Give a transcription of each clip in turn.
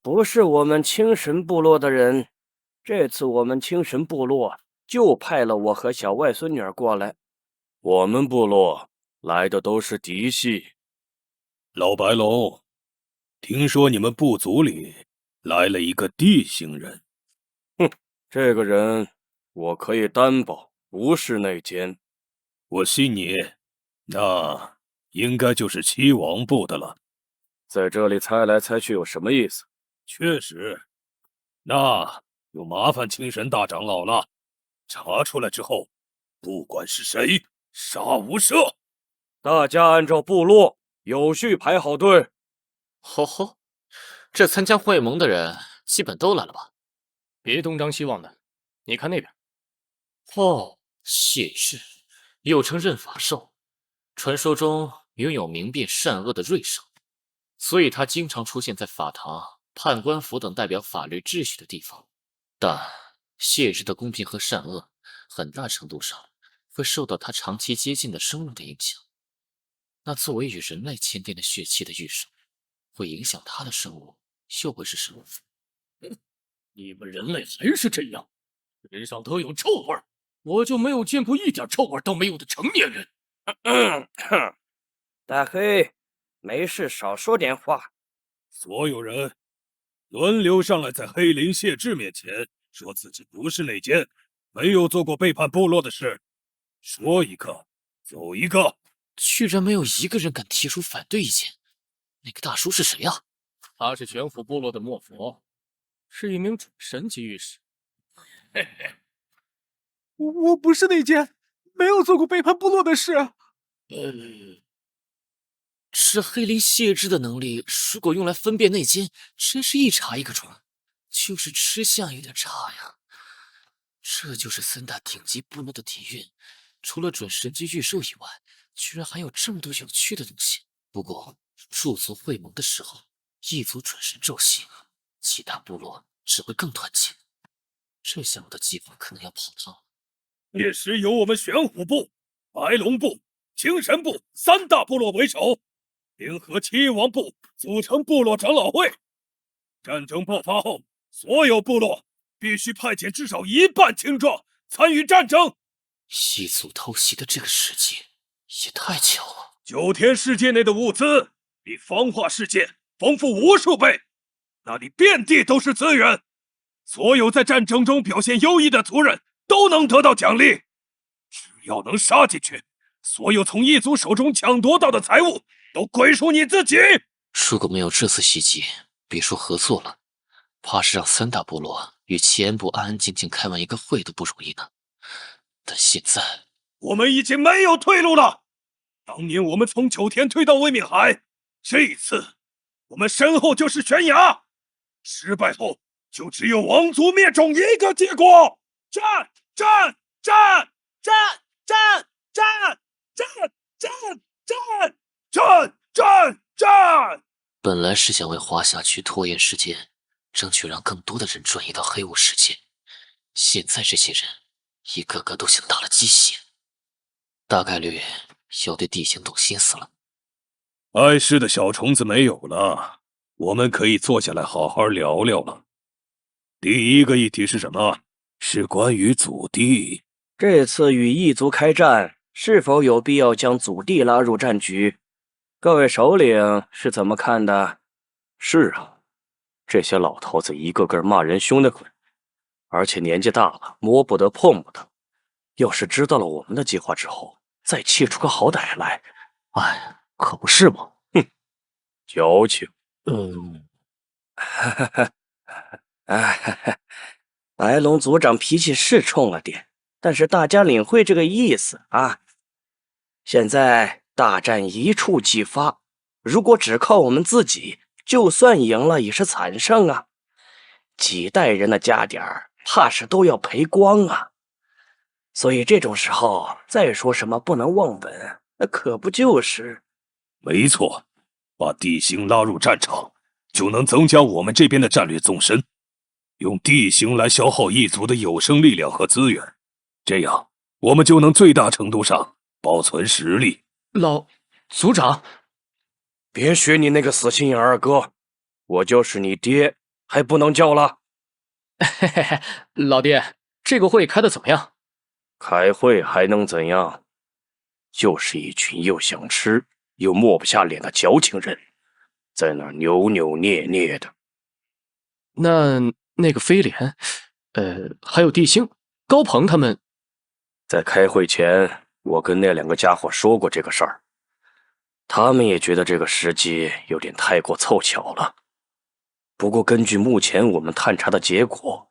不是我们青神部落的人。这次我们青神部落就派了我和小外孙女儿过来。我们部落来的都是嫡系。老白龙，听说你们部族里来了一个地星人。哼，这个人我可以担保不是内奸。我信你，那应该就是七王部的了。在这里猜来猜去有什么意思？确实，那就麻烦青神大长老了。查出来之后，不管是谁，杀无赦。大家按照部落有序排好队。吼吼，这参加会盟的人基本都来了吧？别东张西望的，你看那边。哦，谢志，又称刃法兽，传说中拥有明辨善恶的锐手，所以他经常出现在法堂、判官府等代表法律秩序的地方。但谢志的公平和善恶，很大程度上会受到他长期接近的生物的影响。那作为与人类签订的血契的御手，会影响他的生物又会是什么？你们人类还是这样，身上都有臭味儿，我就没有见过一点臭味都没有的成年人。大黑，没事少说点话。所有人轮流上来，在黑林谢志面前说自己不是内奸，没有做过背叛部落的事，说一个走一个。居然没有一个人敢提出反对意见。那个大叔是谁呀？他是玄府部落的墨佛，是一名准神级御史。嘿嘿，我不是内奸，没有做过背叛部落的事。这黑林谢之的能力，如果用来分辨内奸，真是一查一个准。就是吃相有点差呀。这就是三大顶级部落的底蕴，除了准神级御兽以外，居然还有这么多有趣的东西。不过驻足会盟的时候，一族准神骤醒，其他部落只会更团结。这下我的计划可能要泡汤了。届时由我们玄虎部、白龙部、青神部三大部落为首，联合七王部组成部落长老会。战争爆发后，所有部落必须派遣至少1半青壮参与战争。一族偷袭的这个世界也太巧了。9天世界内的物资比方化世界丰富无数倍，那里遍地都是资源。所有在战争中表现优异的族人都能得到奖励。只要能杀进去，所有从异族手中抢夺到的财物都归属你自己。如果没有这次袭击，别说合作了，怕是让三大部落与齐安部安安静静开完一个会都不容易呢。但现在，我们已经没有退路了。当年我们从9天退到未命海，这一次我们身后就是悬崖。失败后就只有王族灭种一个结果。战战战战战战战战战战战战！本来是想为华夏区拖延时间，争取让更多的人转移到黑雾世界。现在这些人一个个都像打了鸡血，大概率要对地形懂心思了。碍事的小虫子没有了，我们可以坐下来好好聊聊了。第一个议题是什么？是关于祖地。这次与异族开战，是否有必要将祖地拉入战局？各位首领是怎么看的？是啊，这些老头子一个个骂人凶得很，而且年纪大了，摸不得碰不得。要是知道了我们的计划之后，再气出个好歹来，哎，可不是吗？哼，矫情。白龙族长脾气是冲了点，但是大家领会这个意思啊。现在大战一触即发，如果只靠我们自己，就算赢了也是惨胜啊！几代人的家底儿，怕是都要赔光啊！所以这种时候再说什么不能忘本，那可不就是……没错，把地形拉入战场，就能增加我们这边的战略纵深。用地形来消耗异族的有生力量和资源，这样我们就能最大程度上保存实力。老族长，别学你那个死心眼二哥，我就是你爹，还不能叫了？嘿嘿嘿，老爹，这个会开的怎么样？开会还能怎样？就是一群又想吃又抹不下脸的矫情人，在那儿扭扭捏捏的。那个飞廉，还有地星、高鹏他们，在开会前，我跟那2个家伙说过这个事儿，他们也觉得这个时机有点太过凑巧了。不过根据目前我们探查的结果，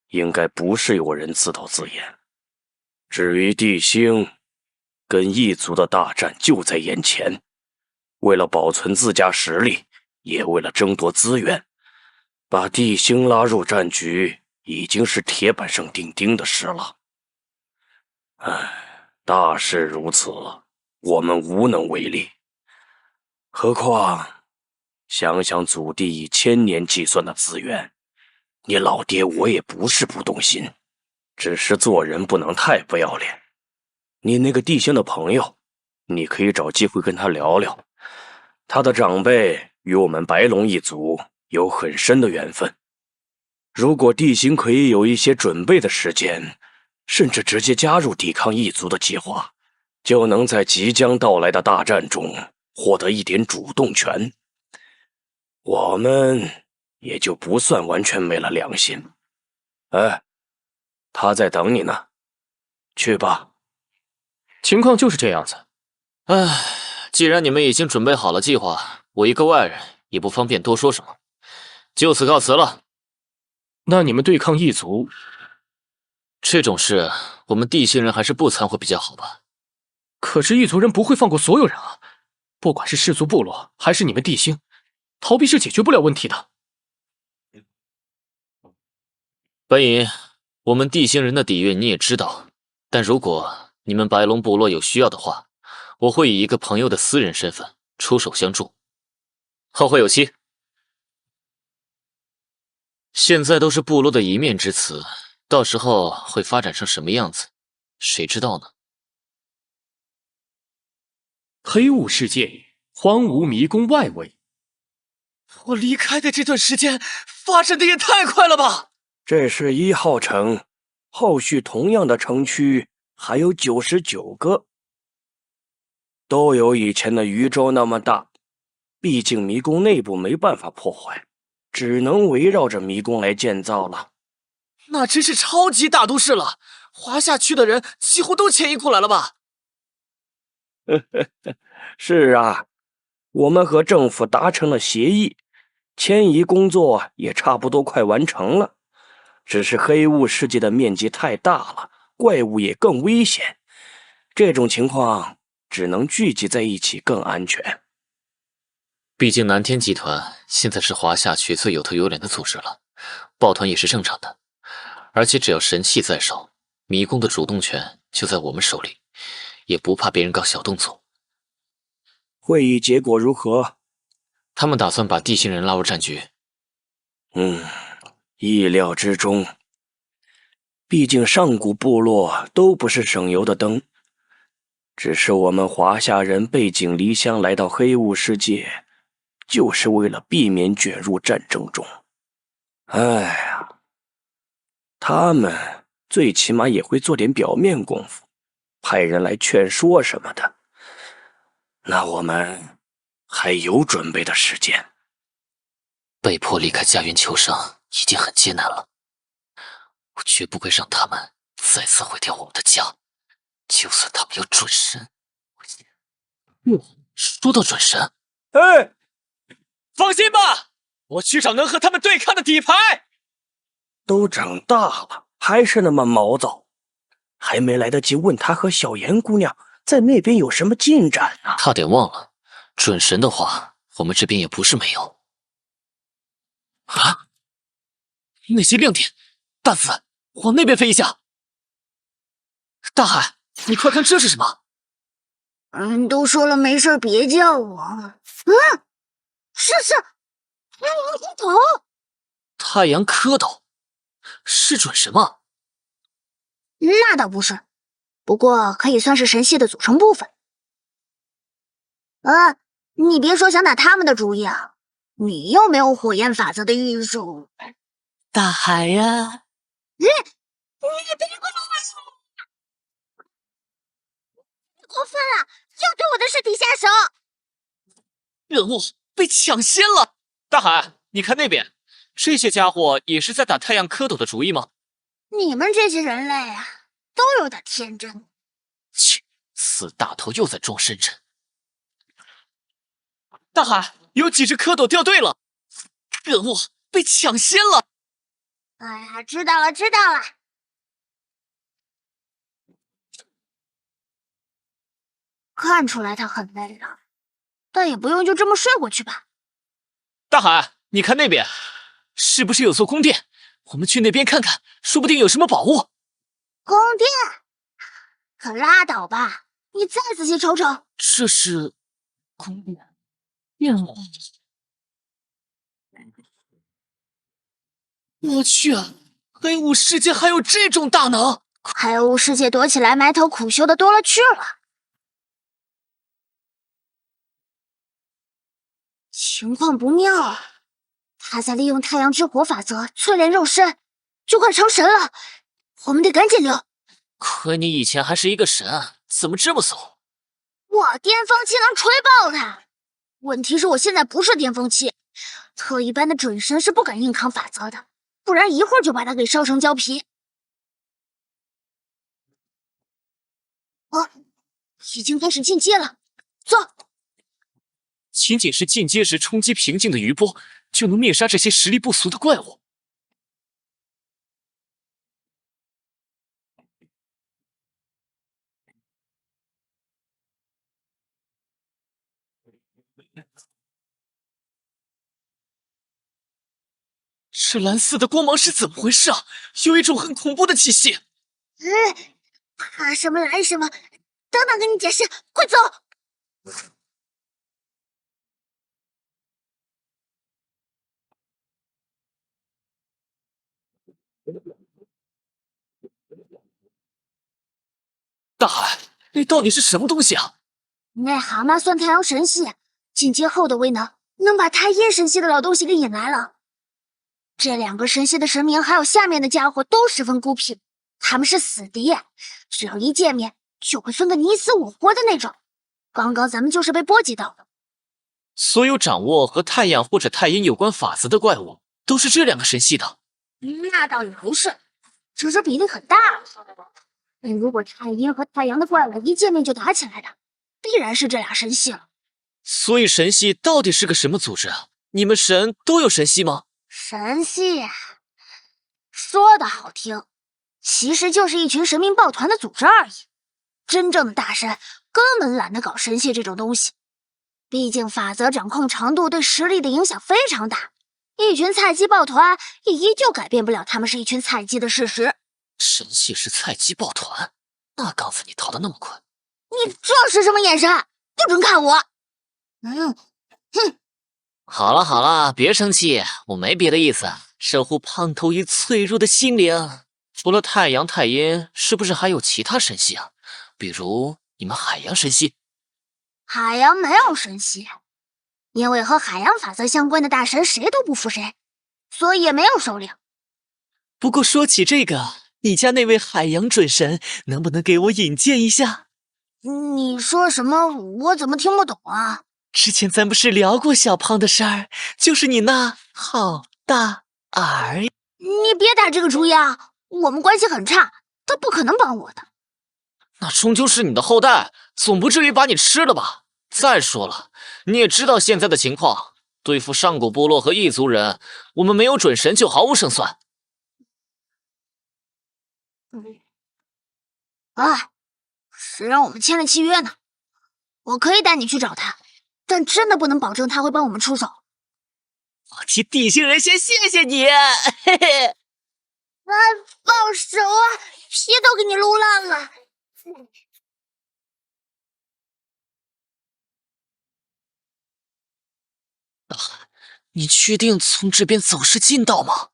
应该不是有人自导自演。至于地星，跟异族的大战就在眼前，为了保存自家实力，也为了争夺资源，把地星拉入战局已经是铁板上钉钉的事了。唉，大事如此，我们无能为力。何况想想祖地以1000年计算的资源，你老爹我也不是不动心，只是做人不能太不要脸。你那个地星的朋友，你可以找机会跟他聊聊，他的长辈与我们白龙一族有很深的缘分。如果地星可以有一些准备的时间，甚至直接加入抵抗异族的计划，就能在即将到来的大战中获得一点主动权，我们也就不算完全没了良心。哎，他在等你呢，去吧。情况就是这样子。唉，既然你们已经准备好了计划，我一个外人也不方便多说什么，就此告辞了。那你们对抗异族，这种事我们地星人还是不参会比较好吧？可是异族人不会放过所有人啊，不管是氏族部落还是你们地星，逃避是解决不了问题的。本隐，我们地星人的底蕴你也知道，但如果你们白龙部落有需要的话，我会以一个朋友的私人身份出手相助。后会有期。现在都是部落的一面之词，到时候会发展成什么样子，谁知道呢？黑雾世界，荒芜迷宫外围。我离开的这段时间发展的也太快了吧！这是1号城，后续同样的城区还有99个，都有以前的余州那么大。毕竟迷宫内部没办法破坏，只能围绕着迷宫来建造了。那真是超级大都市了，华夏区的人几乎都迁移过来了吧？是啊，我们和政府达成了协议，迁移工作也差不多快完成了。只是黑雾世界的面积太大了，怪物也更危险，这种情况只能聚集在一起更安全。毕竟南天集团现在是华夏区最有头有脸的组织了，抱团也是正常的。而且只要神器在手，迷宫的主动权就在我们手里，也不怕别人搞小动作。会议结果如何？他们打算把地星人拉入战局。意料之中。毕竟上古部落都不是省油的灯，只是我们华夏人背井离乡来到黑雾世界，就是为了避免卷入战争中。哎呀，他们最起码也会做点表面功夫，派人来劝说什么的。那我们还有准备的时间。被迫离开家园求生已经很艰难了，我绝不会让他们再次毁掉我们的家，就算他们有准神。说到准神，哎，放心吧，我去找能和他们对抗的底牌。都长大了，还是那么毛躁，还没来得及问他和小妍姑娘在那边有什么进展呢。差点忘了，准神的话，我们这边也不是没有。啊！那些亮点，大紫，往那边飞一下。大海，你快看这是什么？都说了没事别叫我。是太阳磕头。太阳蝌蚪，是准神吗？那倒不是，不过可以算是神系的组成部分。你别说想打他们的主意啊，你又没有火焰法则的玉手。大海呀，你别过来！你过分了，又对我的尸体下手！任务被抢先了。大海，你看那边，这些家伙也是在打太阳蝌蚪的主意吗？你们这些人类啊，都有点天真。切，死大头又在装深沉。大海，有几只蝌蚪掉队了，任务被抢先了。哎呀，知道了。看出来他很累了，但也不用就这么睡过去吧。大海，你看那边，是不是有座宫殿？我们去那边看看，说不定有什么宝物。宫殿？可拉倒吧！你再仔细瞅瞅。这是宫殿。我去，黑雾世界还有这种大能！黑雾世界躲起来埋头苦修的多了去了。情况不妙啊！他在利用太阳之火法则淬炼肉身，就快成神了。我们得赶紧溜。可你以前还是一个神，怎么这么怂？我巅峰期能锤爆他。问题是我现在不是巅峰期，特一般的准神是不敢硬扛法则的，不然一会儿就把他给烧成胶皮。已经开始进阶了，走。仅仅是进阶时冲击平静的余波，就能灭杀这些实力不俗的怪物。这蓝色的光芒是怎么回事啊？有一种很恐怖的气息。怕什么来什么，等等跟你解释，快走！大海，那到底是什么东西啊？癞蛤蟆算太阳神系，进阶后的威能能把太阴神系的老东西给引来了。这两个神系的神明还有下面的家伙都十分孤僻，他们是死敌，只要一见面就会分个你死我活的那种。刚刚咱们就是被波及到的。所有掌握和太阳或者太阴有关法则的怪物，都是这两个神系的。那倒也不是，只是比例很大。如果太阴和太阳的怪物一见面就打起来的，必然是这俩神系了。所以神系到底是个什么组织啊？你们神都有神系吗？神系啊，说的好听，其实就是一群神明抱团的组织而已。真正的大神根本懒得搞神系这种东西，毕竟法则掌控程度对实力的影响非常大。一群菜鸡抱团也依旧改变不了他们是一群菜鸡的事实。神系是菜鸡抱团，那刚才你逃得那么快，你这是什么眼神？不准看我！好了好了，别生气，我没别的意思，守护胖头鱼脆弱的心灵。除了太阳、太阴，是不是还有其他神系啊？比如你们海洋神系？海洋没有神系，因为和海洋法则相关的大神谁都不服谁，所以也没有首领。不过说起这个，你家那位海洋准神能不能给我引荐一下？你说什么？我怎么听不懂啊？之前咱不是聊过小胖的事儿，就是你那好大耳。你别打这个主意啊！我们关系很差，他不可能帮我的。那终究是你的后代，总不至于把你吃了吧？再说了，你也知道现在的情况，对付上古部落和异族人，我们没有准神就毫无胜算。谁让我们签了契约呢？我可以带你去找他，但真的不能保证他会帮我们出手。我替地星人先谢谢你，嘿嘿。放手啊！皮都给你撸烂了。你确定从这边走是近道吗？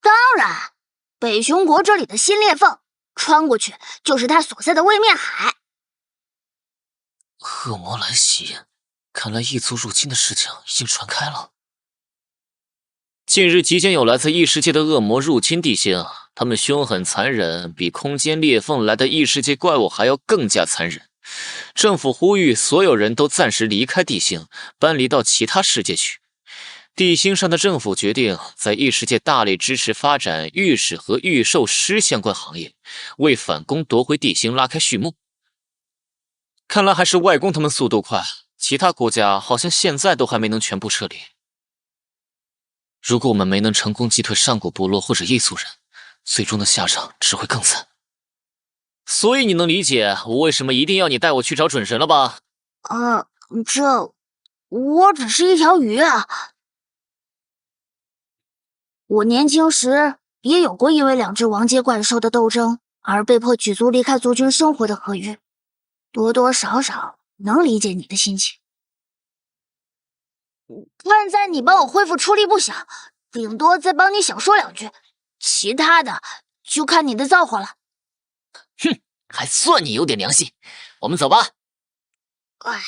当然，北熊国这里的新裂缝，穿过去就是他所在的位面海。恶魔来袭，看来异族入侵的事情已经传开了。近日即将有来自异世界的恶魔入侵地星，他们凶狠残忍，比空间裂缝来的异世界怪物还要更加残忍。政府呼吁所有人都暂时离开地星，搬离到其他世界去。地星上的政府决定在异世界大力支持发展御史和御兽师相关行业，为反攻夺回地星拉开序幕。看来还是外公他们速度快，其他国家好像现在都还没能全部撤离。如果我们没能成功击退上古部落或者异族人，最终的下场只会更惨。所以你能理解我为什么一定要你带我去找准神了吧？我只是一条鱼啊。我年轻时也有过因为2只王阶怪兽的斗争而被迫举族离开族群生活的河鱼，多多少少能理解你的心情。看在你帮我恢复出力不小，顶多再帮你小说2句，其他的就看你的造化了。哼，还算你有点良心。我们走吧。哎，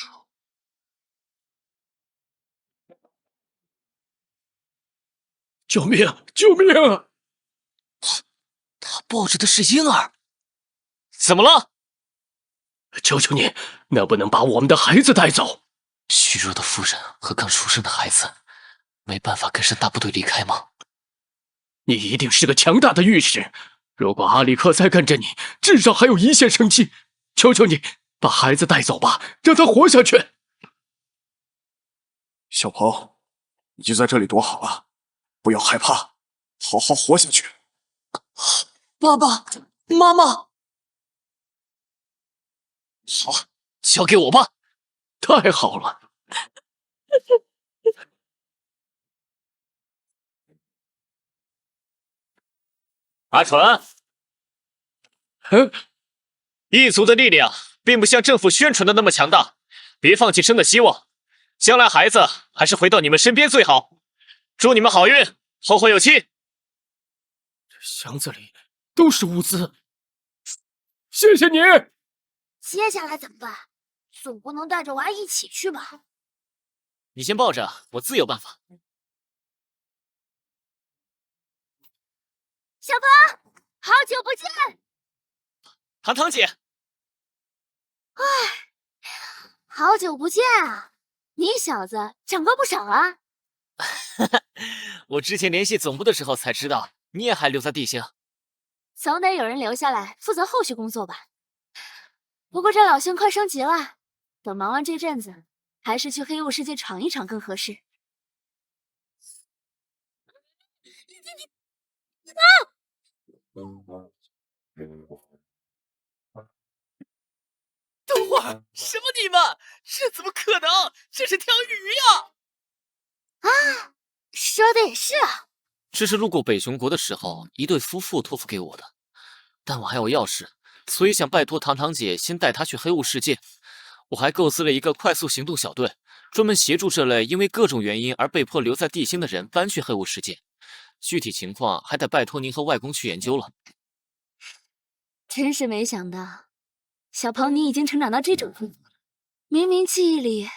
救命！救命啊！他抱着的是婴儿，怎么了？求求你，能不能把我们的孩子带走？虚弱的妇人和刚出生的孩子，没办法跟上大部队离开吗？你一定是个强大的御史，如果阿里克再跟着你，至少还有一线生机。求求你，把孩子带走吧，让他活下去。小鹏，你就在这里躲好了，不要害怕，好好活下去。爸爸妈妈，好，交给我吧。太好了。阿纯，异族的力量并不像政府宣传的那么强大，别放弃生的希望。将来孩子还是回到你们身边最好。祝你们好运，后会有期。这箱子里都是物资，谢谢你。接下来怎么办？总不能带着娃一起去吧？你先抱着，我自有办法。小鹏，好久不见！糖糖姐，好久不见啊！你小子长高不少啊！我之前联系总部的时候才知道，你也还留在地星。总得有人留下来负责后续工作吧。不过这老兄快升级了，等忙完这阵子，还是去黑雾世界闯一闯更合适。等会儿，什么你们？这怎么可能？这是条鱼呀！啊，说的也是啊。这是路过北熊国的时候，一对夫妇托付给我的，但我还有要事，所以想拜托糖糖姐先带他去黑雾世界。我还构思了一个快速行动小队，专门协助这类因为各种原因而被迫留在地星的人搬去黑雾世界。具体情况还得拜托您和外公去研究了。真是没想到，小鹏你已经成长到这种地步了。明明记忆里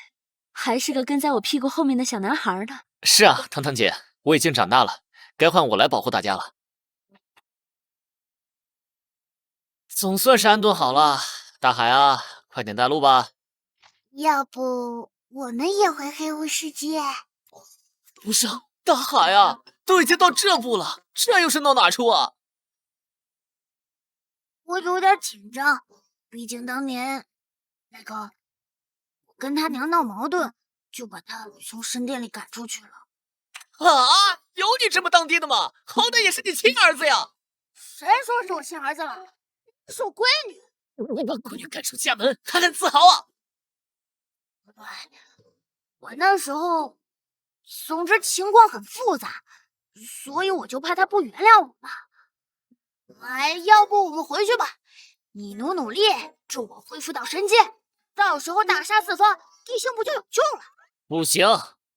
还是个跟在我屁股后面的小男孩呢。是啊，糖糖姐，我已经长大了，该换我来保护大家了。总算是安顿好了，大海啊，快点带路吧。要不我们也回黑雾世界？不是，大海啊，都已经到这步了，这又是闹哪出啊？我有点紧张，毕竟当年我跟他娘闹矛盾，就把他从神殿里赶出去了。啊，有你这么当爹的吗？好歹也是你亲儿子呀！谁说是我亲儿子了？是我闺女。你把闺女赶出家门，还很自豪啊！我那时候，总之情况很复杂，所以我就怕他不原谅我嘛。要不我们回去吧，你努力，助我恢复到神阶，到时候大杀四方，地星不就有救了？不行，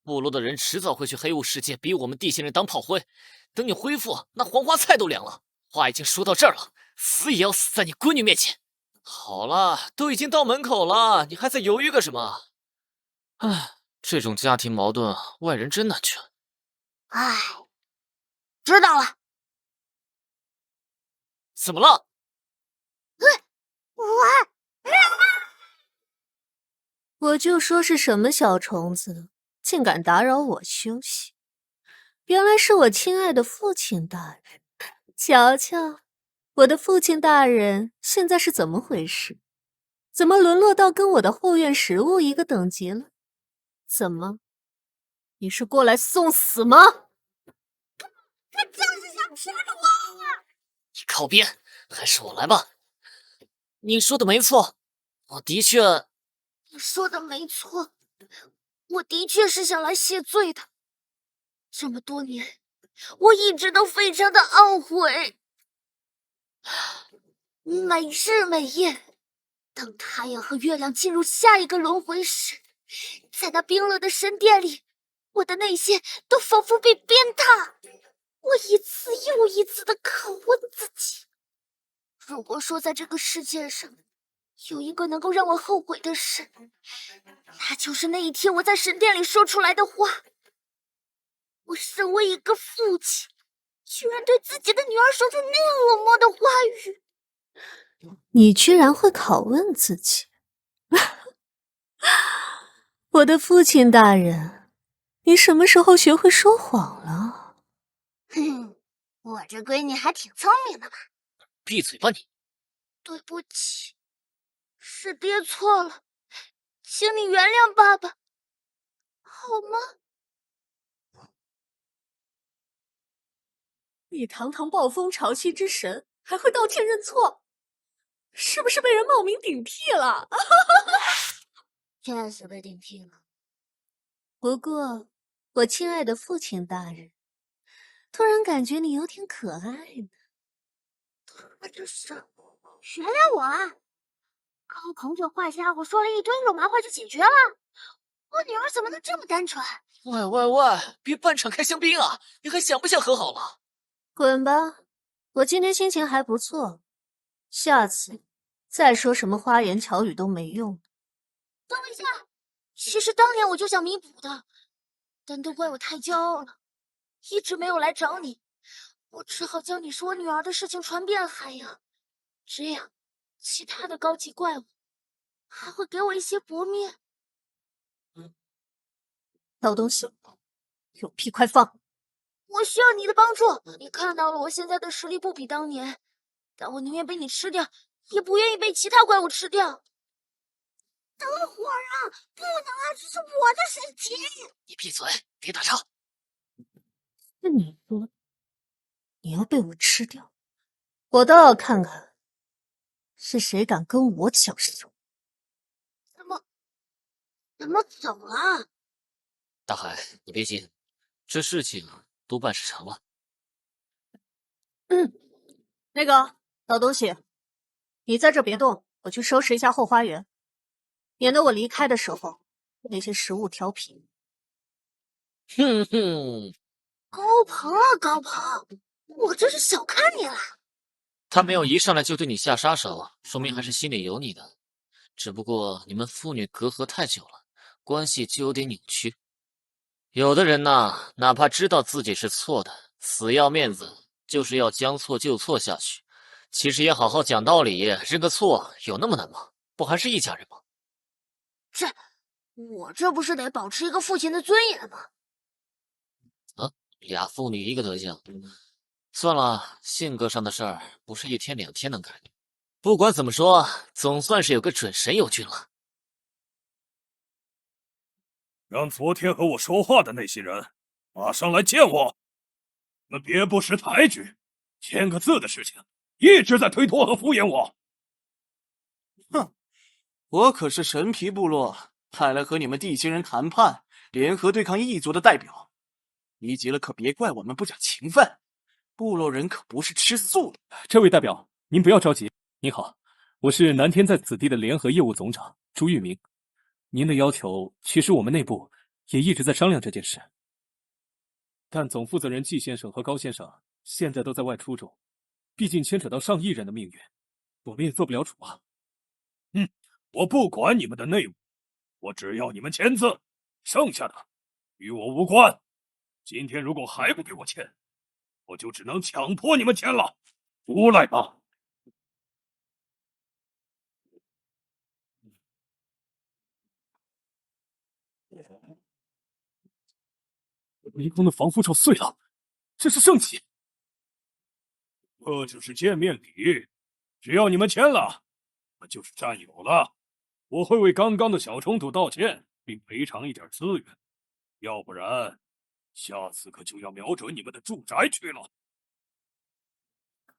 部落的人迟早会去黑雾世界逼我们地星人当炮灰。等你恢复，那黄花菜都凉了。话已经说到这儿了，死也要死在你闺女面前。好了，都已经到门口了，你还在犹豫个什么？唉，这种家庭矛盾，外人真难劝。唉，知道了。怎么了？我就说是什么小虫子，竟敢打扰我休息！原来是我亲爱的父亲大人。瞧瞧，我的父亲大人现在是怎么回事？怎么沦落到跟我的后院食物一个等级了？怎么，你是过来送死吗？他就是想吃我！你靠边，还是我来吧。你说的没错，我的确……你说的没错，我的确是想来谢罪的。这么多年，我一直都非常的懊悔。每日每夜，当太阳和月亮进入下一个轮回时，在那冰冷的神殿里，我的内心都仿佛被鞭挞。我一次又一次的拷问自己，如果说在这个世界上有一个能够让我后悔的事，那就是那一天我在神殿里说出来的话。我身为一个父亲，居然对自己的女儿说出那样冷漠的话语。你居然会拷问自己？我的父亲大人，你什么时候学会说谎了？哼，我这闺女还挺聪明的嘛。闭嘴吧你！对不起，是爹错了，请你原谅爸爸，好吗？你堂堂暴风潮汐之神，还会道歉认错？是不是被人冒名顶替了？确实被顶替了。不过，我亲爱的父亲大人，突然感觉你有点可爱呢。他这是原谅我啊！高鹏这坏家伙说了一堆肉麻话就解决了，我女儿怎么能这么单纯？喂喂喂，别半场开香槟啊！你还想不想和好了？滚吧！我今天心情还不错，下次再说什么花言巧语都没用。等一下，其实当年我就想弥补的，但都怪我太骄傲了，一直没有来找你。我只好将你说我女儿的事情传遍海洋，这样其他的高级怪物还会给我一些薄面。老东西，有屁快放！我需要你的帮助。你看到了，我现在的实力不比当年，但我宁愿被你吃掉，也不愿意被其他怪物吃掉。等会儿啊，不能啊，这是我的事情。你闭嘴，别打岔。是你说的，你要被我吃掉，我倒要看看是谁敢跟我抢手。怎么了？大海，你别急，这事情都办事成了。那个老东西，你在这别动，我去收拾一下后花园，免得我离开的时候那些食物调皮。哼哼，高鹏啊，高鹏，我真是小看你了。他没有一上来就对你下杀手，说明还是心里有你的。只不过你们父女隔阂太久了，关系就有点扭曲。有的人呐，哪怕知道自己是错的，死要面子，就是要将错就错下去。其实也好好讲道理，认个错有那么难吗？不还是一家人吗？我这不是得保持一个父亲的尊严吗？啊，俩父女一个德行。算了，性格上的事儿不是一天两天能改的。不管怎么说，总算是有个准神友军了。让昨天和我说话的那些人马上来见我。你们别不识抬举，签个字的事情一直在推脱和敷衍我。哼，我可是神皮部落派来和你们地星人谈判，联合对抗异族的代表。急急了可别怪我们不讲情分，部落人可不是吃素的。这位代表，您不要着急。您好，我是南天在此地的联合业务总长朱玉明。您的要求，其实我们内部也一直在商量这件事，但总负责人季先生和高先生现在都在外出中，毕竟牵扯到上亿人的命运，我们也做不了主啊。我不管你们的内务，我只要你们签字，剩下的与我无关。今天如果还不给我签，我就只能强迫你们签了。出来吧！迷宫的防护罩碎了，这是圣器。这就是见面礼，只要你们签了，我就是战友了。我会为刚刚的小冲突道歉，并赔偿一点资源，要不然下次可就要瞄准你们的住宅去了。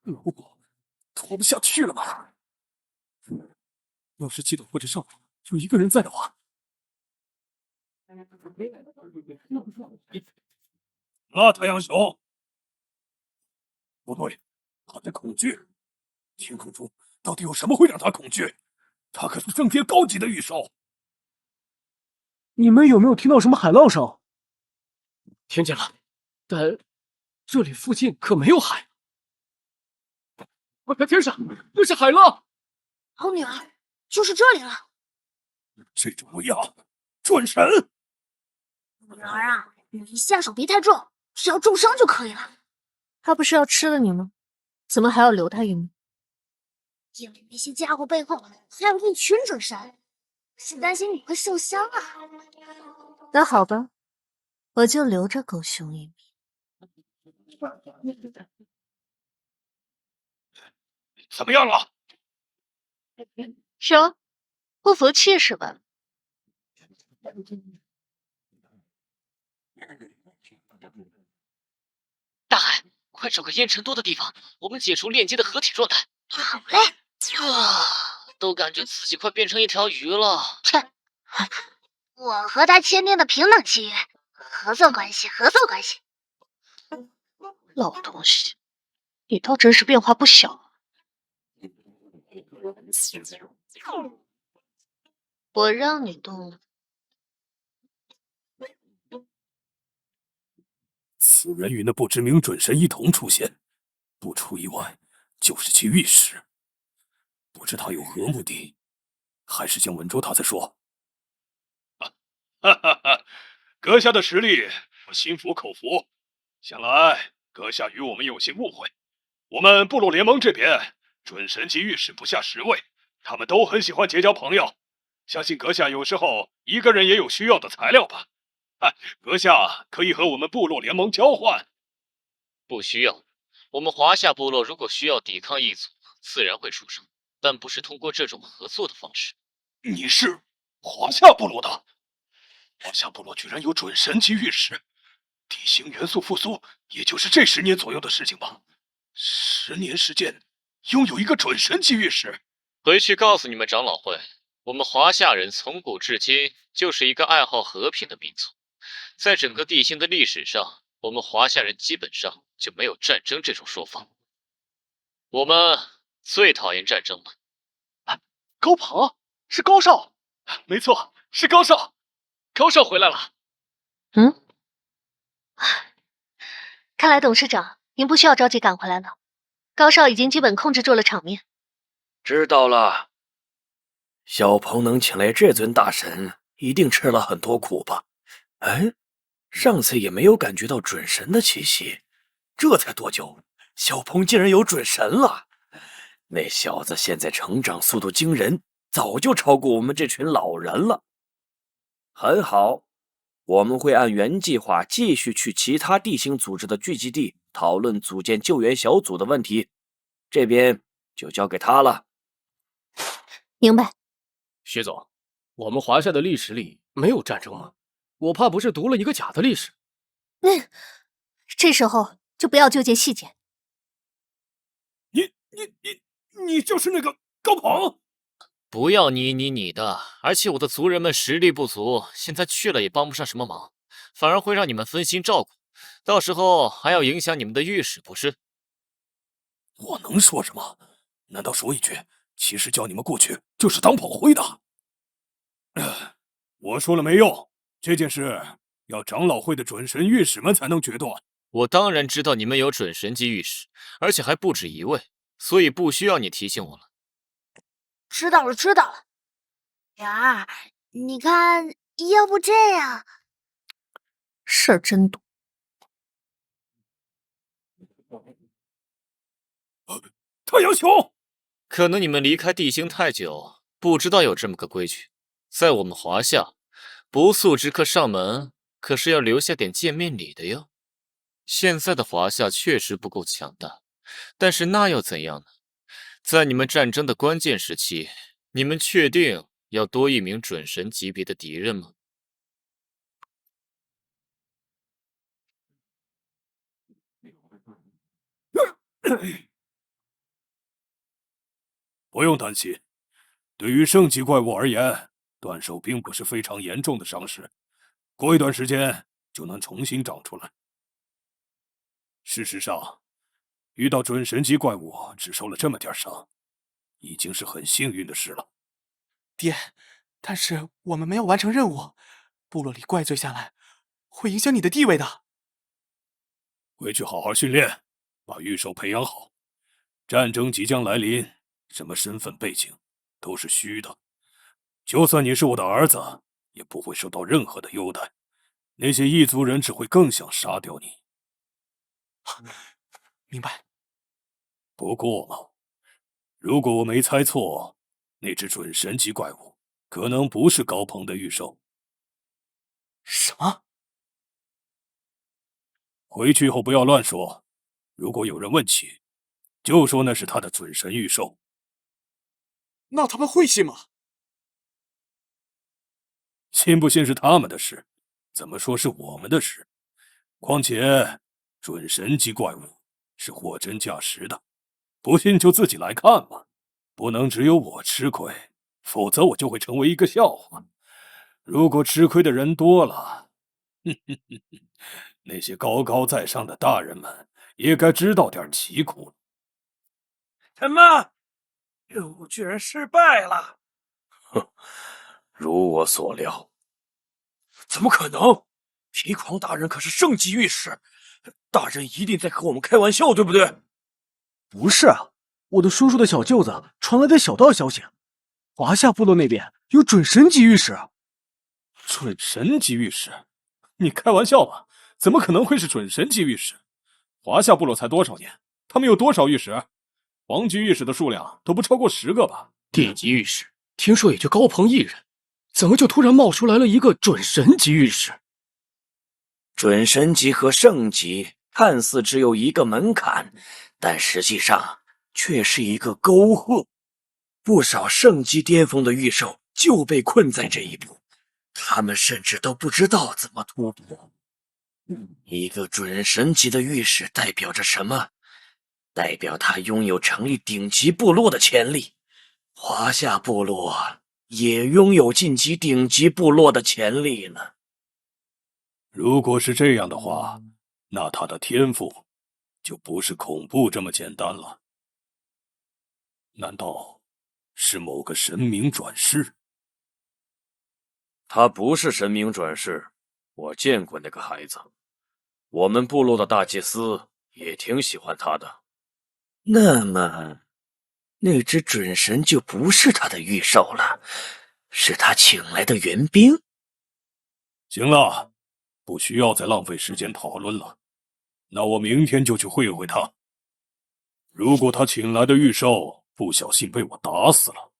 老鸨，拖不下去了吗？要是基斗或者少主有一个人在的话，那太阳熊，不对，他在恐惧。天空中到底有什么会让他恐惧？他可是圣阶高级的御兽。你们有没有听到什么海浪声？听见了，但这里附近可没有海。快看天上，那是海浪！好女儿，就是这里了。这种威压，准神！女儿啊，你下手别太重，只要重伤就可以了。他不是要吃了你吗？怎么还要留他一命？因为那些家伙背后还有一群准神，是担心你会受伤啊。那好吧，我就留着狗熊一命。怎么样了？什么？不服气是吧？大海，快找个烟尘多的地方，我们解除链接的合体状态。好嘞。都感觉自己快变成一条鱼了。切，我和他签订的平等契约，合作关系，合作关系。老东西，你倒真是变化不小啊。我让你动了。此人与那不知名准神一同出现，不出意外就是其御史。不知他有何目的，还是先稳住他再说。哈哈哈，阁下的实力我心服口服，想来阁下与我们有些误会。我们部落联盟这边准神级御史不下10位，他们都很喜欢结交朋友。相信阁下有时候一个人也有需要的材料吧？阁下可以和我们部落联盟交换。不需要，我们华夏部落如果需要抵抗异族，自然会出手，但不是通过这种合作的方式。你是华夏部落的？华夏部落居然有准神级御史，地形元素复苏，也就是这10年左右的事情吧？10年时间，拥有一个准神级御史。回去告诉你们长老会，我们华夏人从古至今就是一个爱好和平的民族，在整个地星的历史上，我们华夏人基本上就没有战争这种说法。我们最讨厌战争了。高鹏，是高少，没错，是高少，高少回来了。嗯，看来董事长您不需要着急赶回来了，高少已经基本控制住了场面。知道了。小鹏能请来这尊大神，一定吃了很多苦吧？哎，上次也没有感觉到准神的气息，这才多久，小鹏竟然有准神了？那小子现在成长速度惊人，早就超过我们这群老人了。很好，我们会按原计划继续去其他地形组织的聚集地讨论组建救援小组的问题，这边就交给他了。明白。薛总，我们华夏的历史里没有战争吗？我怕不是读了一个假的历史。这时候就不要纠结细节。你就是那个高鹏？不要你的，而且我的族人们实力不足，现在去了也帮不上什么忙，反而会让你们分心照顾，到时候还要影响你们的御史，不是？我能说什么？难道说一句，其实叫你们过去就是当炮灰的？我说了没用，这件事要长老会的准神御史们才能决断。我当然知道你们有准神级御史，而且还不止一位，所以不需要你提醒我了。知道了，知道了。儿，你看，要不这样？事儿真多。太阳熊！可能你们离开地星太久，不知道有这么个规矩，在我们华夏，不速之客上门可是要留下点见面礼的哟。现在的华夏确实不够强大，但是那又怎样呢？在你们战争的关键时期，你们确定要多一名准神级别的敌人吗？不用担心，对于圣级怪物而言，断手并不是非常严重的伤势，过一段时间就能重新长出来。事实上，遇到准神级怪物只受了这么点伤，已经是很幸运的事了。爹，但是我们没有完成任务，部落里怪罪下来，会影响你的地位的。回去好好训练，把御兽培养好。战争即将来临，什么身份背景都是虚的。就算你是我的儿子，也不会受到任何的优待。那些异族人只会更想杀掉你。明白。不过嘛，如果我没猜错，那只准神级怪物可能不是高鹏的御兽。什么？回去后不要乱说，如果有人问起，就说那是他的准神御兽。那他们会信吗？信不信是他们的事，怎么说是我们的事？况且，准神级怪物是货真价实的，不信就自己来看嘛。不能只有我吃亏，否则我就会成为一个笑话。如果吃亏的人多了，那些高高在上的大人们也该知道点疾苦了。什么？任务居然失败了！如我所料。怎么可能？皮狂大人可是圣级御史，大人一定在和我们开玩笑，对不对？不是啊，我的叔叔的小舅子传来的小道消息，华夏部落那边有准神级御史。准神级御史？你开玩笑吧？怎么可能会是准神级御史？华夏部落才多少年？他们有多少御史？皇级御史的数量都不超过10个吧？地级御史听说也就高鹏一人，怎么就突然冒出来了一个准神级御史？准神级和圣级看似只有一个门槛，但实际上却是一个沟壑。不少圣级巅峰的御兽就被困在这一步，他们甚至都不知道怎么突破。一个准神级的御史代表着什么？代表他拥有成立顶级部落的潜力。华夏部落也拥有晋级顶级部落的潜力呢。如果是这样的话，那他的天赋就不是恐怖这么简单了。难道是某个神明转世？他不是神明转世，我见过那个孩子，我们部落的大祭司也挺喜欢他的。那么，那只准神就不是他的御兽了，是他请来的援兵。行了，不需要再浪费时间讨论了。那我明天就去会会他。如果他请来的御兽不小心被我打死了，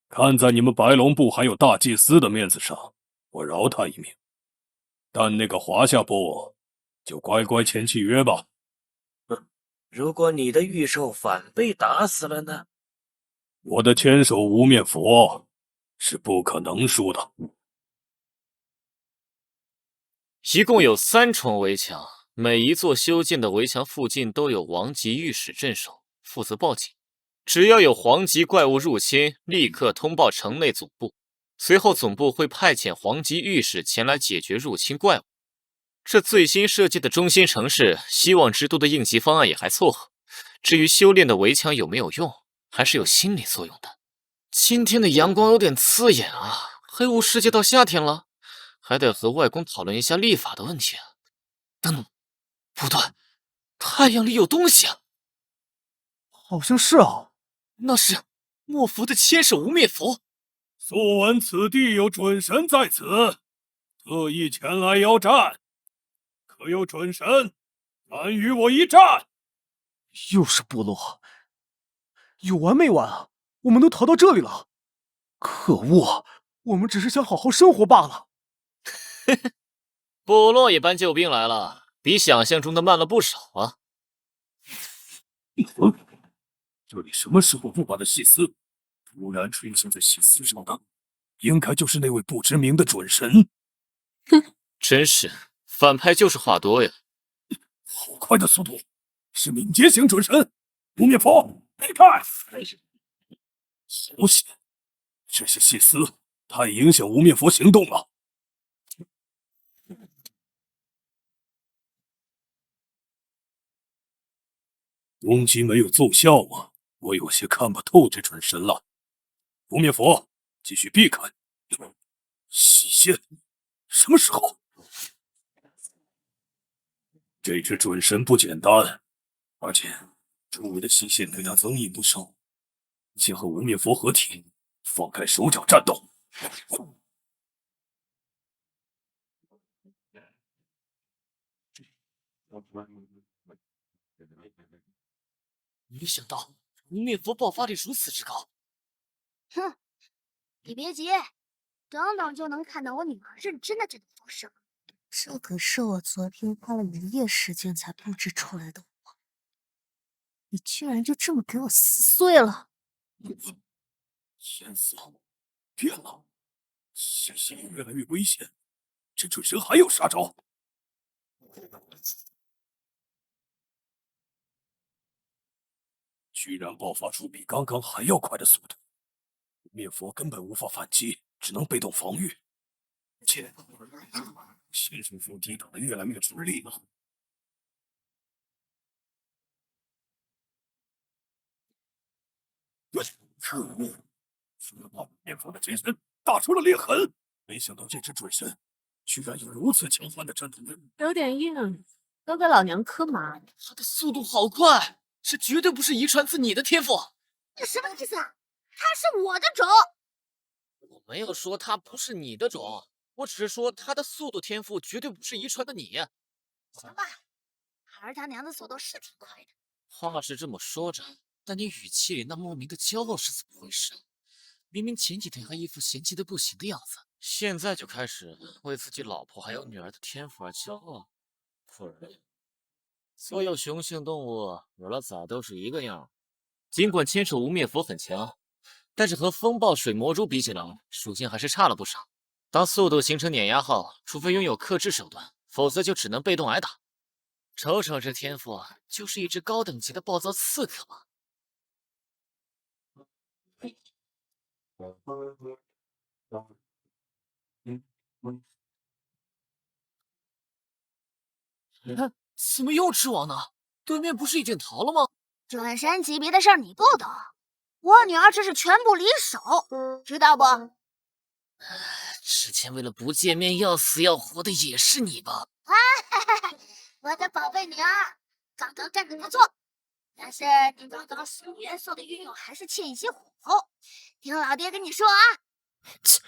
看在你们白龙部还有大祭司的面子上，我饶他一命。但那个华夏部就乖乖签契约吧。如果你的御兽反被打死了呢？我的千手无面佛是不可能输的。一共有3重围墙，每一座修建的围墙附近都有王级御史镇守，负责报警。只要有皇级怪物入侵，立刻通报城内总部，随后总部会派遣皇级御史前来解决入侵怪物。这最新设计的中心城市希望之都的应急方案也还凑合，至于修炼的围墙有没有用，还是有心理作用的。今天的阳光有点刺眼啊，黑雾世界到夏天了，还得和外公讨论一下历法的问题啊。等等，不对，太阳里有东西啊！好像是啊，那是莫佛的千手无面佛。素闻此地有准神在此，特意前来邀战。可有准神敢与我一战？又是部落，有完没完啊？我们都逃到这里了，可恶！我们只是想好好生活罢了。部落也搬救兵来了，比想象中的慢了不少啊。这里什么时候布满了细丝？突然出现在细丝上的，应该就是那位不知名的准神。真是，反派就是话多呀。好快的速度，是敏捷型准神。无面佛，避开！好险，这些细丝太影响无面佛行动了。攻击没有奏效啊，我有些看不透这准神了。无面佛，继续避开。洗线，什么时候？这只准神不简单，而且周围的细线对他增益不少。先和无面佛合体，放开手脚战斗。没想到无面佛爆发力如此之高。哼，你别急，等等就能看到我女儿认真的战斗方式了。这可是我昨天花了1夜时间才布置出来的网，你居然就这么给我撕碎了！天色变了，信息越来越危险，这准神还有杀招。居然爆发出比刚刚还要快的速度，面佛根本无法反击，只能被动防御。且先生符抵挡的越来越吃力了。可恶！面佛的真身打出了裂痕，没想到这只准神居然有如此强悍的战斗力。有点硬，都给老娘磕麻！他的速度好快，这绝对不是遗传自你的天赋。这什么意思啊？他是我的种。我没有说他不是你的种，我只是说他的速度天赋绝对不是遗传的你。行吧，孩儿他娘的速度是挺快的。话是这么说着，但你语气里那莫名的骄傲是怎么回事？明明前几天还一副嫌弃的不行的样子，现在就开始为自己老婆还有女儿的天赋而骄傲。果然，所有雄性动物有了崽都是一个样。尽管千手无面佛很强，但是和风暴水魔蛛比起来，属性还是差了不少。当速度形成碾压后，除非拥有克制手段，否则就只能被动挨打。瞅瞅这天赋，就是一只高等级的暴躁刺客嘛。怎么又吃网呢？对面不是已经逃了吗？准神级别的事儿你不懂，我女儿这是全部离手，知道不？之前为了不见面要死要活的也是你吧？我的宝贝女儿，刚刚干得不错，但是你刚刚水元素的运用还是欠一些火候，听老爹跟你说啊！切，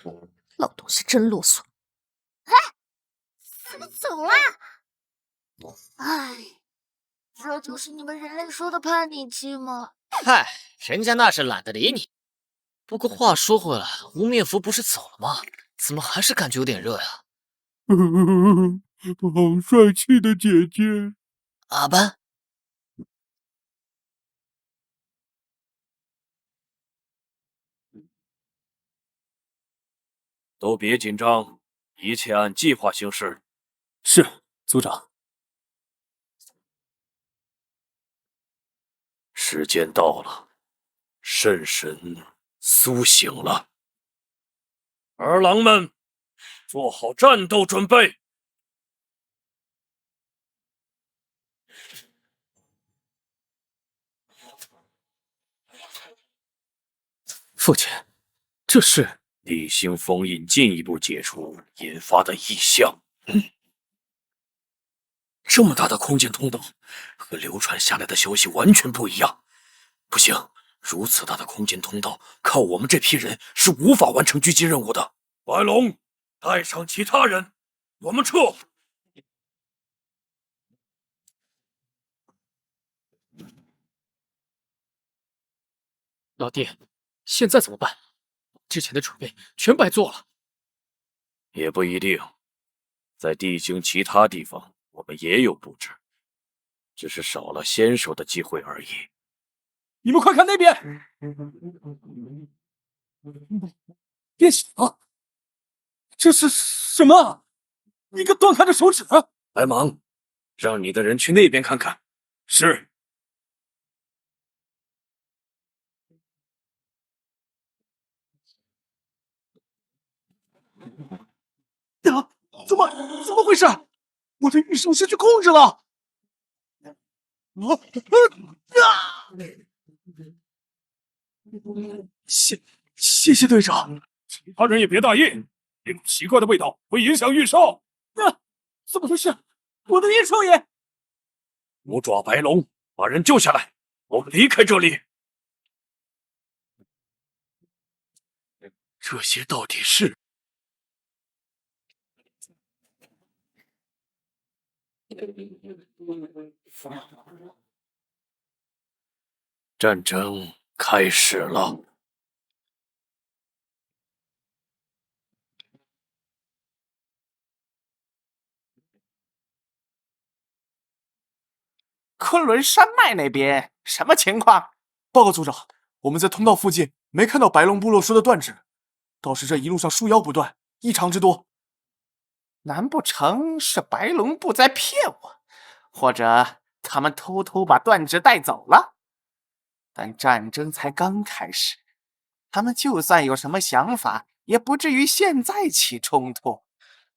老东西真啰嗦。怎么走了？哎，这就是你们人类说的叛逆期吗？嗨，人家那是懒得理你。不过话说回来，无面佛不是走了吗？怎么还是感觉有点热呀？好帅气的姐姐！阿班，都别紧张，一切按计划行事。是，族长。时间到了，圣神苏醒了，儿郎们，做好战斗准备。父亲，这是地心封印进一步解除引发的异象。这么大的空间通道，和流传下来的消息完全不一样。不行，如此大的空间通道，靠我们这批人是无法完成狙击任务的。白龙，带上其他人，我们撤。老弟，现在怎么办？之前的准备全白做了。也不一定，在地形其他地方我们也有布置，只是少了先手的机会而已。你们快看那边，变小了！这是什么？一个断开的手指！白芒，让你的人去那边看看。是。啊！怎么回事？我的御手失去控制了！谢谢队长。其他人也别大意，那股奇怪的味道会影响预售。怎么回事？我的御兽也……五爪白龙，把人救下来，我们离开这里。这些到底是？战争开始了。昆仑山脉那边什么情况？报告组长，我们在通道附近没看到白龙部落说的断指，倒是这一路上树妖不断，异常之多。难不成是白龙部在骗我，或者他们偷偷把断指带走了？但战争才刚开始，他们就算有什么想法，也不至于现在起冲突。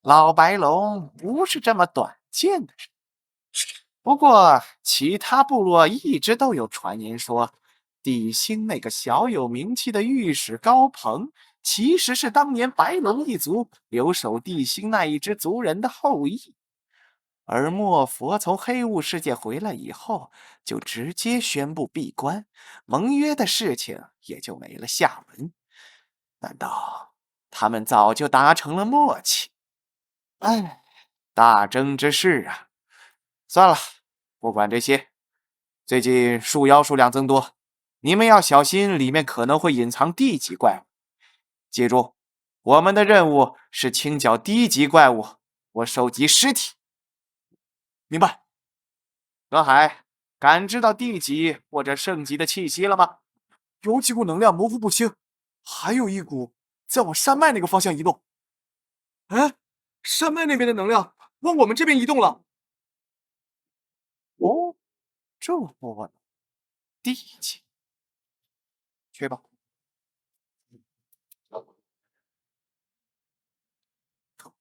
老白龙不是这么短见的人。不过，其他部落一直都有传言说，地心那个小有名气的御史高鹏，其实是当年白龙一族留守地心那一支族人的后裔。而莫佛从黑雾世界回来以后，就直接宣布闭关，盟约的事情也就没了下文。难道他们早就达成了默契？哎，大争之事啊！算了，不管这些。最近树妖数量增多，你们要小心，里面可能会隐藏地级怪物。记住，我们的任务是清剿低级怪物，我收集尸体。明白。葛海，感知到地级或者圣级的气息了吗？有几股能量模糊不清，还有一股在往山脉那个方向移动。哎，山脉那边的能量往我们这边移动了。哦，这不稳，地级，去吧。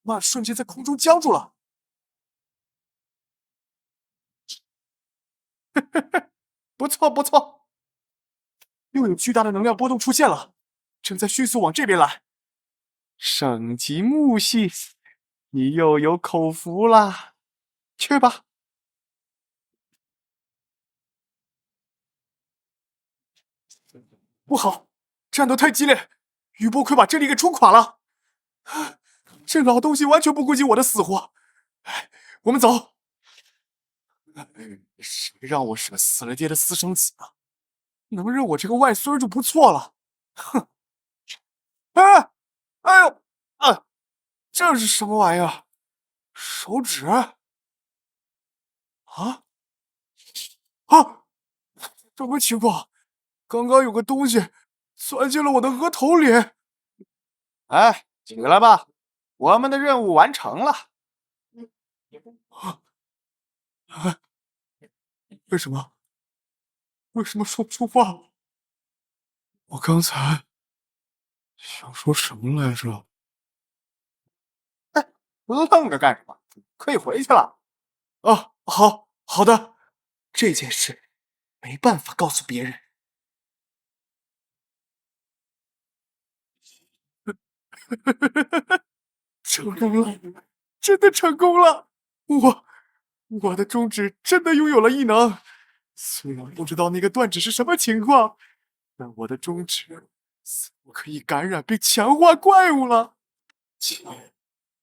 那瞬间在空中僵住了。不错不错，又有巨大的能量波动出现了，正在迅速往这边来。省级木系，你又有口福了，去吧。不好，战斗太激烈，余波快把这里给冲垮了。这老东西完全不顾及我的死活。我们走。谁让我是个死了爹的私生子呢？能认我这个外孙就不错了。哼！哎，哎呦，啊，这是什么玩意儿？手指？啊啊！什么情况？刚刚有个东西钻进了我的额头里。哎，起来吧，我们的任务完成了。为什么说不出话？我刚才想说什么来着？愣着干什么？可以回去了。啊，好的，这件事没办法告诉别人。成功了，真的成功了！我的中指真的拥有了异能，虽然不知道那个断指是什么情况，但我的中指似乎可以感染并强化怪物了。且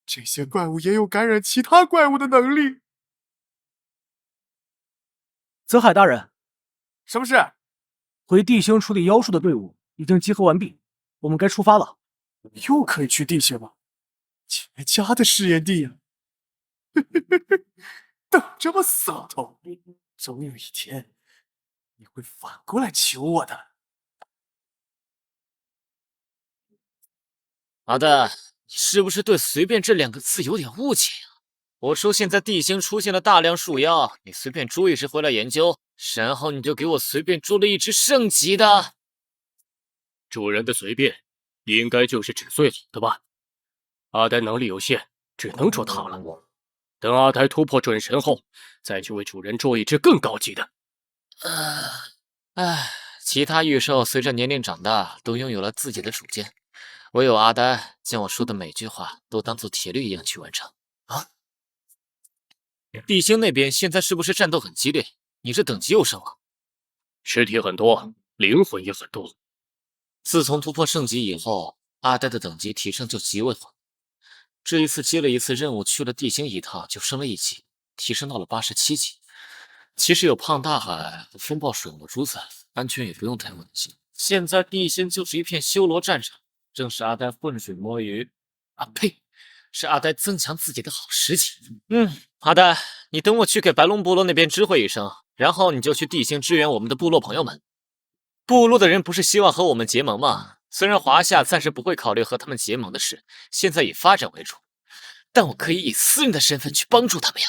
这些怪物也有感染其他怪物的能力。泽海大人，什么事？回地星处理妖术的队伍已经集合完毕，我们该出发了。又可以去地星了，绝佳的试验地呀！等着吧，死老头，总有一天你会反过来求我的。阿呆，你是不是对“随便”这2个字有点误解呀？我说现在地星出现了大量树妖，你随便捉一只回来研究，然后你就给我随便捉了一只圣级的。主人的随便，应该就是指最好的吧？阿呆能力有限，只能捉他了。等阿呆突破准神后，再去为主人捉一只更高级的。其他御兽随着年龄长大，都拥有了自己的主见，唯有阿呆将我说的每句话都当做铁律一样去完成。啊！地星那边现在是不是战斗很激烈？你这等级又升了？尸体很多，灵魂也很多。自从突破圣级以后，阿呆的等级提升就极为缓。这一次接了一次任务，去了地星一趟就升了1级，提升到了87级。其实有胖大海和风暴水魔主宰，安全也不用太担心。现在地星就是一片修罗战场，正是阿呆浑水摸鱼呸，是阿呆增强自己的好时机。阿呆，你等我去给白龙部落那边知会一声，然后你就去地星支援我们的部落朋友们。部落的人不是希望和我们结盟吗？虽然华夏暂时不会考虑和他们结盟的事，现在以发展为主，但我可以以私人的身份去帮助他们呀。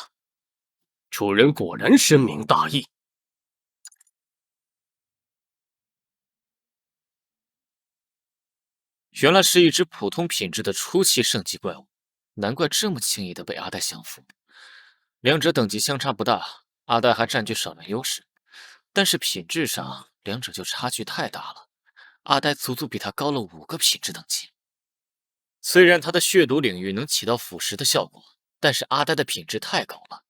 主人果然深明大义。原来是一只普通品质的初期圣级怪物，难怪这么轻易的被阿呆降服。两者等级相差不大，阿呆还占据少量优势，但是品质上两者就差距太大了。阿呆足足比他高了5个品质等级。虽然他的血毒领域能起到腐蚀的效果，但是阿呆的品质太高了，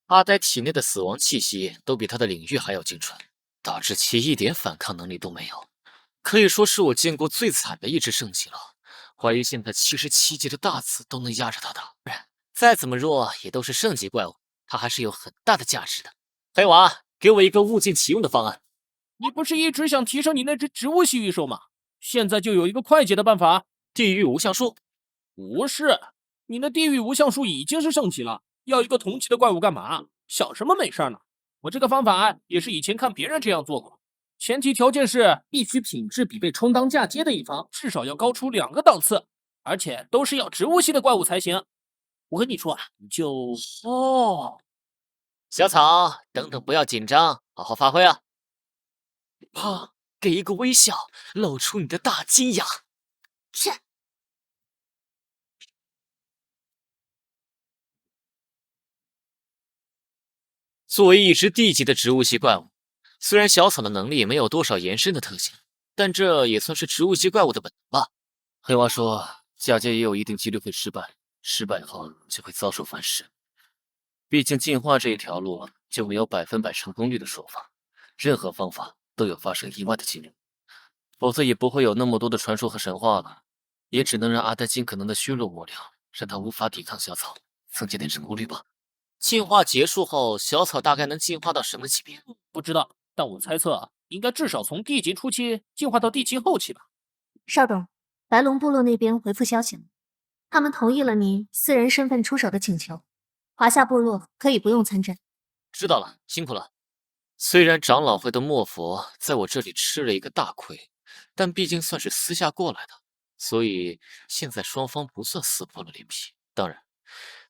阿呆体内的死亡气息都比他的领域还要精纯，导致其一点反抗能力都没有。可以说是我见过最惨的一只圣级了，怀疑现在77级的大紫都能压着他打。再怎么弱也都是圣级怪物，他还是有很大的价值的。黑娃，给我一个物尽其用的方案。你不是一直想提升你那只植物系御兽吗？现在就有一个快捷的办法。地狱无相术？不是，你的地狱无相术已经是圣级了，要一个同级的怪物干嘛？想什么美事呢？我这个方法也是以前看别人这样做过，前提条件是必须品质比被充当嫁接的一方至少要高出2个档次，而且都是要植物系的怪物才行。我跟你说啊，你就小草，等等，不要紧张，好好发挥啊！给一个微笑，露出你的大金牙。作为一只地级的植物系怪物，虽然小草的能力没有多少延伸的特性，但这也算是植物系怪物的本能吧。黑娃说，嫁接也有一定几率会失败，失败后就会遭受反噬。毕竟进化这一条路就没有100%成功率的说法，任何方法都有发生意外的几率，否则也不会有那么多的传说和神话了。也只能让阿呆尽可能的削弱魔量，让他无法抵抗小草，增加点成功率吧。进化结束后，小草大概能进化到什么级别？不知道，但我猜测应该至少从地级初期进化到地级后期吧。稍等，白龙部落那边回复消息了，他们同意了你私人身份出手的请求，华夏部落可以不用参战。知道了，辛苦了。虽然长老会的墨佛在我这里吃了一个大亏，但毕竟算是私下过来的，所以现在双方不算撕破了脸皮。当然，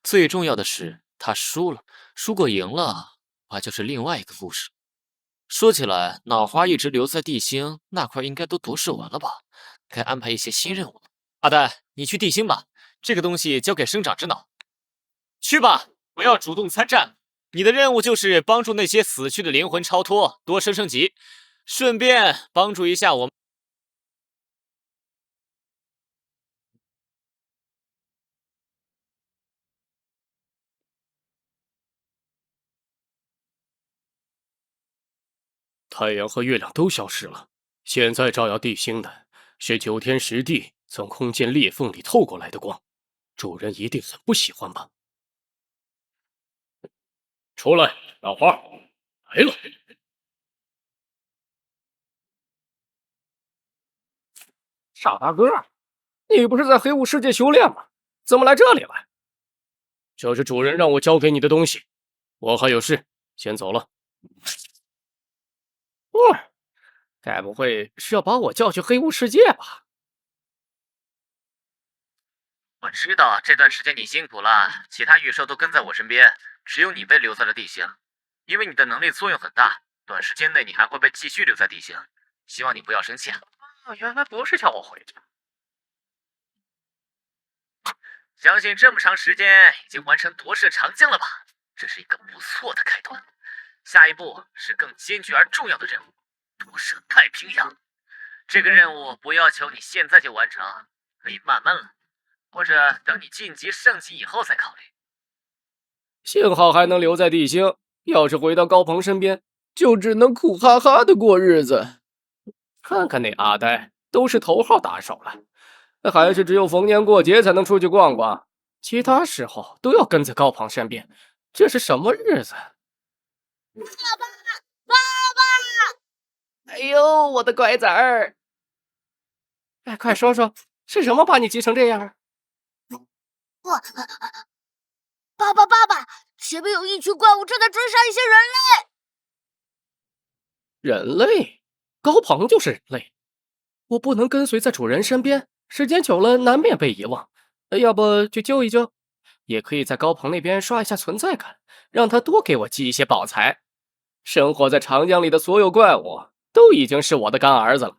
最重要的是他输了，如果赢了，那就是另外一个故事。说起来，脑花一直留在地星那块，应该都夺舍完了吧？该安排一些新任务了。阿呆，你去地星吧，这个东西交给生长之脑。去吧，不要主动参战。你的任务就是帮助那些死去的灵魂超脱，多升级，顺便帮助一下我们。太阳和月亮都消失了，现在照耀地星的是9天10地从空间裂缝里透过来的光，主人一定很不喜欢吧？出来，老花，来了。傻大个，你不是在黑雾世界修炼吗？怎么来这里了？这是主人让我交给你的东西，我还有事，先走了。该不会是要把我叫去黑雾世界吧？我知道这段时间你辛苦了，其他御兽都跟在我身边，只有你被留在了地形。因为你的能力作用很大，短时间内你还会被继续留在地形。希望你不要生气。原来不是叫我回去。相信这么长时间已经完成夺舍长江了吧？这是一个不错的开端。下一步是更艰巨而重要的任务——夺舍太平洋。这个任务不要求你现在就完成，可以慢慢来，或者等你晋级升级以后再考虑。幸好还能留在地星，要是回到高鹏身边，就只能苦哈哈的过日子。看看那阿呆，都是头号打手了，还是只有逢年过节才能出去逛逛，其他时候都要跟在高鹏身边，这是什么日子？爸爸，爸爸！哎呦，我的乖崽儿！哎，快说说，是什么把你急成这样？爸爸，前面有一群怪物正在追杀一些人类。人类？高鹏就是人类。我不能跟随在主人身边，时间久了难免被遗忘。要不去救一救？也可以在高鹏那边刷一下存在感，让他多给我寄一些宝财。生活在长江里的所有怪物都已经是我的干儿子了，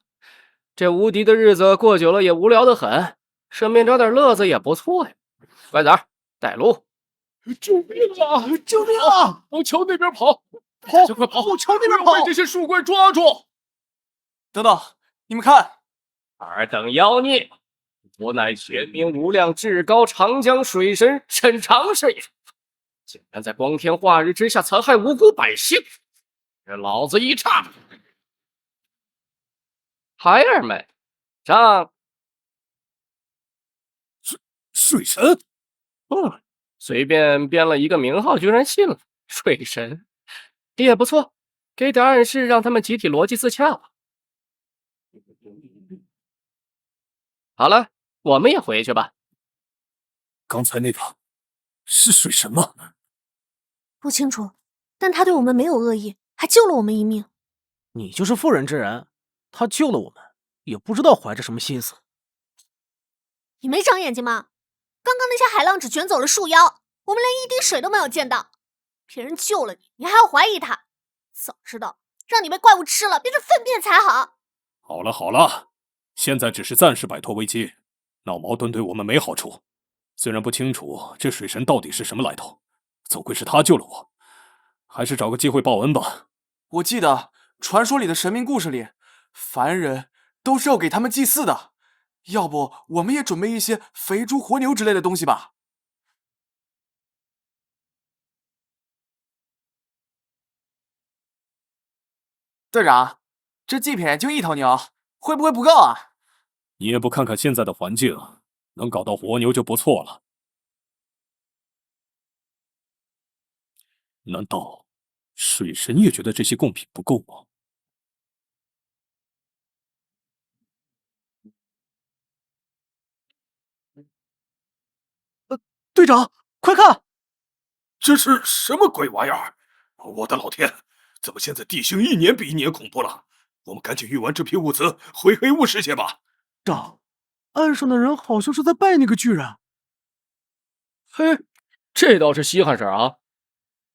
这无敌的日子过久了也无聊得很，顺便找点乐子也不错呀。乖崽儿，带路！救命啊！救命啊！往桥那边跑！就快跑！往桥那边跑！被这些树怪抓住！等等，你们看，尔等妖孽！我乃玄冥无量至高长江水神沈长是也，竟然在光天化日之下残害无辜百姓，这老子一叉！孩儿们，上！水神，随便编了一个名号，居然信了。水神也不错，给点暗示，让他们集体逻辑自洽吧。好了，我们也回去吧。刚才那个是水神吗？不清楚，但他对我们没有恶意，还救了我们一命。你就是妇人之仁，他救了我们，也不知道怀着什么心思。你没长眼睛吗？刚刚那些海浪只卷走了树妖，我们连一滴水都没有见到。别人救了你，你还要怀疑他？早知道让你被怪物吃了，变成粪便才好。好了好了，现在只是暂时摆脱危机，闹矛盾对我们没好处。虽然不清楚这水神到底是什么来头，总归是他救了我，还是找个机会报恩吧。我记得传说里的神明故事里，凡人都是要给他们祭祀的。要不我们也准备一些肥猪活牛之类的东西吧。队长，这祭品就1头牛，会不会不够啊？你也不看看现在的环境，能搞到活牛就不错了。难道水神也觉得这些贡品不够吗？队长，快看！这是什么鬼玩意儿？我的老天，怎么现在地形一年比一年恐怖了？我们赶紧运完这批物资回黑雾世界吧。长，岸上的人好像是在拜那个巨人。嘿，这倒是稀罕事儿啊！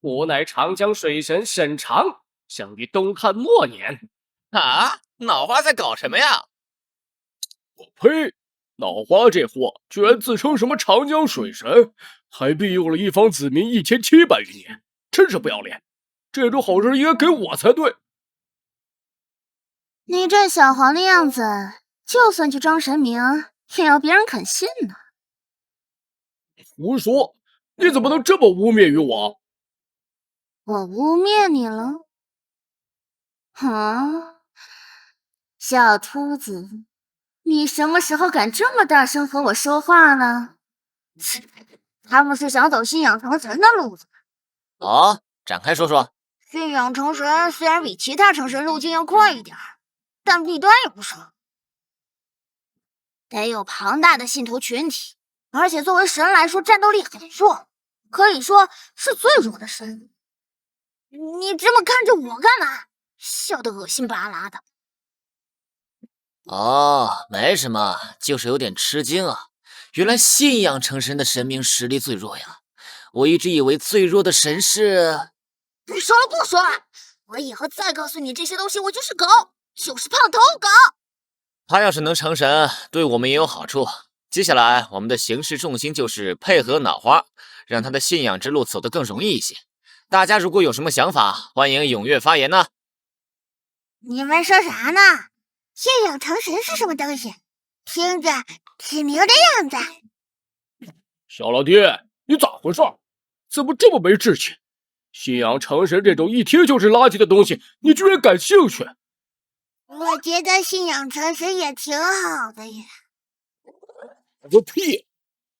我乃长江水神沈长，生于东汉末年。啊，脑花在搞什么呀？我呸！脑花这货居然自称什么长江水神，还庇佑了一方子民1700余年，真是不要脸！这种好事应该给我才对。你这小黄的样子，就算去装神明，也要别人肯信呢。胡说！你怎么能这么污蔑于我？我污蔑你了？啊，小秃子，你什么时候敢这么大声和我说话了？他们是想走信仰成神的路子。哦，展开说说。信仰成神虽然比其他成神路径要快一点，但弊端也不少。得有庞大的信徒群体，而且作为神来说，战斗力很弱，可以说是最弱的神。你这么看着我干嘛？笑得恶心巴拉的。哦，没什么，就是有点吃惊啊。原来信仰成神的神明实力最弱呀！我一直以为最弱的神是……不说了，不说了，我以后再告诉你这些东西，我就是狗，就是胖头狗。他要是能成神，对我们也有好处。接下来，我们的行事重心就是配合脑花，让他的信仰之路走得更容易一些。大家如果有什么想法，欢迎踊跃发言呢。你们说啥呢？信仰成神是什么东西？听着挺牛的样子。小老弟，你咋回事？怎么这么没志气？信仰成神这种一听就是垃圾的东西，你居然感兴趣？我觉得信仰成神也挺好的呀。个屁！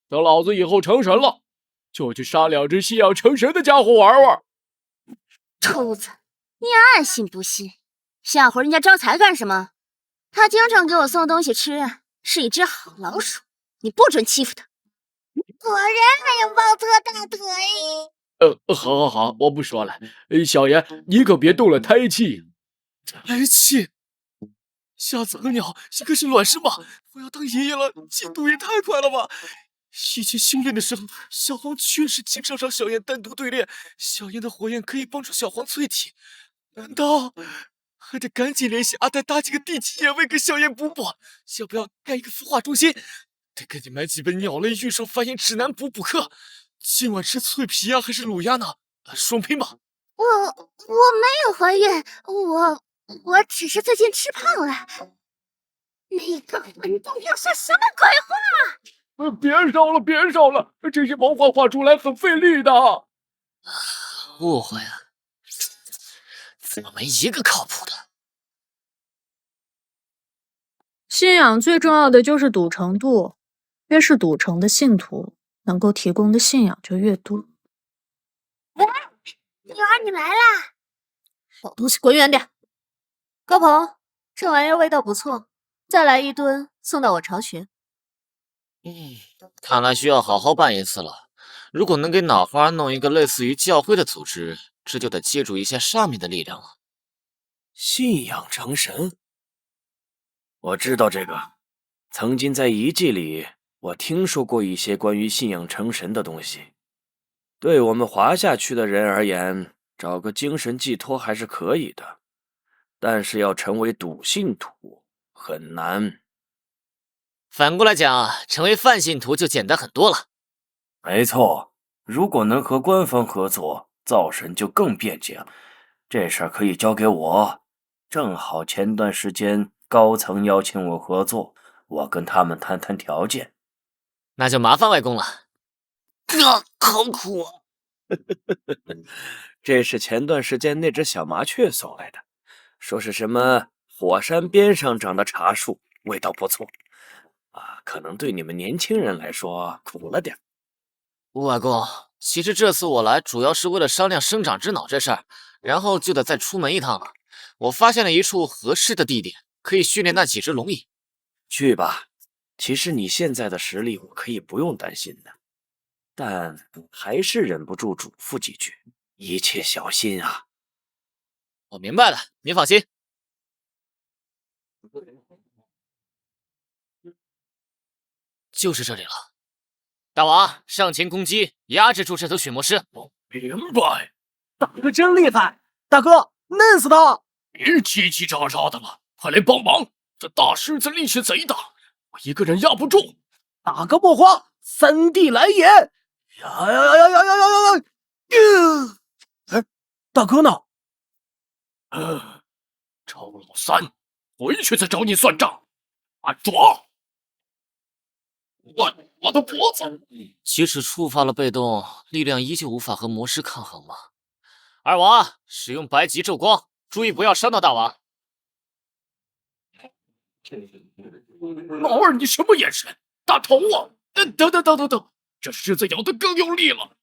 等老子以后成神了，就去杀2只信仰成神的家伙玩玩。兔子，你爱信不信？吓唬人家招财干什么？他经常给我送东西吃，是一只好老鼠，你不准欺负他。果然还有抱错大腿。好，我不说了。小爷，你可别动了胎气。胎气？瞎子和鸟一个是卵生吧？我要当爷爷了，进度也太快了吧！以前修炼的时候，小黄确实经常让小燕单独对练，小燕的火焰可以帮助小黄淬体。难道还得赶紧联系阿呆搭几个地级眼位给小燕补补？要不要盖一个孵化中心？得赶紧买几本鸟类育兽繁衍指南补课。今晚吃脆皮鸭还是卤鸭呢？双拼吧。我没有怀孕，我只是最近吃胖了。那个混蛋要说什么鬼话？别烧了，这些毛画画出来很费力的。误会啊，怎么没一个靠谱的？信仰最重要的就是笃诚度，越是笃诚的信徒，能够提供的信仰就越多。喂，女儿，你来啦！老东西滚远点！高鹏，这玩意儿味道不错，再来1吨送到我巢穴。看来需要好好办一次了。如果能给脑花弄一个类似于教会的组织，这就得借助一下上面的力量了。信仰成神，我知道这个。曾经在遗迹里，我听说过一些关于信仰成神的东西。对我们华夏区的人而言，找个精神寄托还是可以的，但是要成为笃信徒很难。反过来讲，成为泛信徒就简单很多了。没错，如果能和官方合作，造神就更便捷了。这事儿可以交给我，正好前段时间高层邀请我合作，我跟他们谈谈条件。那就麻烦外公了。好苦啊！这是前段时间那只小麻雀送来的，说是什么火山边上长的茶树，味道不错。可能对你们年轻人来说苦了点。外公，其实这次我来主要是为了商量生长之脑这事儿，然后就得再出门一趟了。我发现了一处合适的地点，可以训练那几只龙蚁。去吧，其实你现在的实力我可以不用担心的，但还是忍不住嘱咐几句，一切小心啊。我明白了，您放心。就是这里了，大王上前攻击，压制住这头血魔狮。明白。大哥真厉害，大哥嫩死他！别叽叽喳喳的了，快来帮忙！这大狮子力气贼大，我一个人压不住。大哥莫慌，3弟来也！呀！哎，大哥呢？赵老三，回去再找你算账。抓！我的脖子！即使触发了被动，力量依旧无法和魔狮抗衡吗？二王，使用白极咒光，注意不要伤到大王。老二，你什么眼神？大头啊！等，这狮子咬得更用力了。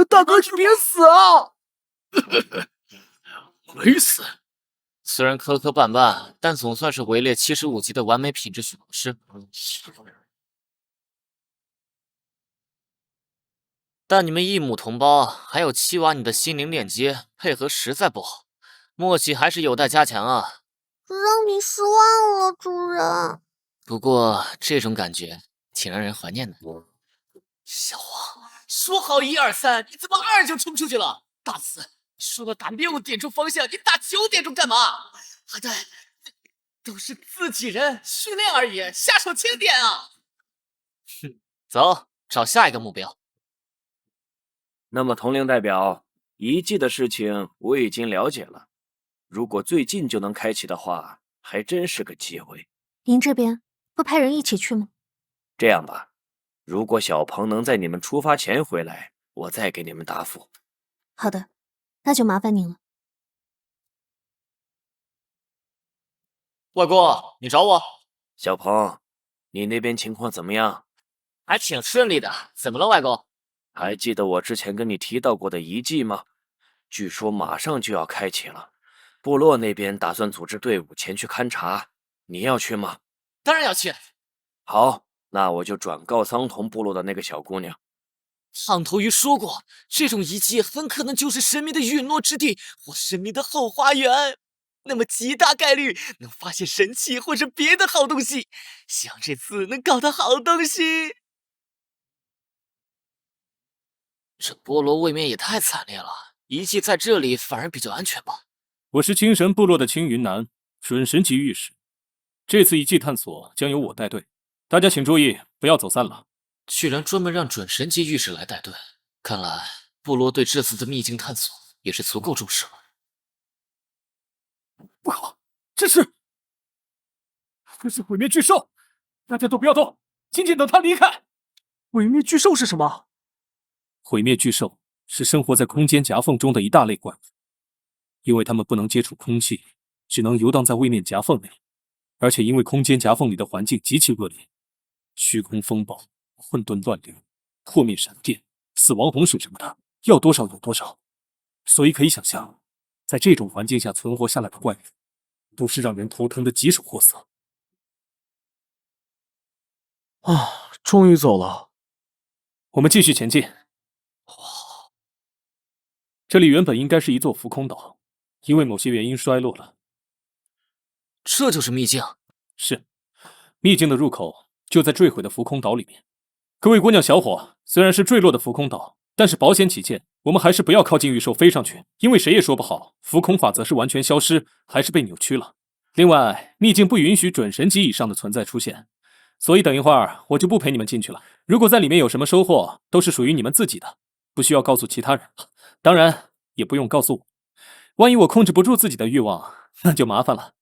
大哥，你别死啊！没死，虽然磕磕绊绊，但总算是围猎75级的完美品质驯龙师。但你们一母同胞，还有7瓦你的心灵链接配合实在不好，默契还是有待加强啊。让你失望了，主人。不过这种感觉挺让人怀念的。小黄，说好1、2、3，你怎么2就冲出去了？大紫，说了打6点钟方向，你打9点钟干嘛？阿呆，都是自己人，训练而已，下手轻点啊！哼，走，找下一个目标。那么，统领代表，遗迹的事情我已经了解了。如果最近就能开启的话，还真是个机会。您这边不派人一起去吗？这样吧，如果小鹏能在你们出发前回来，我再给你们答复。好的，那就麻烦您了。外公，你找我？小鹏，你那边情况怎么样？还挺顺利的。怎么了，外公？还记得我之前跟你提到过的遗迹吗？据说马上就要开启了，部落那边打算组织队伍前去勘察，你要去吗？当然要去。好，那我就转告桑童部落的那个小姑娘。胖头鱼说过，这种遗迹很可能就是神明的陨落之地或神明的后花园，那么极大概率能发现神器或者别的好东西。希望这次能搞到好东西。这菠萝未免也太惨烈了，遗迹在这里反而比较安全吧？我是青神部落的青云南，准神级御史。这次遗迹探索将由我带队，大家请注意，不要走散了。居然专门让准神级御史来带队，看来部落对这次的秘境探索也是足够重视了。不好，这是毁灭巨兽！大家都不要动，仅仅等他离开。毁灭巨兽是什么？毁灭巨兽是生活在空间夹缝中的一大类怪物，因为它们不能接触空气，只能游荡在位面夹缝内，而且因为空间夹缝里的环境极其恶劣，虚空风暴、混沌乱流、破灭闪电、死亡洪水什么的，要多少有多少。所以可以想象，在这种环境下存活下来的怪物，都是让人头疼的棘手货色。啊，终于走了。我们继续前进。这里原本应该是一座浮空岛，因为某些原因衰落了。这就是秘境？是，秘境的入口就在坠毁的浮空岛里面。各位姑娘小伙，虽然是坠落的浮空岛，但是保险起见，我们还是不要靠近玉兽飞上去，因为谁也说不好，浮空法则是完全消失，还是被扭曲了。另外，秘境不允许准神级以上的存在出现，所以等一会儿我就不陪你们进去了。如果在里面有什么收获，都是属于你们自己的，不需要告诉其他人。当然，也不用告诉我，万一我控制不住自己的欲望，那就麻烦了。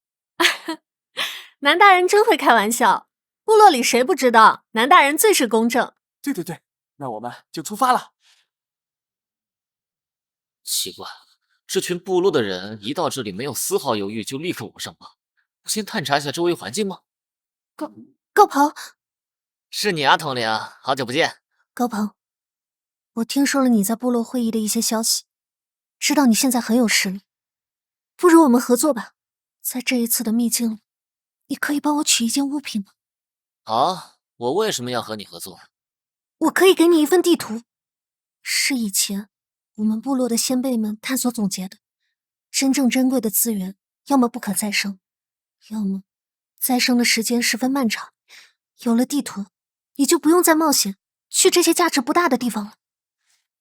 南大人真会开玩笑，部落里谁不知道南大人最是公正。对对对，那我们就出发了。奇怪，这群部落的人一到这里没有丝毫犹豫，就立刻往上爬。不先探查一下周围环境吗？高鹏，是你啊，统领，好久不见。高鹏，我听说了你在部落会议的一些消息，知道你现在很有实力，不如我们合作吧。在这一次的秘境里，你可以帮我取一件物品吗？好，我为什么要和你合作？我可以给你一份地图，是以前我们部落的先辈们探索总结的。真正珍贵的资源，要么不可再生，要么再生的时间十分漫长。有了地图，你就不用再冒险去这些价值不大的地方了。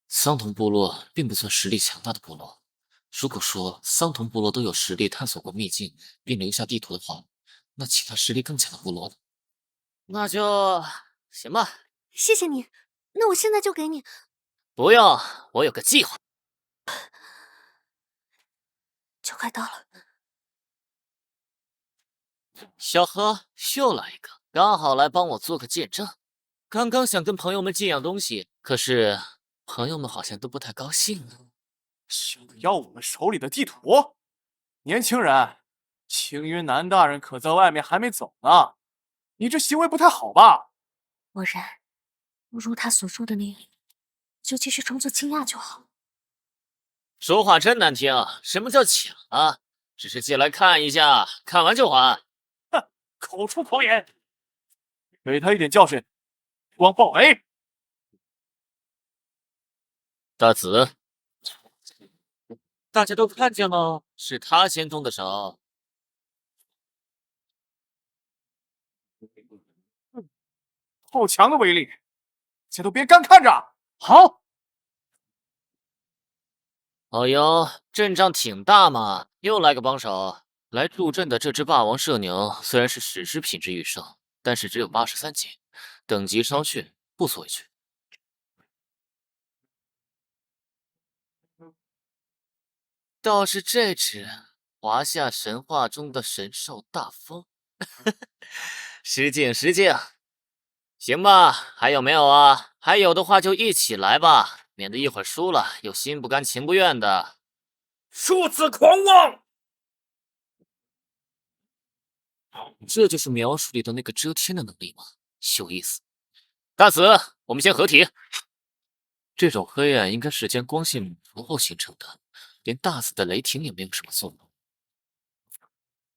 桑童部落并不算实力强大的部落。如果说桑童部落都有实力探索过秘境并留下地图的话，那其他实力更强的部落呢？那就行吧。谢谢你，那我现在就给你。不用，我有个计划。就快到了。小何又来一个，刚好来帮我做个见证。刚刚想跟朋友们借样东西，可是朋友们好像都不太高兴呢。想要我们手里的地图？年轻人，青云南大人可在外面还没走呢，你这行为不太好吧？果然，如他所说的那样，就继续装作惊讶就好。说话真难听，什么叫抢啊？只是借来看一下，看完就还。哼，口出狂言，给他一点教训，光暴雷。大紫，大家都看见了，是他先动的手。好强的威力，大家都别干看着。好。哦哟，阵仗挺大嘛，又来个帮手。来助阵的这只霸王社牛虽然是史诗品质御兽，但是只有83级，等级稍逊，不足为惧。倒是这只华夏神话中的神兽大风，失敬失敬。行吧，还有没有啊？还有的话就一起来吧，免得一会儿输了又心不甘情不愿的。数字狂妄！这就是描述里的那个遮天的能力吗？有意思。大紫，我们先合体。这种黑暗应该是将光线抹除后形成的，连大紫的雷霆也没有什么作用。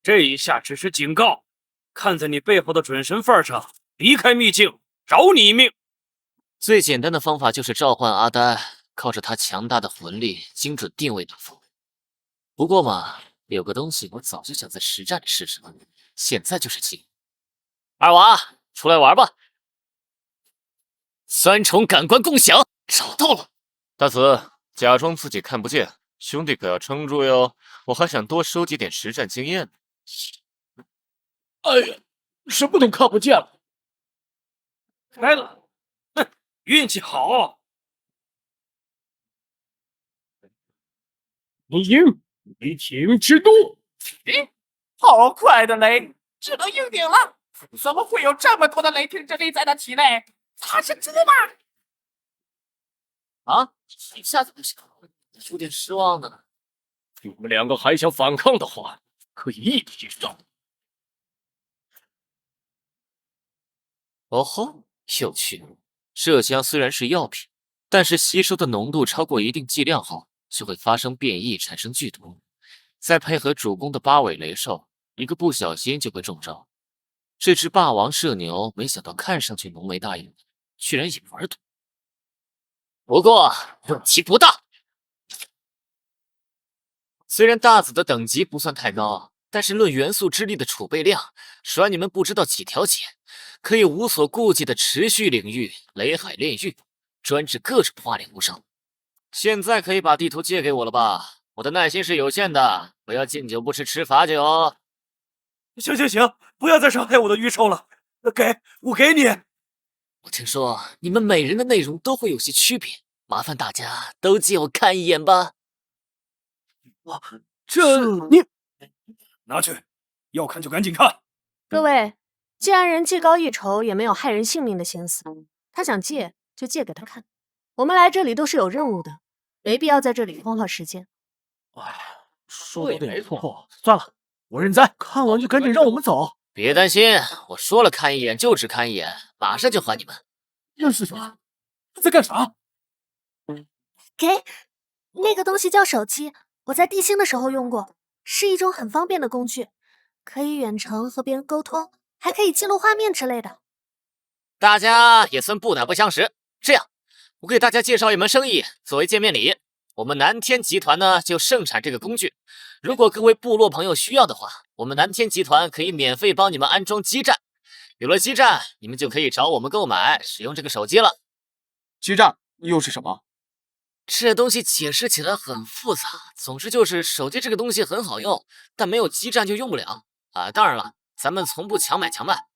这一下只是警告，看在你背后的准神份上，离开秘境，饶你一命。最简单的方法就是召唤阿呆，靠着他强大的魂力，精准定位对方。不过嘛，有个东西我早就想在实战里试试了，现在就是机会。二娃，出来玩吧！3重感官共享，找到了。大紫，假装自己看不见，兄弟可要撑住哟！我还想多收集点实战经验呢。哎呀，什么都看不见了。来了，哼，运气好。你赢，雷霆之都。好快的雷，只能硬顶了。怎么会有这么多的雷霆之力在他体内？他是猪吗？啊，一下子不行，有点失望呢。你们2个还想反抗的话，可以一起上。哦吼，有趣。麝香虽然是药品，但是吸收的浓度超过一定剂量后，就会发生变异，产生剧毒。再配合主攻的8尾雷兽，一个不小心就会中招。这只霸王社牛，没想到看上去浓眉大眼的，居然也玩毒。不过问题不大。虽然大紫的等级不算太高，但是论元素之力的储备量，甩你们不知道几条街，可以无所顾忌的持续领域雷海炼狱，专治各种花脸无伤。现在可以把地图借给我了吧？我的耐心是有限的，不要敬酒不吃吃罚酒。行行行，不要再伤害我的御兽了，我给你。我听说你们每人的内容都会有些区别，麻烦大家都借我看一眼吧。你拿去，要看就赶紧看。各位，既然人技高一筹，也没有害人性命的心思，他想借就借给他看。我们来这里都是有任务的，没必要在这里荒耗时间。说的也没错，算了，我认栽，看完就赶紧让我们走。别担心，我说了看一眼就只看一眼，马上就还你们。这是啥？他在干啥？给，那个东西叫手机，我在地心的时候用过，是一种很方便的工具，可以远程和别人沟通，还可以记录画面之类的。大家也算不打不相识。这样，我给大家介绍一门生意作为见面礼。我们南天集团呢就盛产这个工具，如果各位部落朋友需要的话，我们南天集团可以免费帮你们安装基站。有了基站，你们就可以找我们购买使用这个手机了。基站又是什么？这东西解释起来很复杂，总之就是手机这个东西很好用，但没有基站就用不了啊。当然了，咱们从不强买强卖。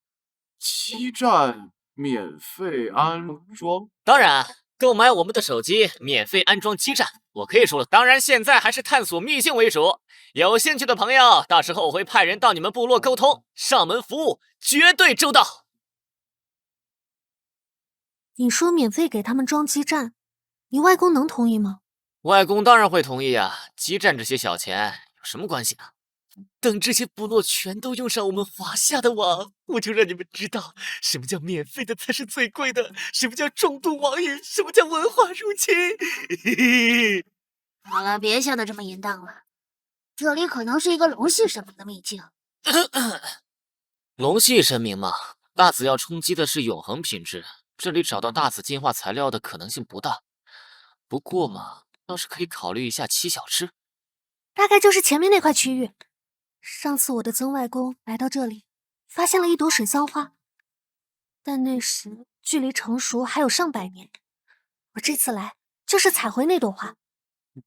基站免费安装？当然，购买我们的手机免费安装基站，我可以说了。当然，现在还是探索秘境为主。有兴趣的朋友，到时候我会派人到你们部落沟通，上门服务绝对周到。你说免费给他们装基站，你外公能同意吗？外公当然会同意啊，基站这些小钱有什么关系呢？等这些部落全都用上我们华夏的网，我就让你们知道什么叫免费的才是最贵的，什么叫重度网瘾，什么叫文化入侵。好了，别笑得这么淫荡了。这里可能是一个龙系神明的秘境。龙系神明嘛，大紫要冲击的是永恒品质，这里找到大紫进化材料的可能性不大。不过嘛，倒是可以考虑一下七小吃。大概就是前面那块区域。上次我的曾外公来到这里，发现了一朵水桑花，但那时距离成熟还有上百年。我这次来就是采回那朵花。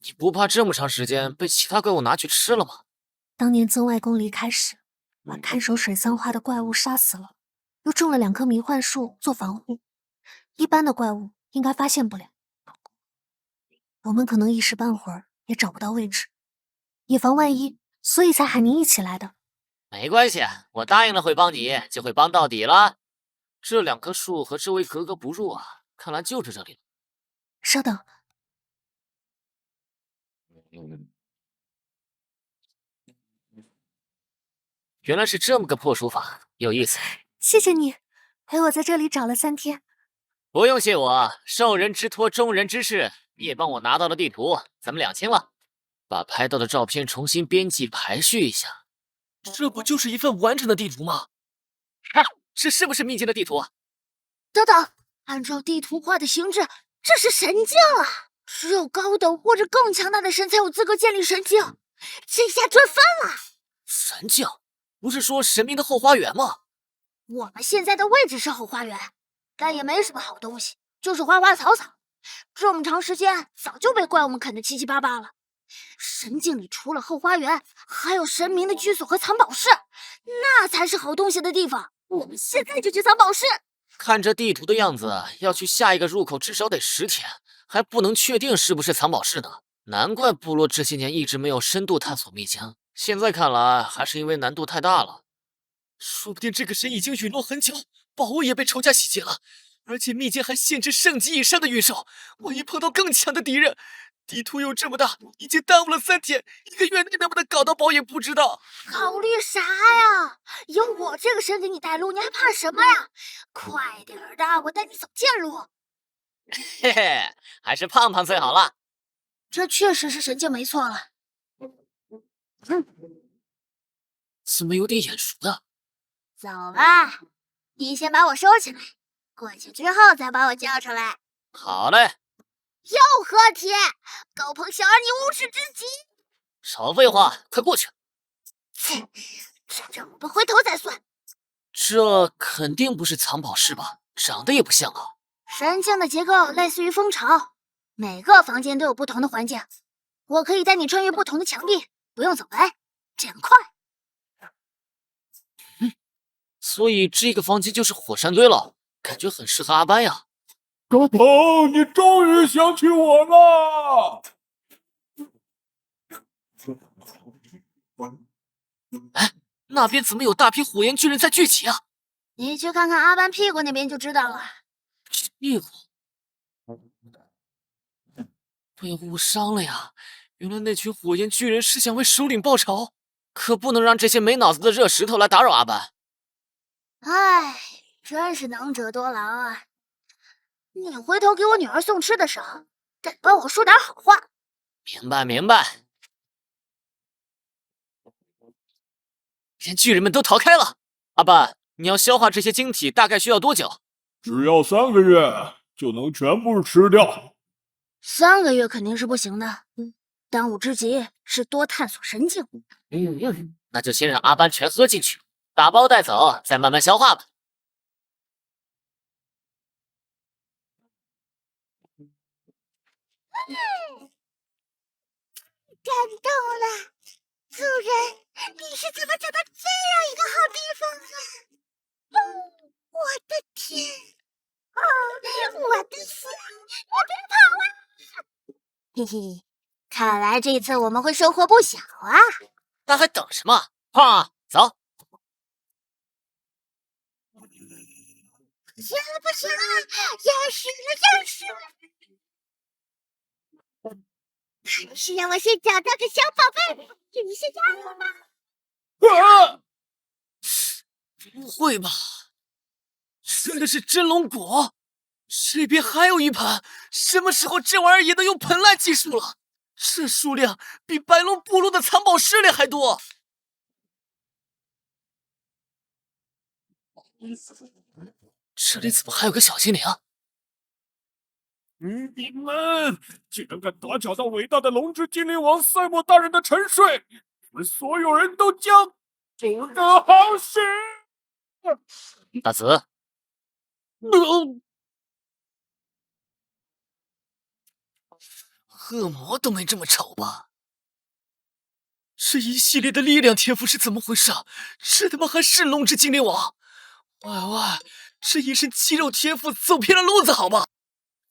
你不怕这么长时间被其他怪物拿去吃了吗？当年曾外公离开时，把看守水桑花的怪物杀死了，又种了2棵迷幻树做防护，一般的怪物应该发现不了。我们可能一时半会儿也找不到位置，以防万一，所以才喊您一起来的。没关系，我答应了会帮你，就会帮到底了。这2棵树和这位格格不入啊，看来就是这里了。稍等。原来是这么个破书法，有意思。谢谢你陪我在这里找了3天。不用谢我，受人之托，忠人之事。你也帮我拿到了地图，咱们2清了。把拍到的照片重新编辑排序一下，这不就是一份完整的地图吗？看，这是不是秘境的地图啊？等等，按照地图画的形制，这是神境啊！只有高等或者更强大的神才有资格建立神境，这下赚翻了！神境？不是说神明的后花园吗？我们现在的位置是后花园，但也没什么好东西，就是花花草草。这么长时间，早就被怪物们啃得七七八八了。神境里除了后花园，还有神明的居所和藏宝室，那才是好东西的地方。我们现在就去藏宝室。看这地图的样子，要去下一个入口至少得10天，还不能确定是不是藏宝室呢。难怪部落这些年一直没有深度探索秘境，现在看来还是因为难度太大了。说不定这个神已经陨落很久，宝物也被仇家洗劫了，而且秘境还限制圣级以上的御兽，万一碰到更强的敌人，地图又这么大，已经耽误了3天，1个月内能不能搞到宝也不知道。考虑啥呀？有我这个神给你带路，你还怕什么呀？快点的，我带你走近路。嘿嘿，还是胖胖最好了。这确实是神境没错了。怎么有点眼熟的？走吧，你先把我收起来，过去之后再把我叫出来。好嘞。又合体，高鹏小儿，你无耻至极！少废话，快过去。切，这我们回头再算。这肯定不是藏宝室吧？长得也不像啊。神境的结构类似于蜂巢，每个房间都有不同的环境。我可以带你穿越不同的墙壁，不用走歪，这样快。所以这个房间就是火山堆了，感觉很适合阿班呀。高鹏，你终于想起我了！哎，那边怎么有大批火焰巨人在聚集啊？你去看看阿班屁股那边就知道了。屁股被误伤了呀！原来那群火焰巨人是想为首领报仇，可不能让这些没脑子的热石头来打扰阿班。唉，真是能者多劳啊！你回头给我女儿送吃的时候，得帮我说点好话。明白明白。连巨人们都逃开了，阿班，你要消化这些晶体大概需要多久？只要3个月就能全部吃掉。3个月肯定是不行的，当务之急是多探索神境。那就先让阿班全喝进去，打包带走，再慢慢消化吧。感动了，主人，你是怎么找到这样一个好地方啊？我的天！我的心，你别跑啊！嘿嘿，看来这次我们会收获不小啊！那还等什么？快走！行了不行了，要死了要死了！还是让我先找到个小宝贝，你是家伙吗？啊！不会吧？真的是真龙果？这边还有一盆，什么时候这玩意儿也能用盆烂技术了？这数量比白龙部落的藏宝势力还多。这里怎么还有个小精灵？你们竟然敢打搅到伟大的龙之精灵王赛莫大人的沉睡！你们所有人都将不得好死！大紫，恶魔都没这么丑吧？这一系列的力量天赋是怎么回事？这他妈还是龙之精灵王？喂，这一身肌肉天赋走偏了路子好吧？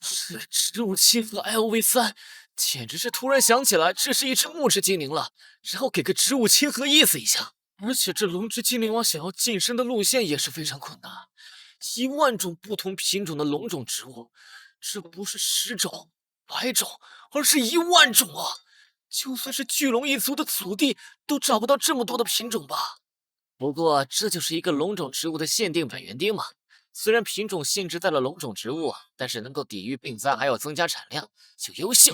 这植物7和 LV3，简直是突然想起来这是一只木质精灵了，然后给个植物亲和意思一下。而且这龙之精灵王想要晋升的路线也是非常困难，1万种不同品种的龙种植物，这不是10种、100种，而是1万种啊！就算是巨龙一族的祖地都找不到这么多的品种吧。不过这就是一个龙种植物的限定本源丁嘛，虽然品种限制在了龙种植物，但是能够抵御病灾还有增加产量，就优秀。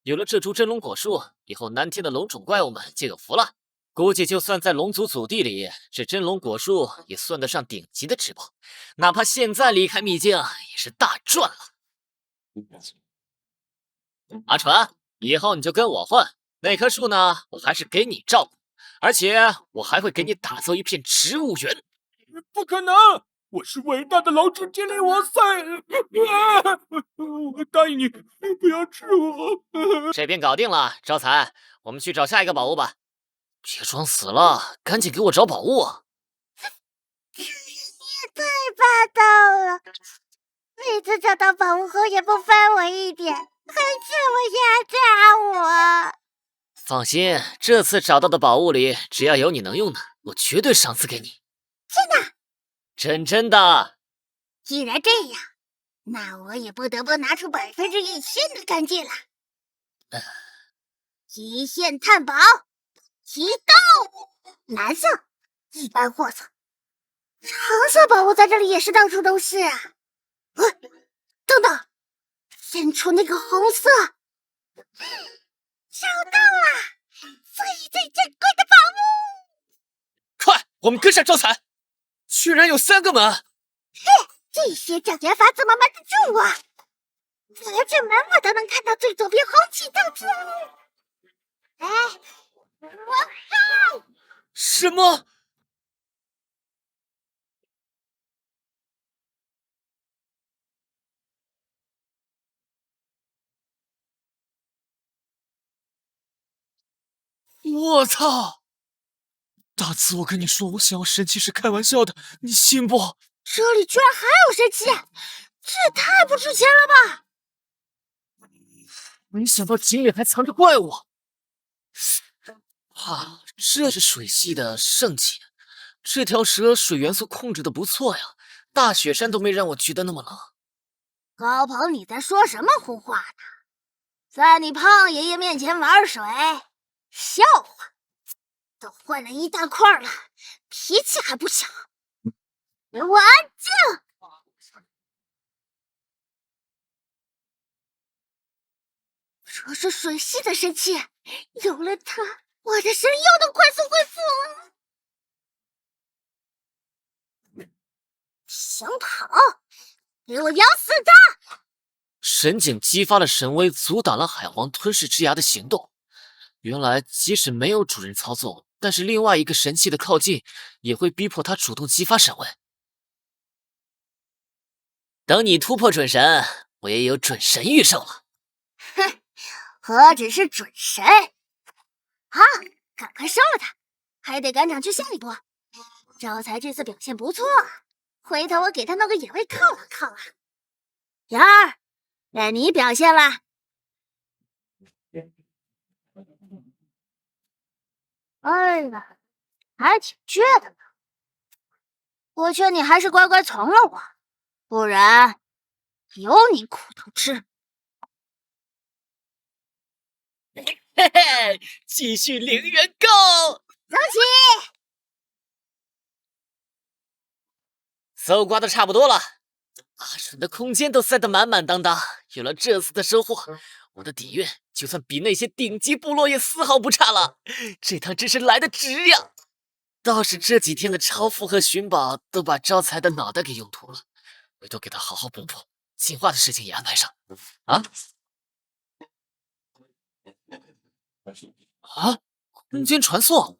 有了这株真龙果树，以后南天的龙种怪物们就有福了。估计就算在龙族祖地里，这真龙果树也算得上顶级的至宝，哪怕现在离开秘境也是大赚了。阿纯，以后你就跟我混，那棵树呢，我还是给你照顾，而且我还会给你打造一片植物园。不可能！我是伟大的龙之精灵王赛，我答应你，不要吃我。这边搞定了，招财，我们去找下一个宝物吧。别装死了，赶紧给我找宝物啊！你也太霸道了，每次找到宝物后也不翻我一点，还这么压榨我。放心，这次找到的宝物里，只要有你能用的，我绝对赏赐给你。真的？真的。既然这样，那我也不得不拿出100%的干劲了。极限探宝，启动！蓝色，一般货色。橙色宝物在这里也是到处都是啊。等等，伸出那个红色，找到了，最珍贵的宝物！快，我们跟上招财！居然有3个门！这些障眼法怎么瞒得住啊？隔着门我都能看到最左边红旗头字。哎，我靠！什么？我操！大紫，我跟你说，我想要神器是开玩笑的，你信不？这里居然还有神器，这也太不值钱了吧！没想到井里还藏着怪物。这是水系的圣器，这条蛇水元素控制的不错呀，大雪山都没让我觉得那么冷。高鹏，你在说什么胡话呢？在你胖爷爷面前玩水，笑话！都混了一大块了，脾气还不小。给我安静！这是水系的神器，有了它，我的神力又能快速恢复了。想跑？给我咬死他！神井激发了神威，阻挡了海皇吞噬之牙的行动。原来即使没有主人操纵，但是另外一个神器的靠近，也会逼迫他主动激发神威。等你突破准神，我也有准神预售了。哼，何止是准神！好，赶快收了他，还得赶场去下一波。招财这次表现不错，回头我给他弄个野味犒劳犒劳。瑶儿，该你表现了。哎呀，还挺倔的呢。我劝你还是乖乖从了我，不然有你苦头吃。嘿嘿，继续零元购，走起！搜刮的差不多了，阿纯的空间都塞得满满当当。有了这次的收获，我的底蕴就算比那些顶级部落也丝毫不差了。这趟真是来得值呀！倒是这几天的超负荷寻宝都把招财的脑袋给用秃了，回头给他好好补补，进化的事情也安排上。啊？空间传送。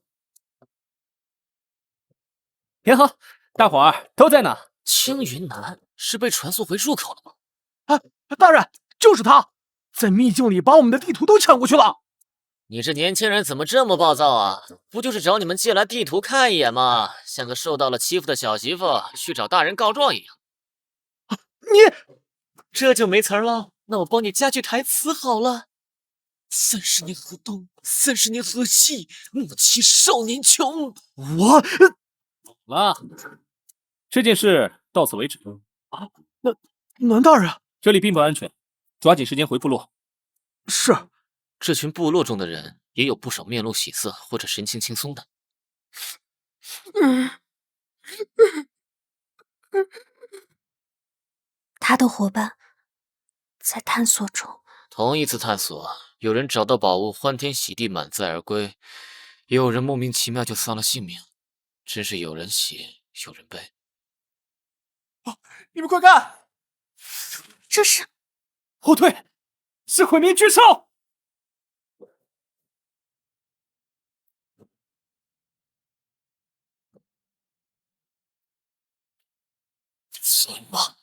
田好，大伙儿都在呢。青云南是被传送回入口了吗？大人，就是他，在秘境里把我们的地图都抢过去了。你这年轻人怎么这么暴躁啊？不就是找你们借来地图看一眼吗？像个受到了欺负的小媳妇去找大人告状一样。你这就没词儿了。那我帮你加句台词好了。30年河东，30年河西，莫欺少年穷。了，这件事到此为止。南大人，这里并不安全，抓紧时间回部落。是。这群部落中的人也有不少面露喜色或者神情轻松的。他的伙伴在探索中。同一次探索，有人找到宝物，欢天喜地，满载而归；也有人莫名其妙就丧了性命。真是有人喜，有人悲。你们快看，这是后退，是毁灭巨兽。什么？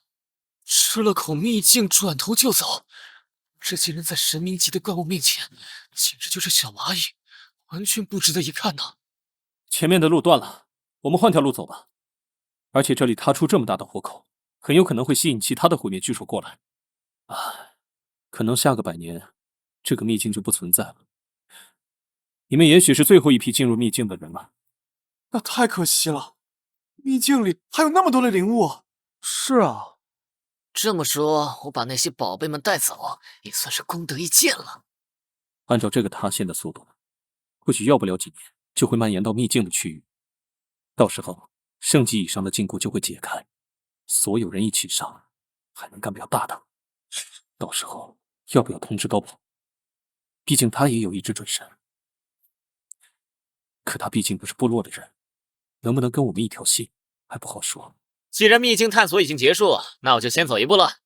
吃了口秘境，转头就走？这些人在神明级的怪物面前，简直就是小蚂蚁，完全不值得一看呐！前面的路断了，我们换条路走吧。而且这里塌出这么大的豁口，很有可能会吸引其他的毁灭巨兽过来。可能下个100年，这个秘境就不存在了。你们也许是最后一批进入秘境的人了。那太可惜了，秘境里还有那么多的灵物。是啊。这么说，我把那些宝贝们带走，也算是功德一件了。按照这个塌陷的速度，或许要不了几年就会蔓延到秘境的区域。到时候，圣级以上的禁锢就会解开，所有人一起上，还能干不了大的。到时候要不要通知高宝？毕竟他也有一只准神。可他毕竟不是部落的人，能不能跟我们一条心还不好说。既然秘境探索已经结束，那我就先走一步了。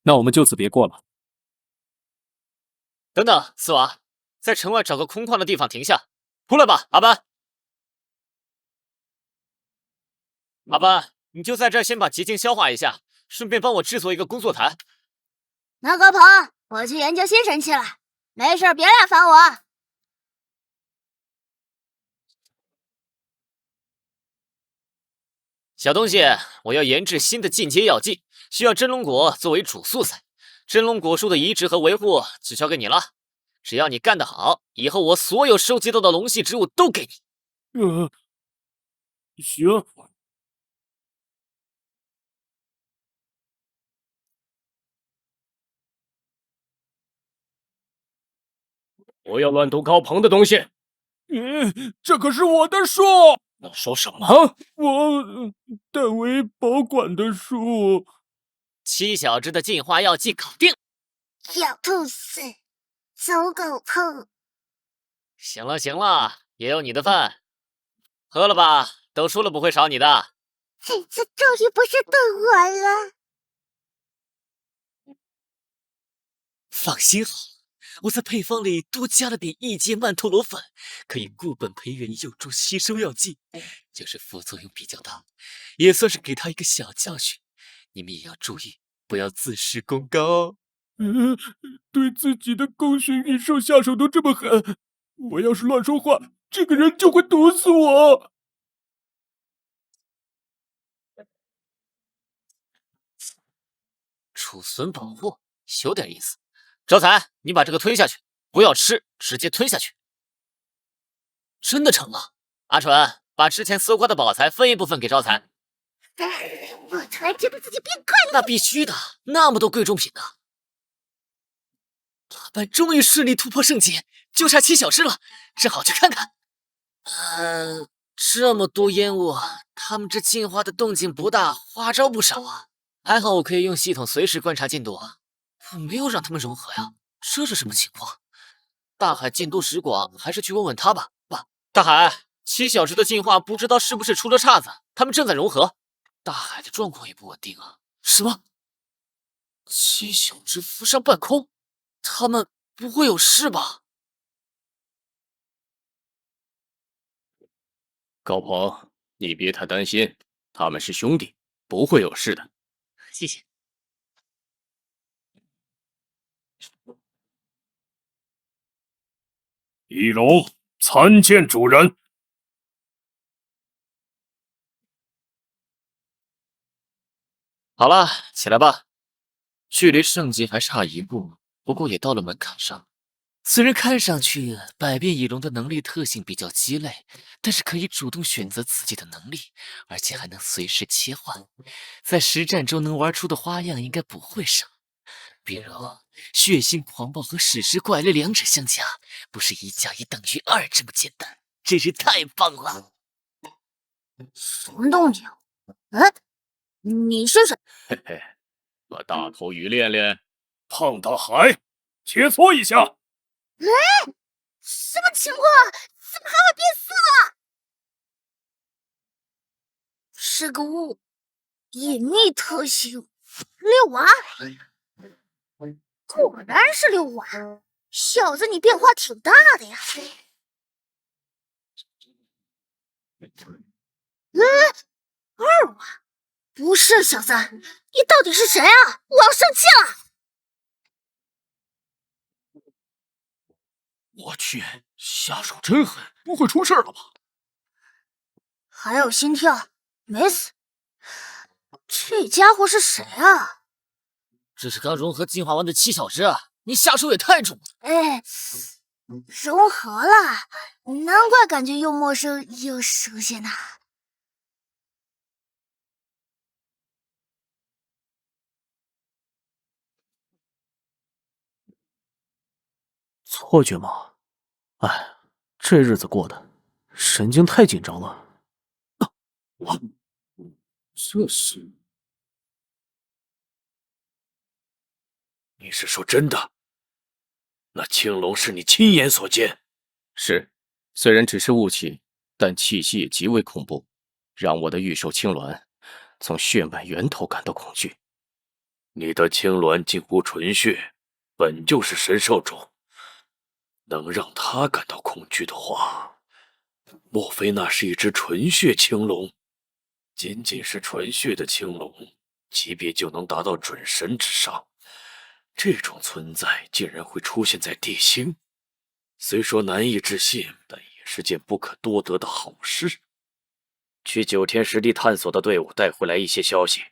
那我们就此别过了。等等，四娃，在城外找个空旷的地方停下。出来吧，阿班。阿班，你就在这儿先把结晶消化一下，顺便帮我制作一个工作台。那个鹏，我去研究新神器了，没事别来烦我。小东西，我要研制新的进阶药剂，需要真龙果作为主素材。真龙果树的移植和维护就交给你了，只要你干得好，以后我所有收集到的龙系植物都给你。行。不要乱动高鹏的东西。这可是我的树。那说什么？我代为保管的树。7小只的进化药剂搞定。小兔子，走狗碰。行了行了，也有你的份。喝了吧，都说了不会少你的。这次终于不是对我了。放心好了，我在配方里多加了点异界曼陀罗粉，可以固本培元，有助吸收药剂，就是副作用比较大，也算是给他一个小教训。你们也要注意，不要自视功高哦。对自己的狗血异兽下手都这么狠，我要是乱说话，这个人就会毒死我。储存保护，有点意思。招财，你把这个吞下去，不要吃，直接吞下去。真的成了。阿纯，把之前搜刮的宝材分一部分给招财。我突然觉得自己变快了。那必须的，那么多贵重品呢。大班终于顺利突破圣级，就差7小只了，正好去看看。这么多烟雾，他们这进化的动静不大，花招不少啊。还好我可以用系统随时观察进度，我没有让他们融合呀。这是什么情况？大海见多识广，还是去问问他吧。爸，大海，7小时的进化不知道是不是出了岔子，他们正在融合。大海的状况也不稳定啊。什么？7小时浮上半空，他们不会有事吧？高鹏，你别太担心，他们是兄弟，不会有事的。谢谢。翼龙参见主人。好了，起来吧。距离圣级还差1步，不过也到了门槛上。虽然看上去百变翼龙的能力特性比较鸡肋，但是可以主动选择自己的能力，而且还能随时切换，在实战中能玩出的花样应该不会少。比如血腥狂暴和史诗怪类2者相加，不是1+1等于2这么简单，真是太棒了！什么动静？哎，你是谁？嘿嘿，我大头鱼练练。胖大海，切磋一下。哎，什么情况？怎么还会变色了？这个物隐秘特性6R，果然是6R，小子你变化挺大的呀。2R，不是小子，你到底是谁啊？我要生气了！我去，下手真狠，不会出事了吧？还有心跳，没死。这家伙是谁啊？这是刚融合进化完的7小只啊！你下手也太重了。哎，融合了，难怪感觉又陌生又熟悉呢。错觉吗？哎，这日子过的，神经太紧张了。这是？你是说真的？那青龙是你亲眼所见？是，虽然只是雾气，但气息也极为恐怖，让我的御兽青鸾从血脉源头感到恐惧。你的青鸾近乎纯血，本就是神兽种，能让他感到恐惧的话，莫非那是一只纯血青龙？仅仅是纯血的青龙，级别就能达到准神之上。这种存在竟然会出现在地星，虽说难以置信，但也是件不可多得的好事。去9天实地探索的队伍带回来一些消息，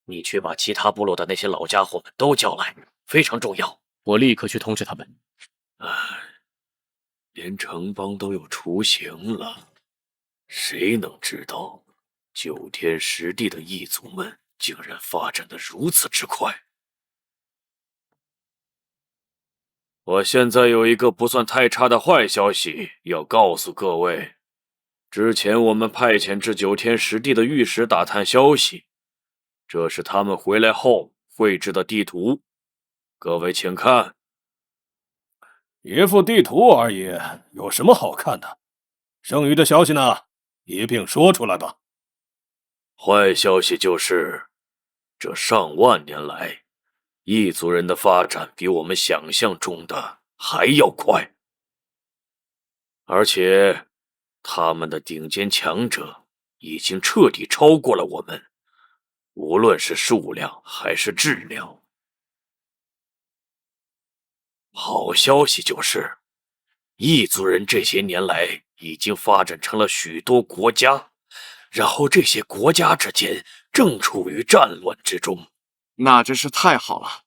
你去把其他部落的那些老家伙们都叫来，非常重要。我立刻去通知他们。连城邦都有雏形了，谁能知道9天实地的异族们竟然发展得如此之快？我现在有一个不算太差的坏消息要告诉各位。之前我们派遣至9天实地的御史打探消息，这是他们回来后绘制的地图，各位请看。一幅地图而已，有什么好看的？剩余的消息呢，一并说出来吧。坏消息就是，这上万年来，异族人的发展比我们想象中的还要快，而且他们的顶尖强者已经彻底超过了我们，无论是数量还是质量。好消息就是，异族人这些年来已经发展成了许多国家，然后这些国家之间正处于战乱之中。那真是太好了，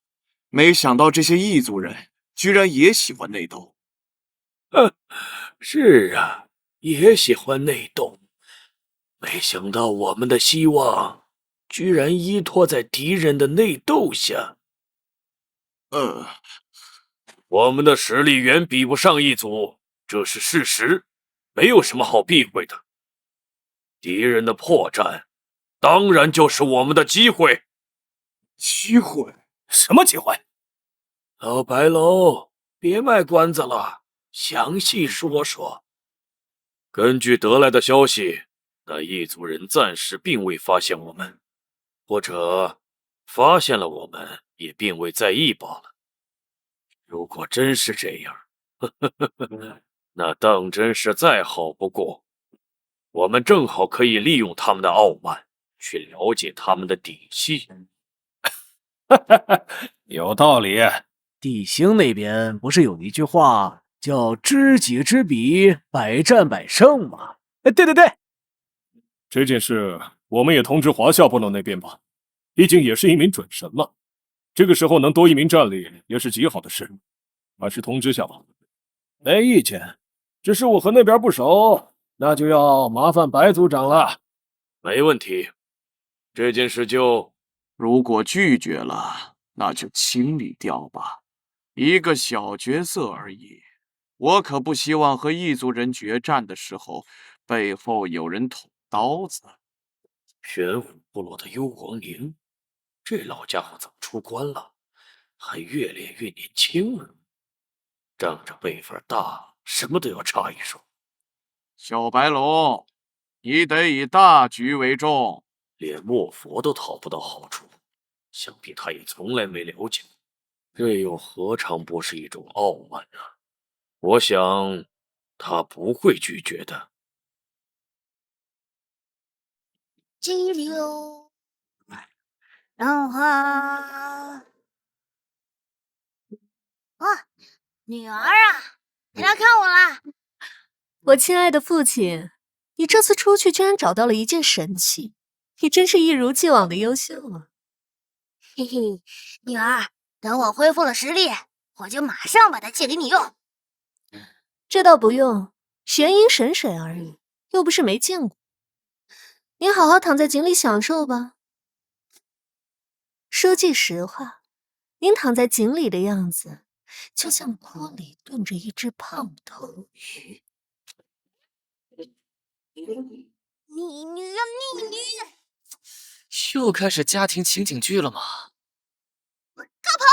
没想到这些异族人居然也喜欢内斗。是啊，也喜欢内斗。没想到我们的希望居然依托在敌人的内斗下。我们的实力远比不上异族，这是事实，没有什么好避讳的。敌人的破绽，当然就是我们的机会。机会？什么机会？老白龙，别卖关子了，详细说说。根据得来的消息，那异族人暂时并未发现我们，或者发现了我们也并未在意罢了。如果真是这样，那当真是再好不过。我们正好可以利用他们的傲慢，去了解他们的底细。有道理。地星那边不是有一句话叫“知己知彼，百战百胜”吗？哎，对对对，这件事我们也通知华夏部落那边吧，毕竟也是一名准神了。这个时候能多一名战力也是极好的事，还是通知下吧。没意见，只是我和那边不熟，那就要麻烦白族长了。没问题，这件事就……如果拒绝了，那就清理掉吧。一个小角色而已，我可不希望和异族人决战的时候，背后有人捅刀子。玄武部落的幽王宁，这老家伙怎么出关了？还越练越年轻了。仗着辈分大，什么都要插一手。小白龙，你得以大局为重。连莫佛都讨不到好处，想必他也从来没了解过，这又何尝不是一种傲慢啊？我想他不会拒绝的。激流浪花啊，女儿啊，你来看我啦！我亲爱的父亲，你这次出去居然找到了一件神器，你真是一如既往的优秀啊！嘿嘿，女儿，等我恢复了实力，我就马上把它借给你用。这倒不用，玄阴神水而已，又不是没见过。你好好躺在井里享受吧。说句实话，您躺在井里的样子，就像锅里炖着一只胖头鱼。你又开始家庭情景剧了吗？高鹏，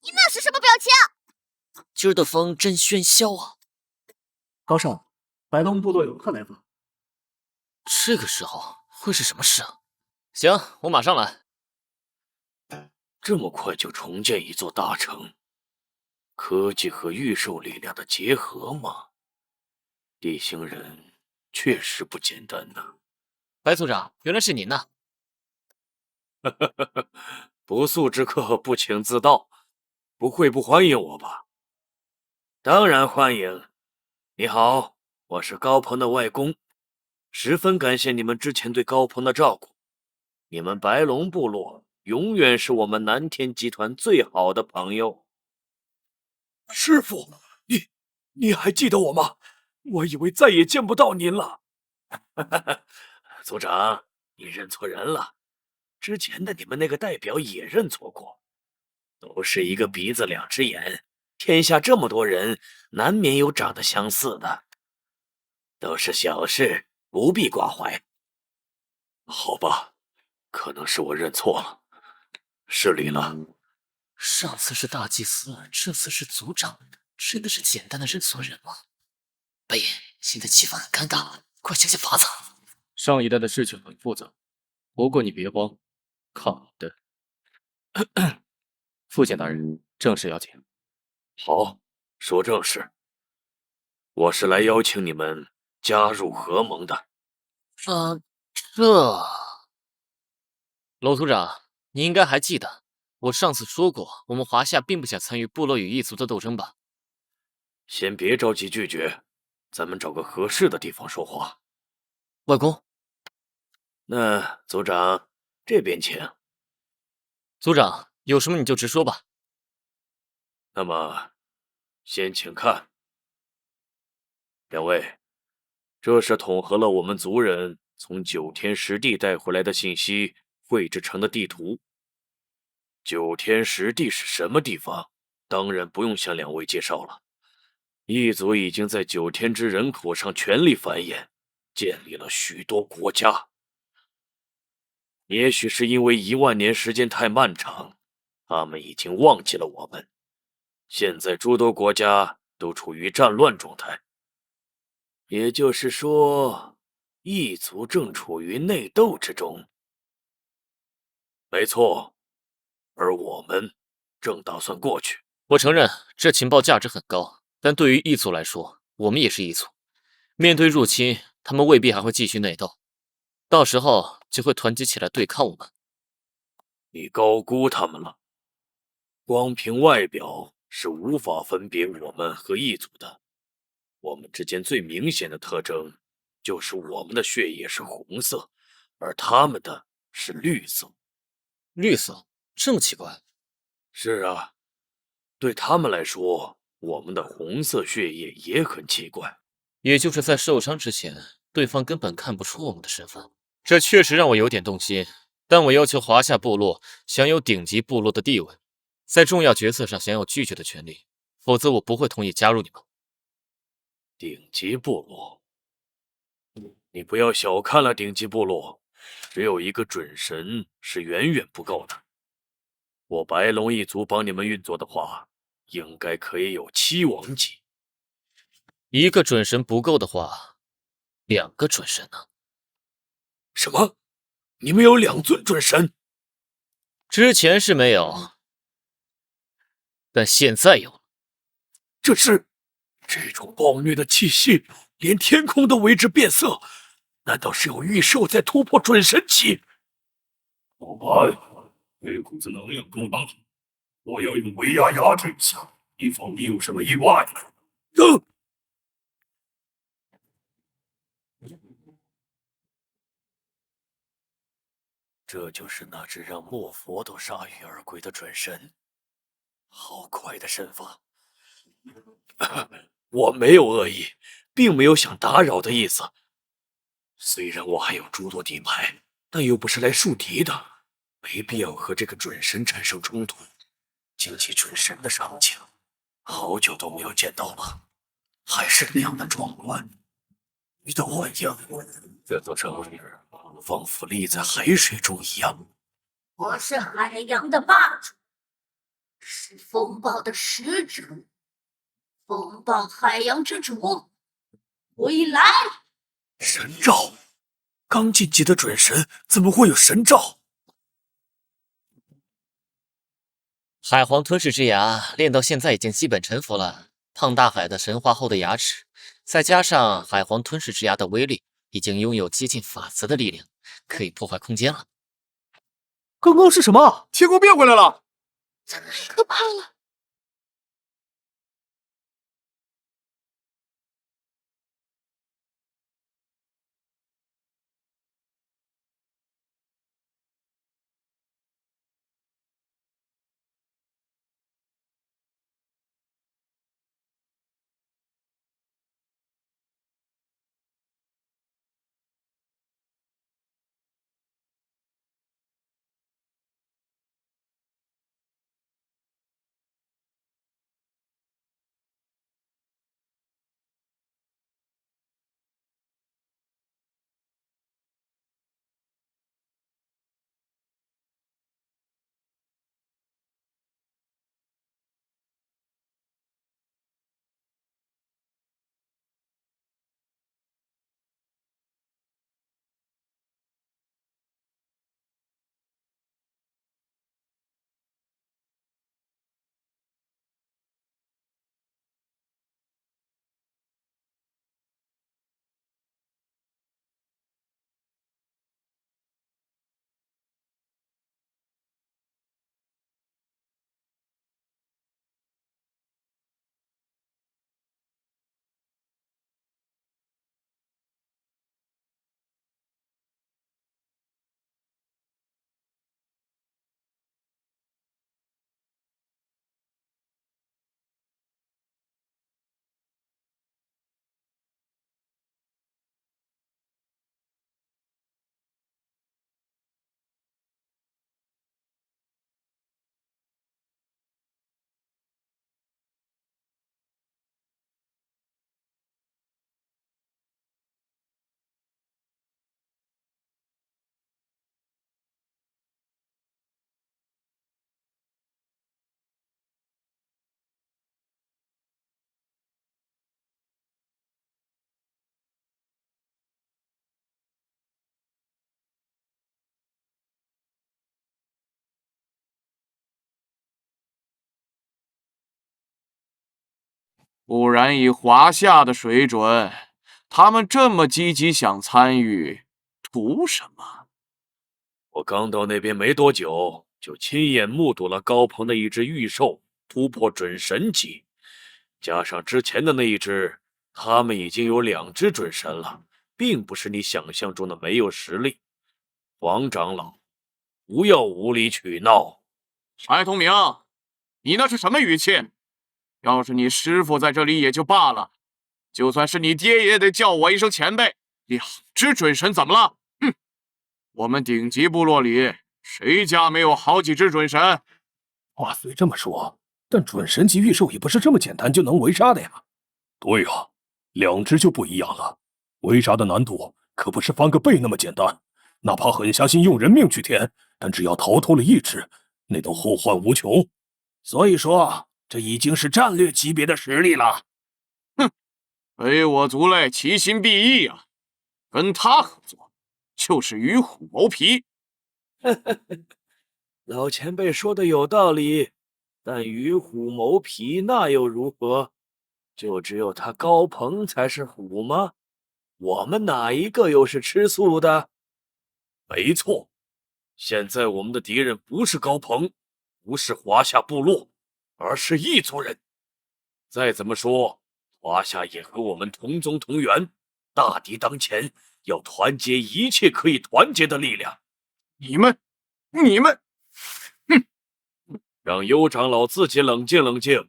你那是什么表情？今儿的风真喧嚣啊！高少，白龙部落有客来访。这个时候会是什么事啊？行，我马上来。这么快就重建一座大城，科技和御兽力量的结合吗？地星人确实不简单呢。白族长，原来是您呐！不速之客不请自到，不会不欢迎我吧？当然欢迎。你好，我是高鹏的外公，十分感谢你们之前对高鹏的照顾。你们白龙部落永远是我们南天集团最好的朋友。师傅，你还记得我吗？我以为再也见不到您了。族长，你认错人了。之前的你们那个代表也认错过，都是一个鼻子两只眼，天下这么多人，难免有长得相似的，都是小事，不必挂怀。好吧，可能是我认错了，失礼了。上次是大祭司，这次是族长，真的是简单的认错人吗？白爷，现在气氛很尴尬，快想想法子。上一代的事情很复杂，不过你别慌，看我的。父亲大人，正事要紧。好，说正事。我是来邀请你们加入合盟的。娄族长，你应该还记得，我上次说过，我们华夏并不想参与部落与异族的斗争吧？先别着急拒绝，咱们找个合适的地方说话。外公，那族长这边请。族长，有什么你就直说吧。那么，先请看，两位，这是统合了我们族人从九天十地带回来的信息绘制成的地图。九天十地是什么地方？当然不用向两位介绍了。异族已经在九天之人口上全力繁衍，建立了许多国家。也许是因为10000年时间太漫长，他们已经忘记了我们。现在诸多国家都处于战乱状态，也就是说，异族正处于内斗之中。没错，而我们正打算过去。我承认这情报价值很高，但对于异族来说，我们也是异族，面对入侵，他们未必还会继续内斗，到时候就会团结起来对抗我们。你高估他们了，光凭外表是无法分别我们和异族的。我们之间最明显的特征就是我们的血液是红色，而他们的是绿色。绿色？这么奇怪？是啊，对他们来说，我们的红色血液也很奇怪。也就是在受伤之前，对方根本看不出我们的身份。这确实让我有点动心，但我要求华夏部落享有顶级部落的地位，在重要决策上享有拒绝的权利，否则我不会同意加入你们。顶级部落？你不要小看了顶级部落，只有一个准神是远远不够的。我白龙一族帮你们运作的话，应该可以有7王级。一个准神不够的话，2个准神呢？什么？你们有2尊准神？之前是没有，但现在有了。这种暴虐的气息，连天空都为之变色。难道是有异兽在突破准神期？老白，这股子能量够大，我要用威压压制一下，以防你有什么意外。这就是那只让莫佛都铩羽而归的准神，好快的身法！我没有恶意，并没有想打扰的意思。虽然我还有诸多底牌，但又不是来树敌的，没必要和这个准神产生冲突。竞技准神的场景，好久都没有见到了，还是那样的壮观。你的幻影，这座城市仿佛立在海水中一样。我是海洋的霸主，是风暴的使者，风暴海洋之主，归来！神兆？刚晋级的准神怎么会有神兆？海皇吞噬之牙练到现在已经基本臣服了。胖大海的神化后的牙齿，再加上海皇吞噬之牙的威力，已经拥有接近法则的力量，可以破坏空间了。刚刚是什么？天宫变回来了！太可怕了！不然以华夏的水准，他们这么积极想参与，图什么？我刚到那边没多久，就亲眼目睹了高鹏的一只御兽突破准神级，加上之前的那一只，他们已经有2只准神了，并不是你想象中的没有实力。黄长老，不要无理取闹。柴通明，你那是什么语气？要是你师父在这里也就罢了，就算是你爹也得叫我一声前辈。2只准神怎么了？哼！我们顶级部落里谁家没有好几只准神？话虽这么说，但准神级御兽也不是这么简单就能围杀的呀。对呀，2只就不一样了，围杀的难度可不是翻个倍那么简单。哪怕狠下心用人命去填，但只要逃脱了1只，那都后患无穷。所以说，这已经是战略级别的实力了。哼，非我族类，其心必异啊！跟他合作，就是与虎谋皮。老前辈说的有道理，但与虎谋皮那又如何？就只有他高鹏才是虎吗？我们哪一个又是吃素的？没错，现在我们的敌人不是高鹏，不是华夏部落，而是异族人。再怎么说，华夏也和我们同宗同源，大敌当前，要团结一切可以团结的力量。你们，哼！让幽长老自己冷静冷静。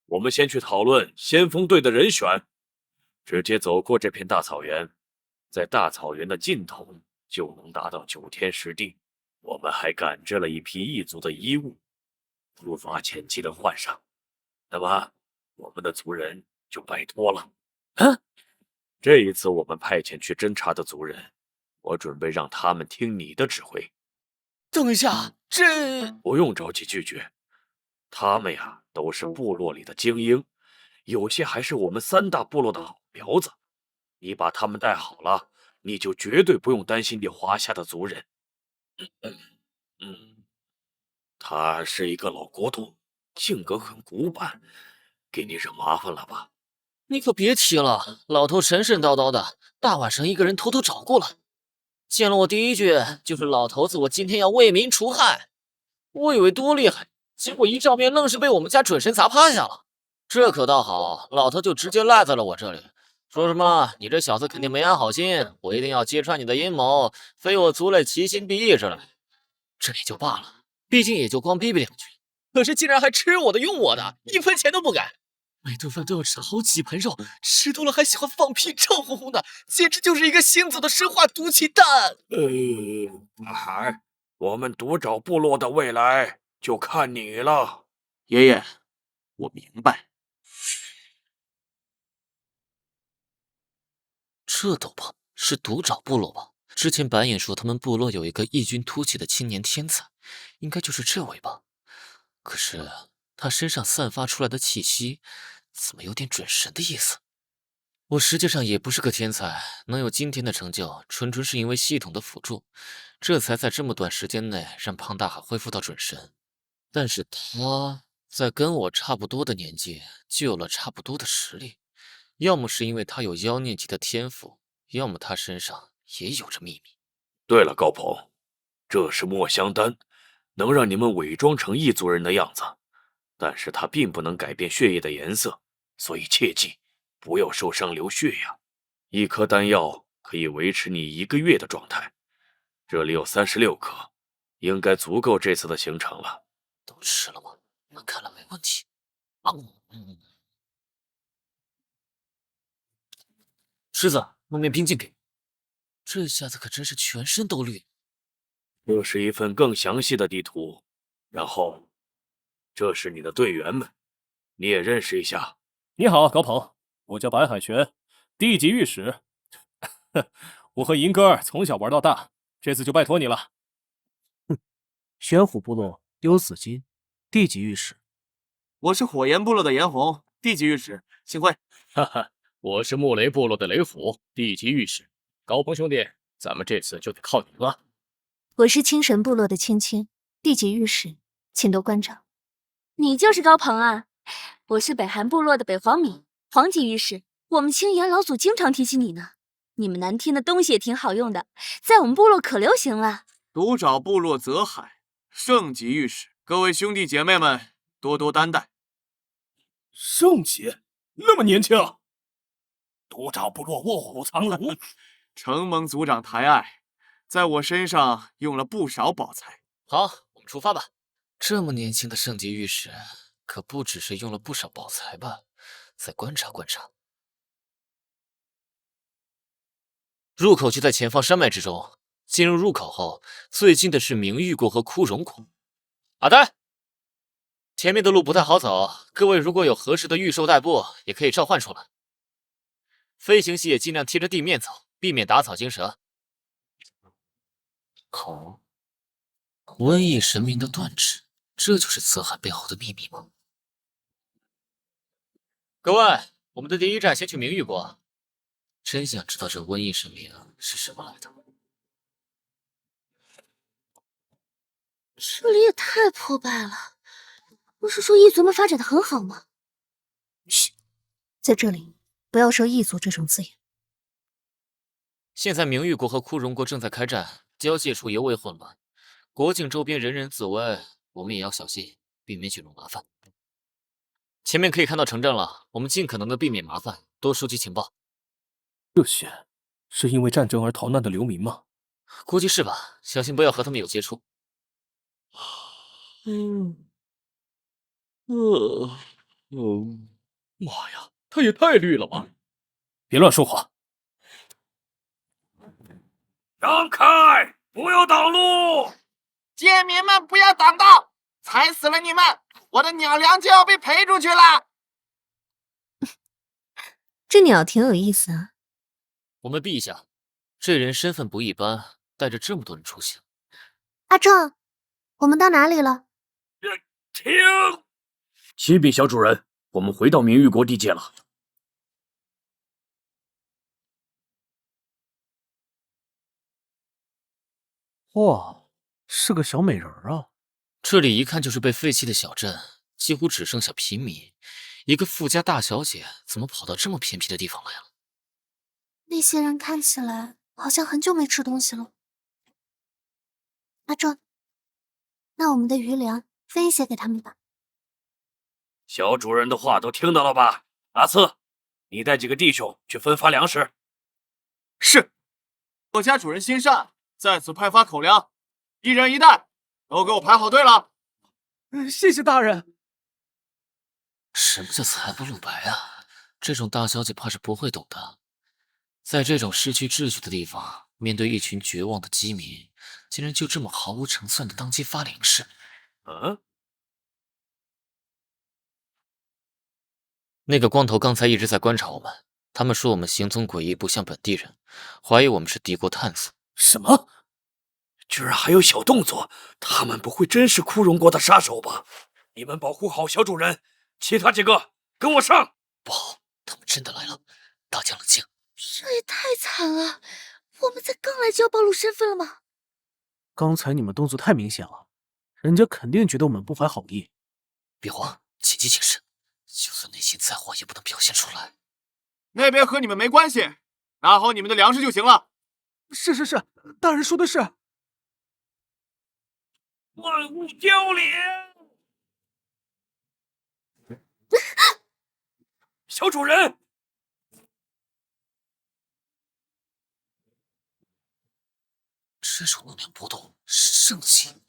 我们先去讨论先锋队的人选。直接走过这片大草原，在大草原的尽头就能达到9天10地。我们还赶制了一批异族的衣物，出发前记得换上。那么，我们的族人就拜托了。这一次我们派遣去侦察的族人，我准备让他们听你的指挥。等一下，这不用着急拒绝，他们呀都是部落里的精英，有些还是我们3大部落的好苗子。你把他们带好了，你就绝对不用担心你华夏的族人。他是一个老国土，性格很古板，给你惹麻烦了吧？你可别提了，老头神神叨叨的，大晚上一个人偷偷找过来，见了我第一句就是老头子，我今天要为民除害。我以为多厉害，结果一照面愣是被我们家准神砸趴下了。这可倒好，老头就直接赖在了我这里，说什么你这小子肯定没安好心，我一定要揭穿你的阴谋，非我族类，其心必异之类。这也就罢了，毕竟也就光逼逼2句，可是竟然还吃我的用我的，1分钱都不给。每顿饭都要吃好几盆肉，吃多了还喜欢放屁，臭烘烘的，简直就是一个行走的生化毒气弹。我们独爪部落的未来就看你了。爷爷，我明白。这都吧，是独爪部落吧？之前白眼说他们部落有一个异军突起的青年天才，应该就是这位吧？可是他身上散发出来的气息，怎么有点准神的意思？我实际上也不是个天才，能有今天的成就，纯纯是因为系统的辅助，这才在这么短时间内让胖大海恢复到准神。但是他在跟我差不多的年纪，就有了差不多的实力，要么是因为他有妖孽级的天赋，要么他身上也有着秘密。对了，高鹏，这是墨香丹，能让你们伪装成异族人的样子，但是它并不能改变血液的颜色，所以切记不要受伤流血呀。1颗丹药可以维持你1个月的状态，这里有36颗，应该足够这次的行程了。都吃了吗？那看来没问题。狮子，弄面冰镜给。这下子可真是全身都绿。这是一份更详细的地图，然后这是你的队员们，你也认识一下。你好，高鹏，我叫白海泉，地级御史。我和银哥从小玩到大，这次就拜托你了。玄虎部落丢死金，地级御史。我是火焰部落的严红，地级御史，幸会。哈哈，我是木雷部落的雷虎，地级御史。高鹏兄弟，咱们这次就得靠你了。我是青神部落的青青，地级御史，请多关照。你就是高鹏啊！我是北韩部落的北黄米，黄级御史，我们青岩老祖经常提起你呢。你们南天的东西也挺好用的，在我们部落可流行了。独爪部落泽海，圣级御史，各位兄弟姐妹们多多担待。圣级那么年轻，独爪部落卧虎藏龙，承蒙族长抬爱，在我身上用了不少宝材。好，我们出发吧。这么年轻的圣级御史，可不只是用了不少宝材吧？再观察观察。入口就在前方山脉之中。进入入口后，最近的是明玉国和枯荣国。阿呆，前面的路不太好走，各位如果有合适的御兽代步，也可以召唤出来。飞行系也尽量贴着地面走，避免打草惊蛇。好，瘟疫神明的断指，这就是泽海背后的秘密吗？各位，我们的第一站先去明玉国。真想知道这瘟疫神明是什么来的。这里也太破败了，不是说异族们发展的很好吗？嘘，在这里不要说异族这种字眼。现在明玉国和枯荣国正在开战，交界处尤为混乱，国境周边人人自危，我们也要小心，避免卷入麻烦。前面可以看到城镇了，我们尽可能的避免麻烦，多收集情报。这些是因为战争而逃难的流民吗？估计是吧，小心不要和他们有接触。妈呀，他也太绿了吧！别乱说话。让开，不要挡路！贱民们不要挡道，踩死了你们，我的鸟粮就要被赔出去了。这鸟挺有意思啊。我们陛下，这人身份不一般，带着这么多人出行。阿正，我们到哪里了？停！启禀小主人，我们回到明玉国地界了。哇，是个小美人啊！这里一看就是被废弃的小镇，几乎只剩下平民。一个富家大小姐怎么跑到这么偏僻的地方来了？那些人看起来好像很久没吃东西了。阿正，那我们的余粮分一些给他们吧。小主人的话都听到了吧？阿次，你带几个弟兄去分发粮食。是，我家主人心善，在此派发口粮，一人一袋，都给我排好队了。谢谢大人。什么叫财不露白啊？这种大小姐怕是不会懂的。在这种失去秩序的地方，面对一群绝望的饥民，竟然就这么毫无成算的当街发粮食。那个光头刚才一直在观察我们，他们说我们行踪诡异，不像本地人，怀疑我们是敌国探子。什么？居然还有小动作？他们不会真是枯荣国的杀手吧？你们保护好小主人，其他几个跟我上！不好，他们真的来了！大家冷静。这也太惨了！我们才刚来就要暴露身份了吗？刚才你们动作太明显了，人家肯定觉得我们不怀好意。别慌，谨记谨慎，就算内心再慌，也不能表现出来。那边和你们没关系，拿好你们的粮食就行了。是，大人说的是。万物凋零。小主人，这种能量波动是圣器，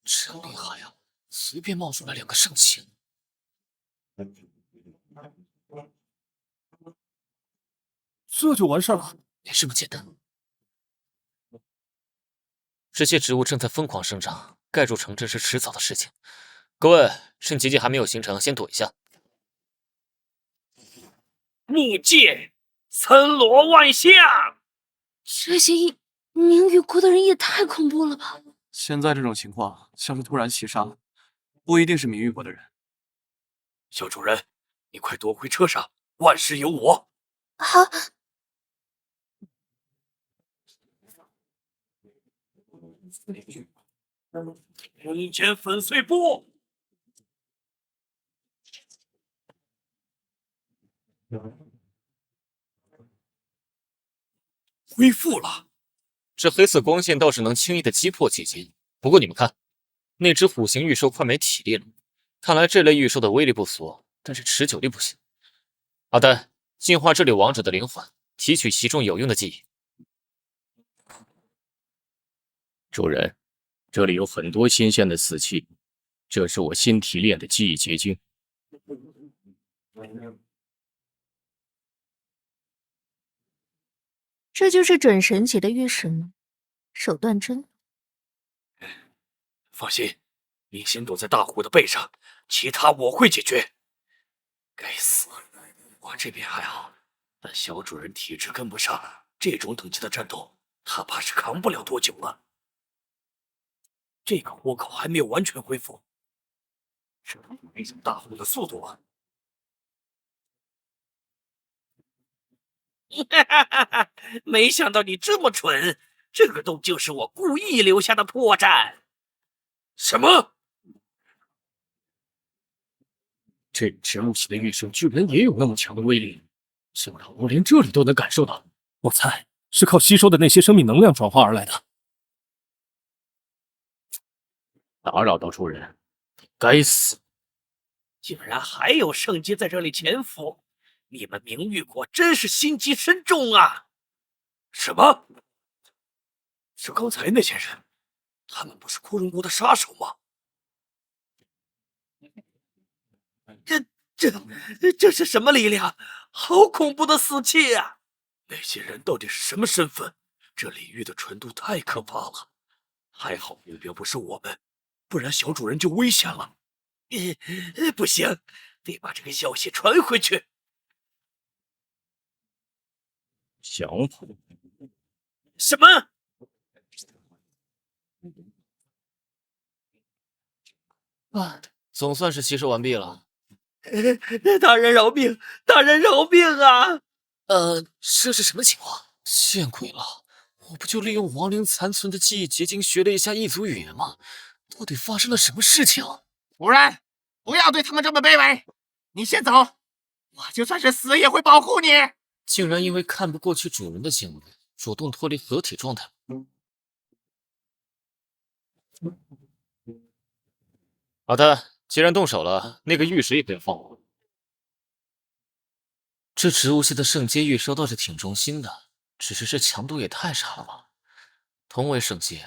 真厉害呀！随便冒出来2个圣器。这就完事了？没这么简单。这些植物正在疯狂生长，盖住城镇是迟早的事情。各位，趁结界还没有形成，先躲一下。木界，森罗万象。这些明玉国的人也太恐怖了吧！现在这种情况像是突然袭杀，不一定是明玉国的人。小主人，你快躲回车上，万事有我。好。人间粉碎波。恢复了。这黑色光线倒是能轻易的击破结晶，不过你们看，那只虎形玉兽快没体力了。看来这类玉兽的威力不俗，但是持久力不行。阿丹，净化这里亡者的灵魂，提取其中有用的记忆。主人，这里有很多新鲜的死气，这是我新提炼的记忆结晶。这就是准神级的玉石吗？手段真。放心，你先躲在大虎的背上，其他我会解决。该死，我这边还好，但小主人体质跟不上，这种等级的战斗，他怕是扛不了多久了。这个豁口还没有完全恢复，这没什么大虎的速度啊！没想到你这么蠢，这个洞就是我故意留下的破绽。什么？这只木系的玉兽居然也有那么强的威力，想到我连这里都能感受到，我猜是靠吸收的那些生命能量转化而来的。打扰到主人，该死！竟然还有圣级在这里潜伏，你们明玉果真是心机深重啊！什么？是刚才那些人？他们不是枯荣国的杀手吗？这是什么力量？好恐怖的死气啊！那些人到底是什么身份？这领域的纯度太可怕了。还好目标不是我们，不然小主人就危险了。不行，得把这个消息传回去。想跑？什么？啊，总算是吸收完毕了。大人饶命！大人饶命啊！这是什么情况？见鬼了！我不就利用亡灵残存的记忆结晶学了一下异族语言吗？到底发生了什么事情？主人，不要对他们这么卑微，你先走，我就算是死也会保护你。竟然因为看不过去主人的行为，主动脱离合体状态。好的，既然动手了，那个玉石也不要放过。这植物系的圣阶玉兽倒是挺忠心的，只是这强度也太差了吧！同为圣阶，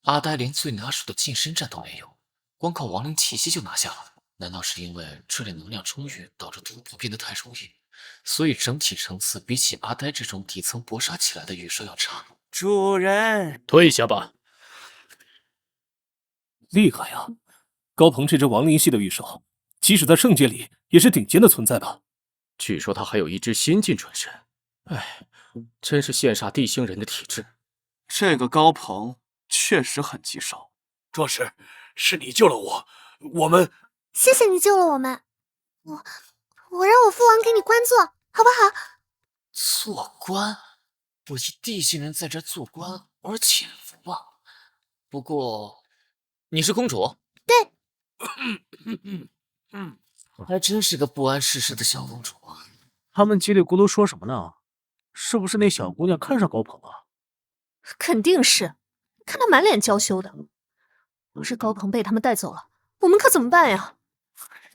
阿呆连最拿手的近身战都没有，光靠亡灵气息就拿下了。难道是因为这里能量充裕，导致突破变得太容易，所以整体层次比起阿呆这种底层搏杀起来的玉兽要差？主人，退下吧。厉害呀！高鹏这只亡灵系的玉兽，即使在圣界里也是顶尖的存在吧？据说他还有一只先进转身，哎，真是羡煞地星人的体质。这个高鹏确实很棘手。壮士，是你救了我，我们谢谢你救了我们。我让我父王给你官做，好不好？做官？我一地星人在这做官而潜伏吧？不过，你是公主？对。还真是个不谙世事的小公主啊！他们叽里咕噜说什么呢？是不是那小姑娘看上高鹏了？肯定是，看她满脸娇羞的。要是高鹏被他们带走了，我们可怎么办呀？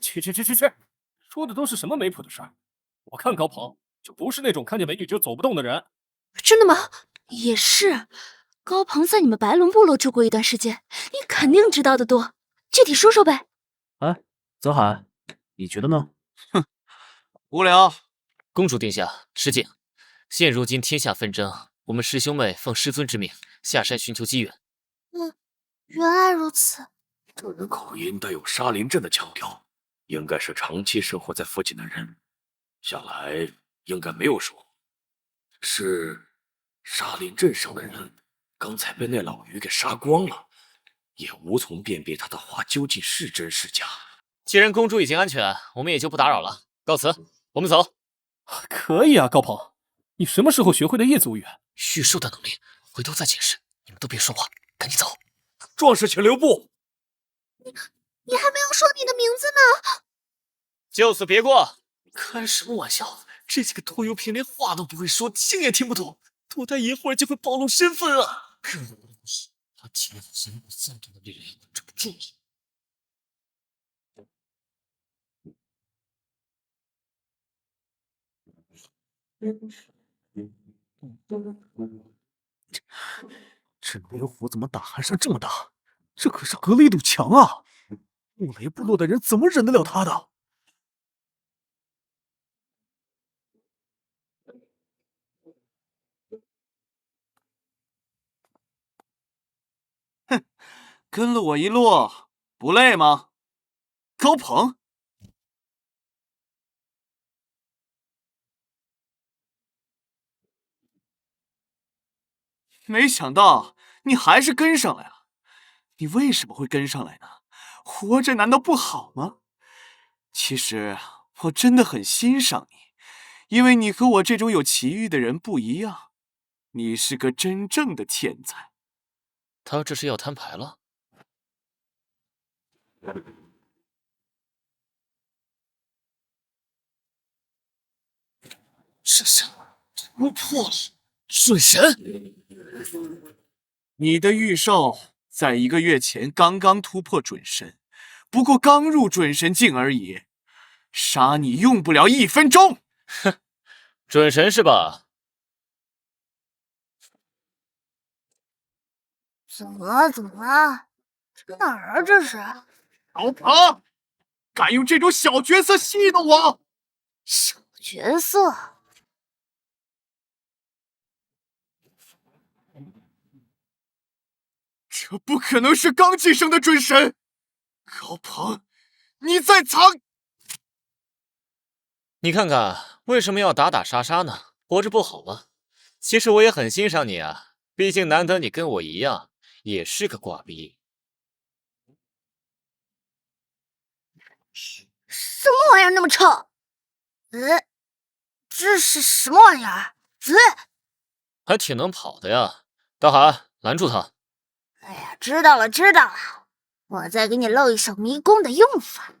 去，说的都是什么没谱的事儿？我看高鹏就不是那种看见美女就走不动的人。真的吗？也是，高鹏在你们白龙部落住过一段时间，你肯定知道的多，具体说说呗。哎，泽海，你觉得呢？哼，无聊。公主殿下，失敬。现如今天下纷争，我们师兄妹奉师尊之命下山寻求机缘。原来如此。这人口音带有沙林镇的腔调，应该是长期生活在附近的人。想来应该没有说，是沙林镇上的人刚才被那老鱼给杀光了，也无从辨别他的话究竟是真是假。既然公主已经安全，我们也就不打扰了，告辞，我们走。可以啊，高鹏，你什么时候学会的异族语？玉兽的能力，回头再解释。你们都别说话，赶紧走。壮士，请留步。你还没有说你的名字呢。就此别过。开什么玩笑？这几个拖油瓶连话都不会说，听也听不懂，多待一会儿就会暴露身份啊！可恶的东西，他体内好像有躁动的力量，控制不住了。这雷火怎么打鼾声这么大？这可是隔了一堵墙啊！木雷部落的人怎么忍得了他的？哼，跟了我一路，不累吗？高鹏，没想到你还是跟上来了。你为什么会跟上来呢？活着难道不好吗？其实我真的很欣赏你，因为你和我这种有奇遇的人不一样，你是个真正的天才。他这是要摊牌了？这是突破了准神！你的预售在1个月前刚刚突破准神，不过刚入准神境而已，杀你用不了1分钟。哼，准神是吧？怎么了？怎么了？这哪儿啊？这是高鹏，敢用这种小角色戏弄我？小角色。这不可能是刚晋升的准神！高鹏，你在藏……你看看，为什么要打打杀杀呢？活着不好吗？其实我也很欣赏你啊，毕竟难得你跟我一样，也是个挂逼。什么玩意儿那么臭？这是什么玩意儿？还挺能跑的呀！大海，拦住他！哎呀，知道了，知道了，我再给你露一手迷宫的用法。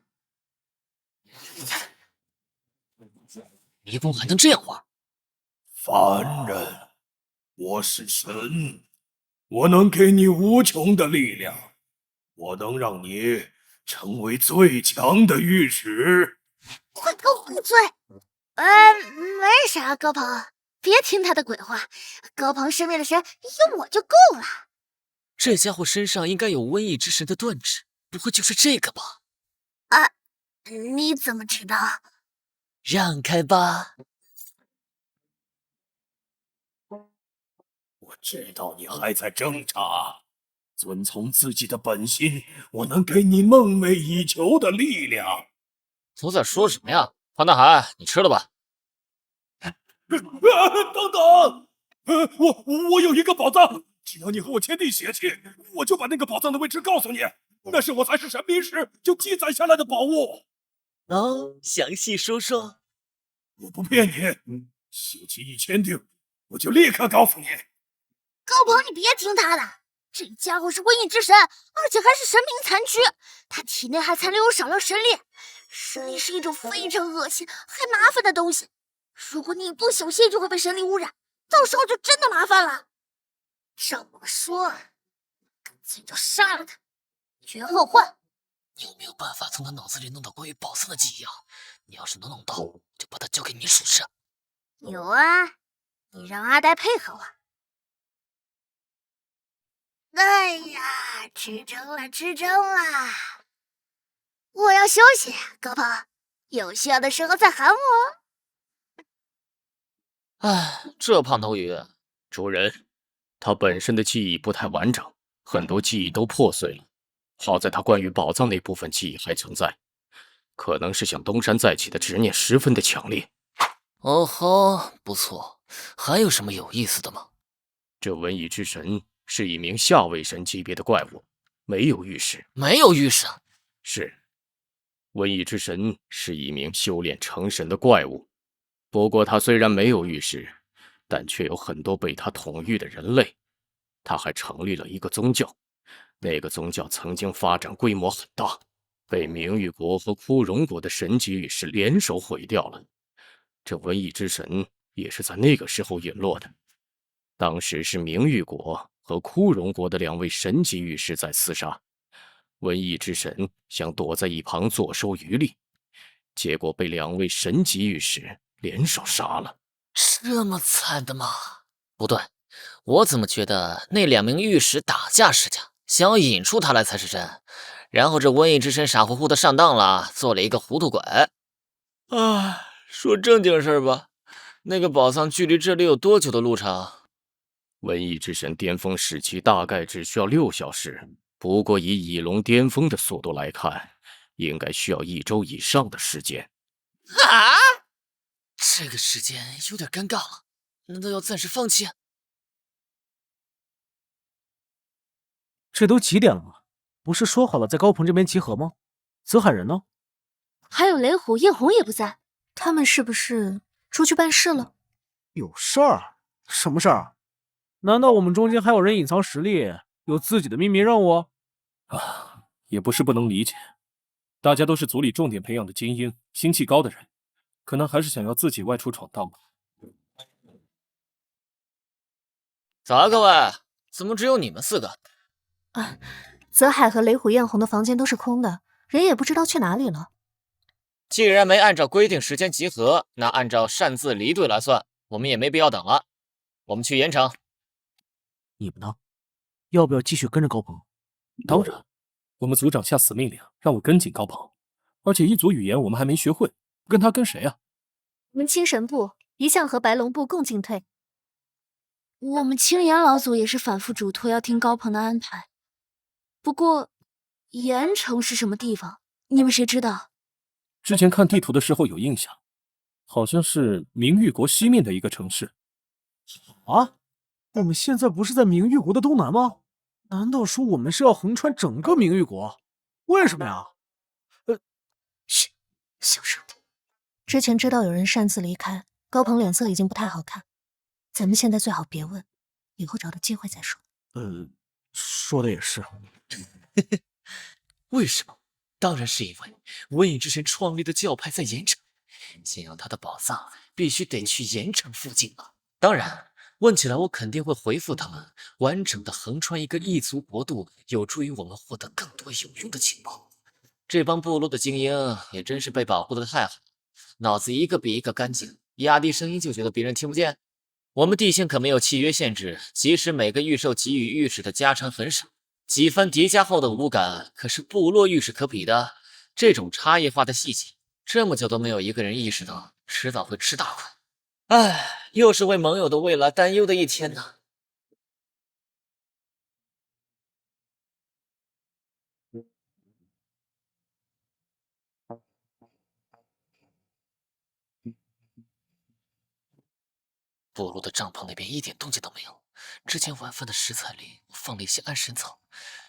迷宫还能这样玩？凡人，我是神，我能给你无穷的力量，我能让你成为最强的御史。快给我闭嘴！没啥，高鹏，别听他的鬼话。高鹏身边的神有我就够了。这家伙身上应该有瘟疫之神的断指，不会就是这个吧？啊，你怎么知道？让开吧！我知道你还在挣扎，遵从自己的本心，我能给你梦寐以求的力量。都在说什么呀？潘大海，你吃了吧。等等，我有一个宝藏，只要你和我签订协议，我就把那个宝藏的位置告诉你。那是我才是神秘时就记载下来的宝物。哦，详细说说。我不骗你，协议一签订，我就立刻告诉你。高鹏，你别听他的，这家伙是瘟疫之神，而且还是神明残躯，他体内还残留有少量神力。神力是一种非常恶心还麻烦的东西，如果你一不小心就会被神力污染，到时候就真的麻烦了。照我说，干脆就杀了他，绝后患。有没有办法从他脑子里弄到关于宝藏的记忆啊？你要是能弄到，就把他交给你属下。有啊，你让阿呆配合我。哎呀，吃撑了，吃撑了！我要休息，高鹏，有需要的时候再喊我。唉，这胖头鱼，主人，他本身的记忆不太完整，很多记忆都破碎了。好在他关于宝藏那部分记忆还存在，可能是想东山再起的执念十分的强烈。哦吼，不错，还有什么有意思的吗？这瘟疫之神是一名下位神级别的怪物，没有御史。没有御史？是。瘟疫之神是一名修炼成神的怪物，不过他虽然没有御史，但却有很多被他统御的人类。他还成立了一个宗教，那个宗教曾经发展规模很大，被明玉国和枯荣国的神级御史联手毁掉了。这瘟疫之神也是在那个时候陨落的。当时是明玉国和枯荣国的2位神级御史在厮杀，瘟疫之神想躲在一旁坐收渔利，结果被2位神级御史联手杀了。这么惨的吗？不对，我怎么觉得那2名御史打架施家，想要引出他来才是真。然后这瘟疫之神傻乎乎的上当了，做了一个糊涂鬼。说正经事吧，那个宝藏距离这里有多久的路程？瘟疫之神巅峰时期大概只需要6小时，不过以蚁龙巅峰的速度来看，应该需要1周以上的时间。啊！这个时间有点尴尬了，难道要暂时放弃？这都几点了？不是说好了在高鹏这边集合吗？泽海人呢？还有雷虎、叶红也不在，他们是不是出去办事了？有事儿？什么事儿？难道我们中间还有人隐藏实力，有自己的秘密任务？也不是不能理解，大家都是族里重点培养的精英，心气高的人，可能还是想要自己外出闯荡吧。早啊，各位，怎么只有你们4个？泽海和雷虎、艳红的房间都是空的，人也不知道去哪里了。既然没按照规定时间集合，那按照擅自离队来算，我们也没必要等了。我们去盐城。你们呢？要不要继续跟着高鹏？当然，我们族长下死命令让我跟紧高鹏，而且一族语言我们还没学会，跟他跟谁啊？我们青神部一向和白龙部共进退。我们青岩老祖也是反复嘱托要听高鹏的安排。不过，盐城是什么地方？你们谁知道？之前看地图的时候有印象，好像是明玉国西面的一个城市。啊？我们现在不是在明玉国的东南吗？难道说我们是要横穿整个明玉国？为什么呀？嘘，小声点。之前知道有人擅自离开，高鹏脸色已经不太好看。咱们现在最好别问，以后找到机会再说。说的也是。为什么？当然是因为瘟疫之神创立的教派在盐城，想要他的宝藏，必须得去盐城附近了。当然，问起来我肯定会回复他们，完整的横穿一个异族国度，有助于我们获得更多有用的情报。这帮部落的精英也真是被保护的太好，脑子一个比一个干净，压低声音就觉得别人听不见。我们地星可没有契约限制，即使每个御兽给予御史的加成很少，几番叠加后的五感可是部落御史可比的。这种差异化的细节，这么久都没有一个人意识到，迟早会吃大亏。唉，又是为盟友的未来担忧的一天呢。部落的帐篷那边一点动静都没有。之前晚饭的食材里，我放了一些安神草。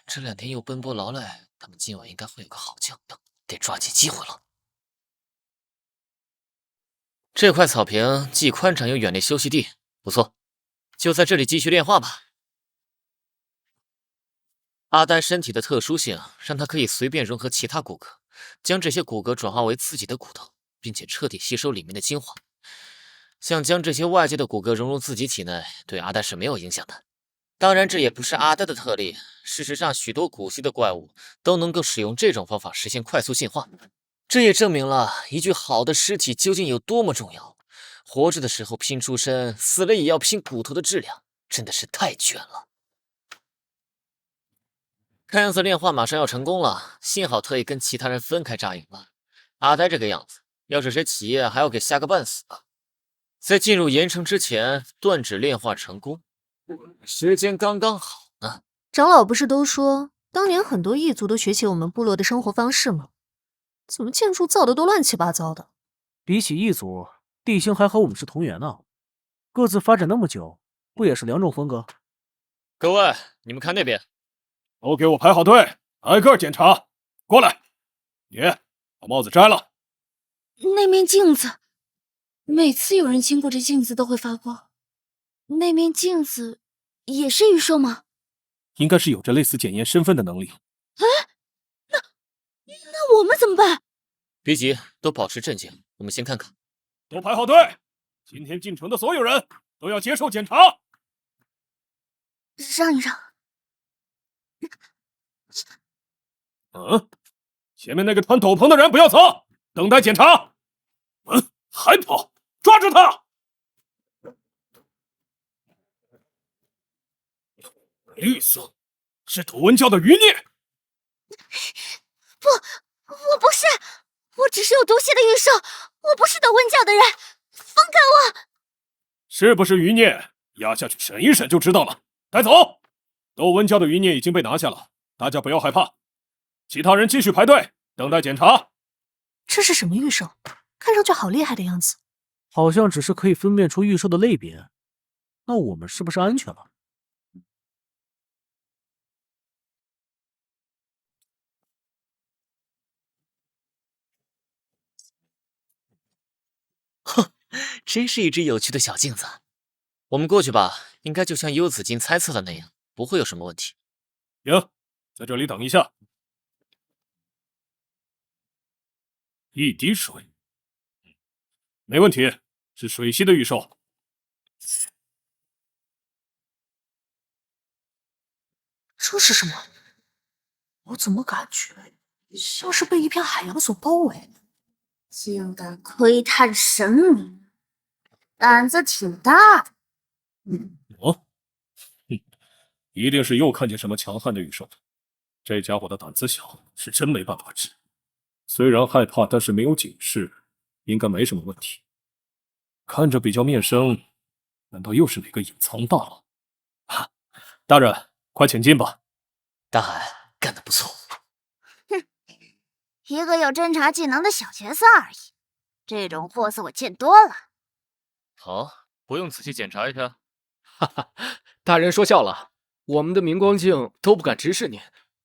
这2天又奔波劳累，他们今晚应该会有个好觉，得抓紧机会了。这块草坪既宽敞又远离休息地，不错，就在这里继续炼化吧。阿丹身体的特殊性让他可以随便融合其他骨骼，将这些骨骼转化为自己的骨头，并且彻底吸收里面的精华。像将这些外界的骨骼融入自己体内，对阿丹是没有影响的。当然，这也不是阿丹的特例。事实上，许多古稀的怪物都能够使用这种方法实现快速进化。这也证明了一具好的尸体究竟有多么重要。活着的时候拼出身，死了也要拼骨头的质量，真的是太卷了。看样子炼化马上要成功了，幸好特意跟其他人分开扎营了。阿呆这个样子，要是谁起夜，还要给吓个半死啊！在进入盐城之前，断指炼化成功，时间刚刚好呢。长老不是都说，当年很多异族都学起我们部落的生活方式吗？怎么建筑造的都乱七八糟的？比起异族，地星还和我们是同源呢，各自发展那么久，不也是2种风格？各位，你们看那边，都给我排好队，挨个检查。过来，你把帽子摘了。那面镜子，每次有人经过这镜子都会发光。那面镜子也是御兽吗？应该是有着类似检验身份的能力。那我们怎么办？别急，都保持镇静，我们先看看。都排好队。今天进城的所有人都要接受检查。让一让。前面那个穿斗篷的人不要走，等待检查。还跑，抓住他！绿色，是斗温教的余孽。不，我不是，我只是有毒血的御兽，我不是斗温教的人，放开我！是不是余孽？押下去审一审就知道了。带走。斗温教的余孽已经被拿下了，大家不要害怕。其他人继续排队，等待检查。这是什么御兽？看上去好厉害的样子。好像只是可以分辨出御兽的类别。那我们是不是安全了？哼，真是一只有趣的小镜子。我们过去吧，应该就像幽子金猜测的那样，不会有什么问题。行，在这里等一下。一滴水，没问题，是水系的御兽。这是什么？我怎么感觉像是被一片海洋所包围？竟敢窥探神明，胆子挺大的。一定是又看见什么强悍的御兽。这家伙的胆子小，是真没办法治。虽然害怕，但是没有警示，应该没什么问题。看着比较面生，难道又是哪个隐藏大佬？大人，快请进吧。大海干得不错。哼，一个有侦察技能的小角色而已，这种货色我见多了。好，不用仔细检查一下。哈哈，大人说笑了，我们的明光镜都不敢直视您，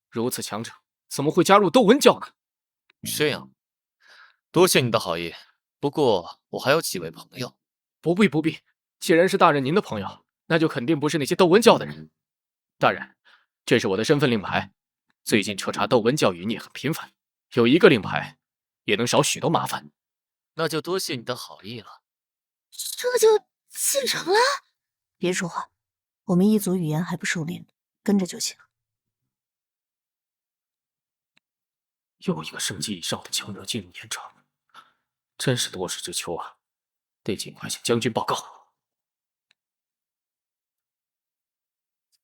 如此强者怎么会加入斗温教呢？这样，多谢你的好意。不过我还有几位朋友。不必不必，既然是大人您的朋友，那就肯定不是那些斗温教的人。大人，这是我的身份令牌。最近彻查斗温教余孽很频繁，有一个令牌也能少许多麻烦。那就多谢你的好意了。这就进城了？别说话，我们一族语言还不熟练，跟着就行。又一个圣级以上的强者进入盐城，真是多事之秋啊！得尽快向将军报告。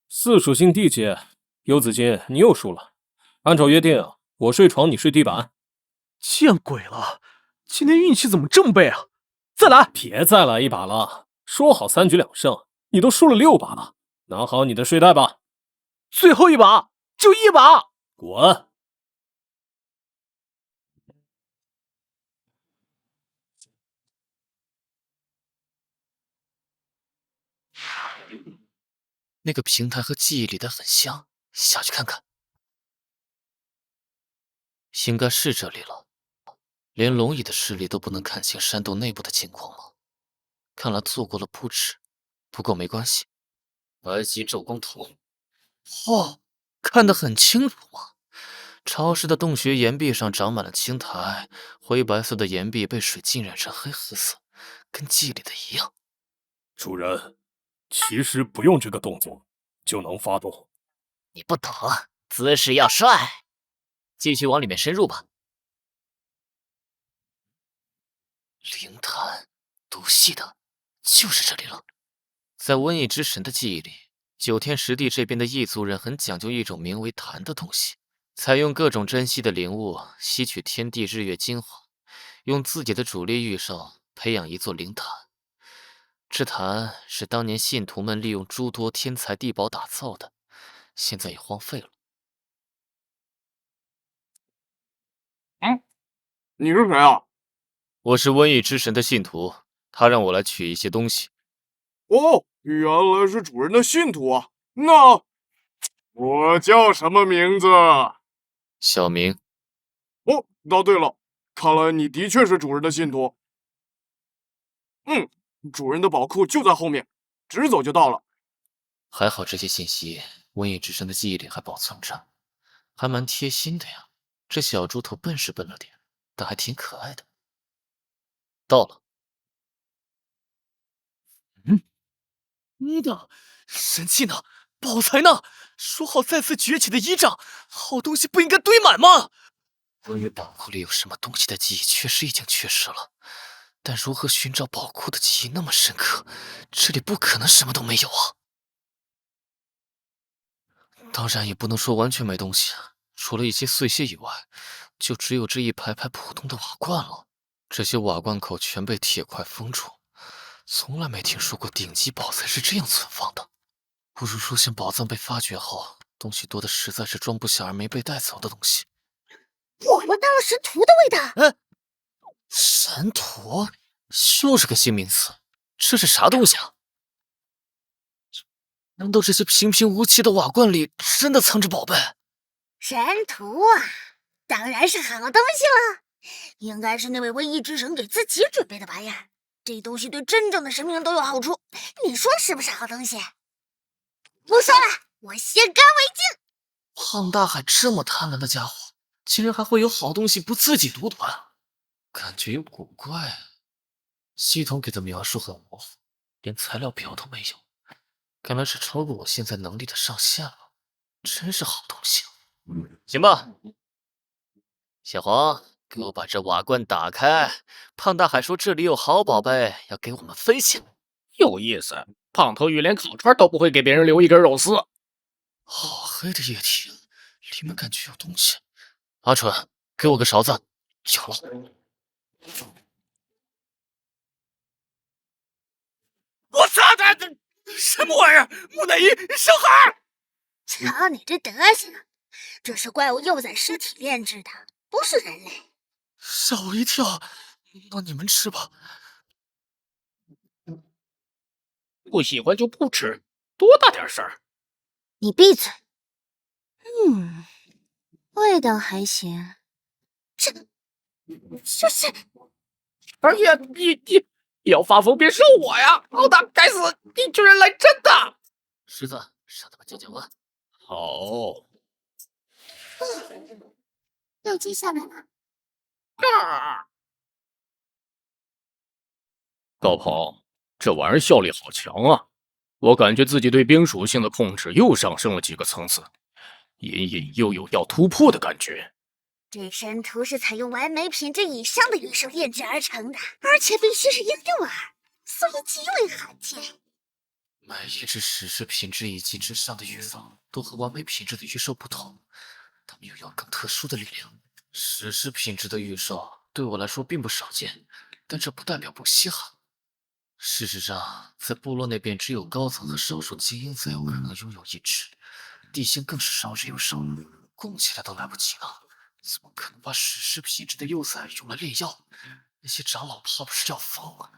4属性地阶，幽子金，你又输了。按照约定，我睡床，你睡地板。见鬼了！今天运气怎么这么背啊？再来！别再来一把了，说好3局2胜，你都输了6把了。拿好你的睡袋吧。最后一把，就一把。滚！那个平台和记忆里的很像，下去看看。应该是这里了。连龙椅的视力都不能看清山洞内部的情况吗？看来做过了布置，不过没关系。白级咒光筒，看得很清楚嘛。潮湿的洞穴岩壁上长满了青苔，灰白色的岩壁被水浸染成黑褐色，跟记忆里的一样。主人，其实不用这个动作就能发动。你不懂，姿势要帅。继续往里面深入吧。灵潭，毒系的，就是这里了。在瘟疫之神的记忆里，9天10地这边的异族人很讲究一种名为坛的东西，采用各种珍稀的灵物吸取天地日月精华，用自己的主力御兽培养一座灵坛。这坛是当年信徒们利用诸多天材地宝打造的，现在也荒废了。你是谁啊？我是瘟疫之神的信徒，他让我来取一些东西。哦，原来是主人的信徒啊！那我叫什么名字？小明。哦，答对了，看来你的确是主人的信徒。主人的宝库就在后面，直走就到了。还好这些信息瘟疫之神的记忆里还保存着，还蛮贴心的呀。这小猪头笨是笨了点，但还挺可爱的。到了。的，神器呢？宝材呢？说好再次崛起的依仗，好东西不应该堆满吗？关于宝库里有什么东西的记忆确实已经缺失了，但如何寻找宝库的记忆那么深刻？这里不可能什么都没有啊！当然也不能说完全没东西，除了一些碎屑以外，就只有这一排排普通的瓦罐了。这些瓦罐口全被铁块封住，从来没听说过顶级宝材是这样存放的。不如说像宝藏被发掘后，东西多的实在是装不下而没被带走的东西。我闻到了神荼的味道。哎，神荼又是个新名词，这是啥东西啊？难道这些平平无奇的瓦罐里真的藏着宝贝？神荼啊，当然是好东西了，应该是那位瘟疫之神给自己准备的玩意儿。这东西对真正的神明都有好处，你说是不是好东西？不说了，我先干为敬。胖大海这么贪婪的家伙，竟然还会有好东西不自己独吞，感觉有古怪啊。系统给的描述很模糊，连材料表都没有，看来是超过我现在能力的上限了。真是好东西啊！行吧，小黄，给我把这瓦罐打开。胖大海说这里有好宝贝，要给我们分享。有意思，胖头鱼连烤串都不会给别人留一根肉丝。好黑的液体，里面感觉有东西。阿蠢，给我个勺子。有了。我操他！什么玩意儿？木乃伊生孩！瞧你这德行，这是怪物幼崽尸体炼制的，不是人类。吓我一跳，那你们吃吧。不喜欢就不吃，多大点事儿？你闭嘴。味道还行。这是……哎呀，你要发疯别射我呀！老大，该死，你居然来真的！狮子，上他们讲讲话。好。又接下来了。高鹏，这玩意儿效力好强啊！我感觉自己对冰属性的控制又上升了几个层次，隐隐又有要突破的感觉。这神荼是采用完美品质以上的玉兽炼制而成的，而且必须是婴幼儿，所以极为罕见。每一只史诗品质以及之上的玉兽都和完美品质的玉兽不同，它们又有更特殊的力量。史诗品质的玉兽对我来说并不少见，但这不代表不稀罕。事实上，在部落那边只有高层和少数精英才有可能拥有一只，地星更是少之又少，供起来都来不及呢。怎么可能把史诗品质的幼崽用来炼药？那些长老怕不是要疯了？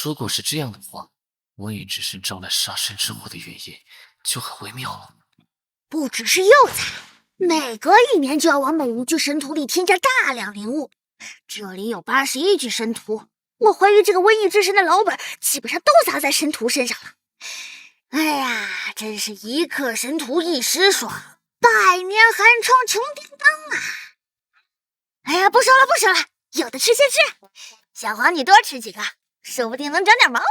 如果是这样的话，瘟疫之神招来杀身之祸的原因就很微妙了。不只是幼崽，每隔1年就要往每一具神荼里添加大量灵物。这里有81具神荼，我怀疑这个瘟疫之神的老本基本上都砸在神荼身上了。哎呀，真是一刻神荼一时爽，百年寒窗穷叮当啊！哎呀，不说了不说了，有的吃先吃。小黄，你多吃几个，说不定能长点毛。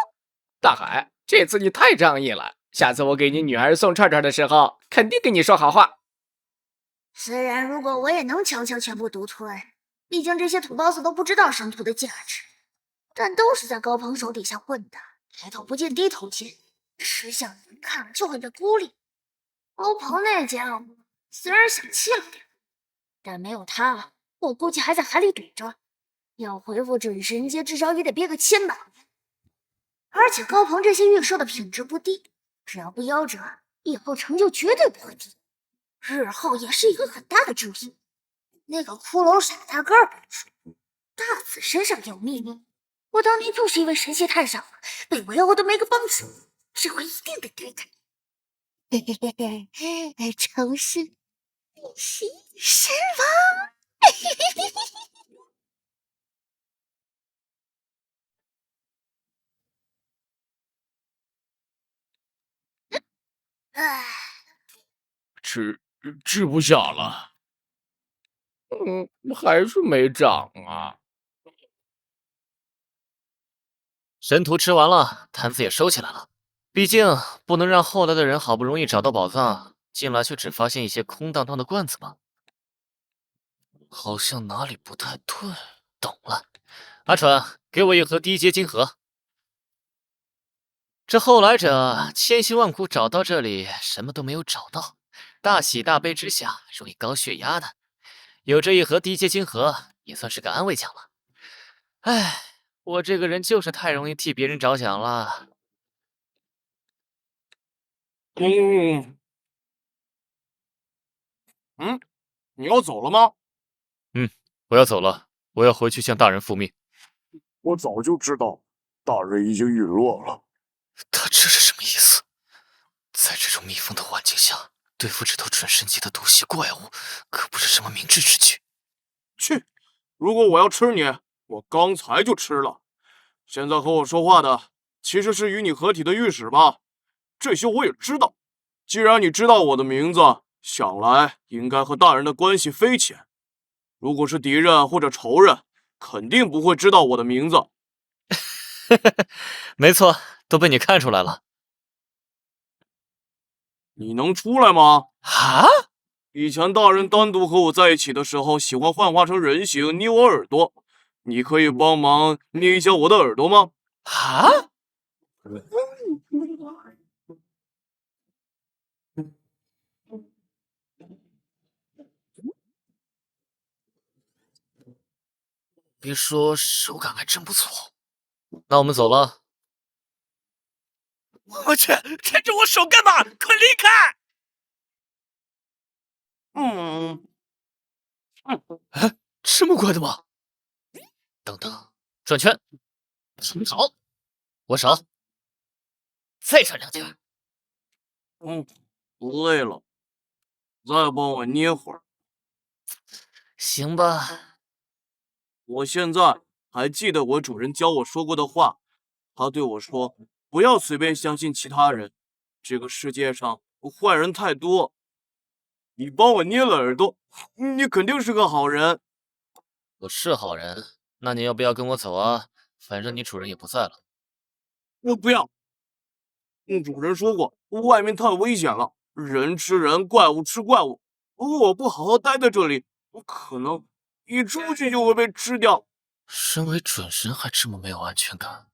大海，这次你太仗义了，下次我给你女儿送串串的时候，肯定跟你说好话。虽然如果我也能悄悄全部独吞，毕竟这些土包子都不知道神荼的价值，但都是在高鹏手底下混的，抬头不见低头见，识相人看了就会被孤立。高鹏那家伙虽然小气了点，但没有他，我估计还在海里怼着，要恢复准神阶至少也得憋个1000把年。而且高鹏这些玉兽的品质不低，只要不夭折，以后成就绝对不会低，日后也是一个很大的助力。那个骷髅傻大个儿不说，大紫身上有秘密，我当年就是因为神器太少，被围殴的没个帮手，这回一定得逮他。嘿嘿嘿嘿，重生逆袭身亡。嘿嘿嘿嘿嘿。唉，吃不下了。还是没长啊。神荼吃完了，坛子也收起来了。毕竟不能让后来的人好不容易找到宝藏，进来却只发现一些空荡荡的罐子吧？好像哪里不太对。懂了，阿蠢，给我一盒低阶晶核。这后来者千辛万苦找到这里，什么都没有找到，大喜大悲之下，容易高血压的。有这一盒低阶晶核，也算是个安慰奖了。唉，我这个人就是太容易替别人着想了。你要走了吗？我要走了，我要回去向大人复命。我早就知道，大人已经陨落了。他这是什么意思？在这种密封的环境下，对付这头准神级的毒系怪物，可不是什么明智之举。去，如果我要吃你，我刚才就吃了。现在和我说话的其实是与你合体的御史吧？这些我也知道。既然你知道我的名字，想来应该和大人的关系匪浅。如果是敌人或者仇人，肯定不会知道我的名字。没错，都被你看出来了。你能出来吗？啊！以前大人单独和我在一起的时候，喜欢幻化成人形捏我耳朵。你可以帮忙捏一下我的耳朵吗？啊！别说，手感还真不错。那我们走了。我去，牵着我手干嘛？快离开！这么快的吗？等等，转圈，平好，我手，再转2圈。累了，再帮我捏会儿。行吧。我现在还记得我主人教我说过的话，他对我说，不要随便相信其他人，这个世界上坏人太多。你帮我捏了耳朵，你肯定是个好人。我是好人，那你要不要跟我走啊？反正你主人也不在了。我不要。主人说过，外面太危险了，人吃人，怪物吃怪物。我不好好待在这里，我可能一出去就会被吃掉。身为准神还这么没有安全感。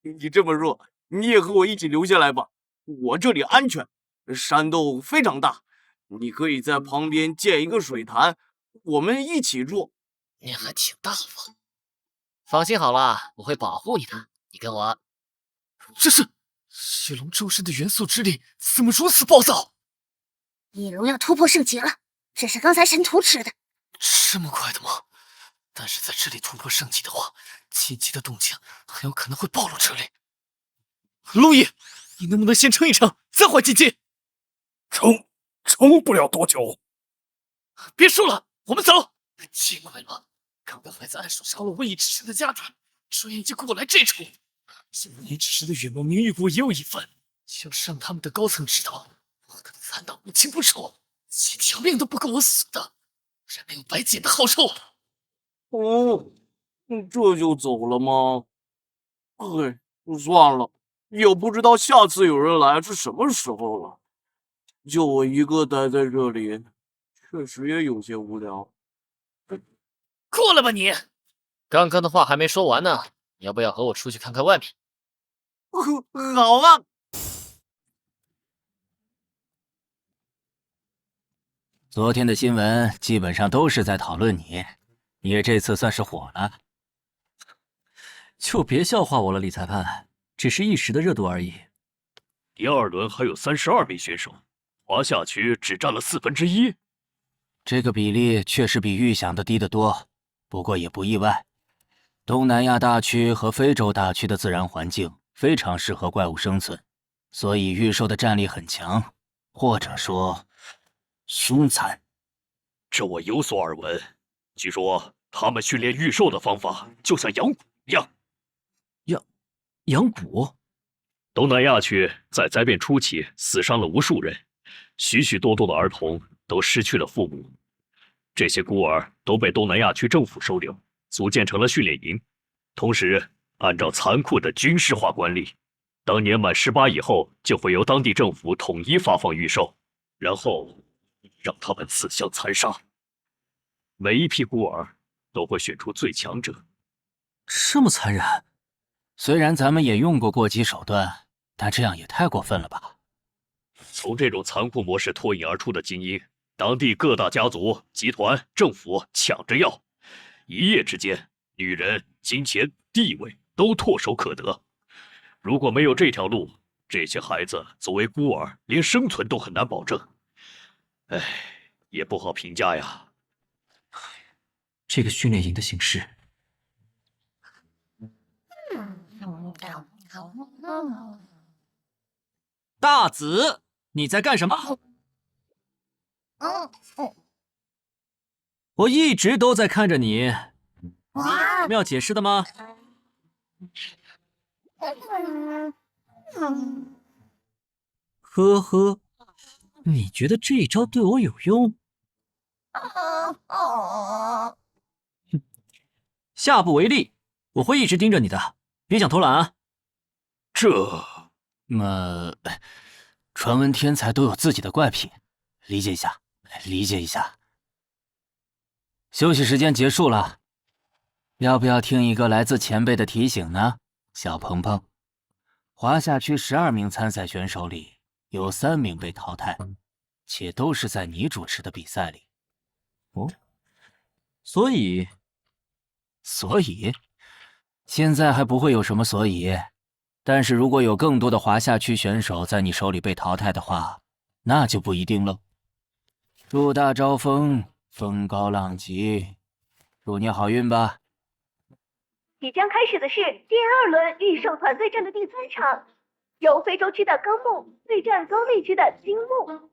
你这么弱，你也和我一起留下来吧。我这里安全，山洞非常大，你可以在旁边建一个水潭，我们一起住。你还挺大方。放心好了，我会保护你的。你跟我。这是血龙周身的元素之力怎么如此暴躁？翼龙要突破圣级了，这是刚才神图吃的。这么快的吗？但是在这里突破圣级的话，前期的动静很有可能会暴露出来。陆毅，你能不能先撑一撑，再换进阶？撑不了多久。别说了，我们走。见鬼了！刚刚还在暗手杀了瘟疫之神的家底，转眼就给我来这出。这瘟疫之神的远望名誉国也有一份，要是让他们的高层知道，我可能残党不清不楚，几条命都不够我死的，还没有白捡的好处。这就走了吗？算了，也不知道下次有人来是什么时候了。就我一个待在这里，确实也有些无聊。过来吧你！刚刚的话还没说完呢，你要不要和我出去看看外面？好啊！昨天的新闻基本上都是在讨论你，你也这次算是火了。就别笑话我了，李裁判，只是一时的热度而已。第2轮还有32名选手，华夏区只占了1/4。这个比例确实比预想的低得多，不过也不意外。东南亚大区和非洲大区的自然环境非常适合怪物生存，所以御兽的战力很强，或者说凶残。这我有所耳闻，据说他们训练御兽的方法就像养蛊一样。养蛊？东南亚区在灾变初期死伤了无数人，许许多多的儿童都失去了父母。这些孤儿都被东南亚区政府收留，组建成了训练营，同时按照残酷的军事化管理，当年满18以后，就会由当地政府统一发放预售，然后让他们自相残杀。每一批孤儿都会选出最强者。这么残忍？虽然咱们也用过过激手段，但这样也太过分了吧？从这种残酷模式脱颖而出的精英，当地各大家族、集团、政府抢着要，一夜之间，女人、金钱、地位都唾手可得。如果没有这条路，这些孩子作为孤儿，连生存都很难保证。哎，也不好评价呀。这个训练营的形式，大紫，你在干什么？我一直都在看着你，有什么要解释的吗？呵呵，你觉得这一招对我有用？下不为例，我会一直盯着你的，别想偷懒啊。传闻天才都有自己的怪癖，理解一下，理解一下。休息时间结束了，要不要听一个来自前辈的提醒呢？小鹏鹏，华夏区12名参赛选手里有3名被淘汰，且都是在你主持的比赛里。哦，所以现在还不会有什么所以，但是如果有更多的华夏区选手在你手里被淘汰的话，那就不一定喽。树大招风，风高浪急，祝你好运吧。即将开始的是第2轮预售团对战的第3场，由非洲区的高木对战高丽区的金木。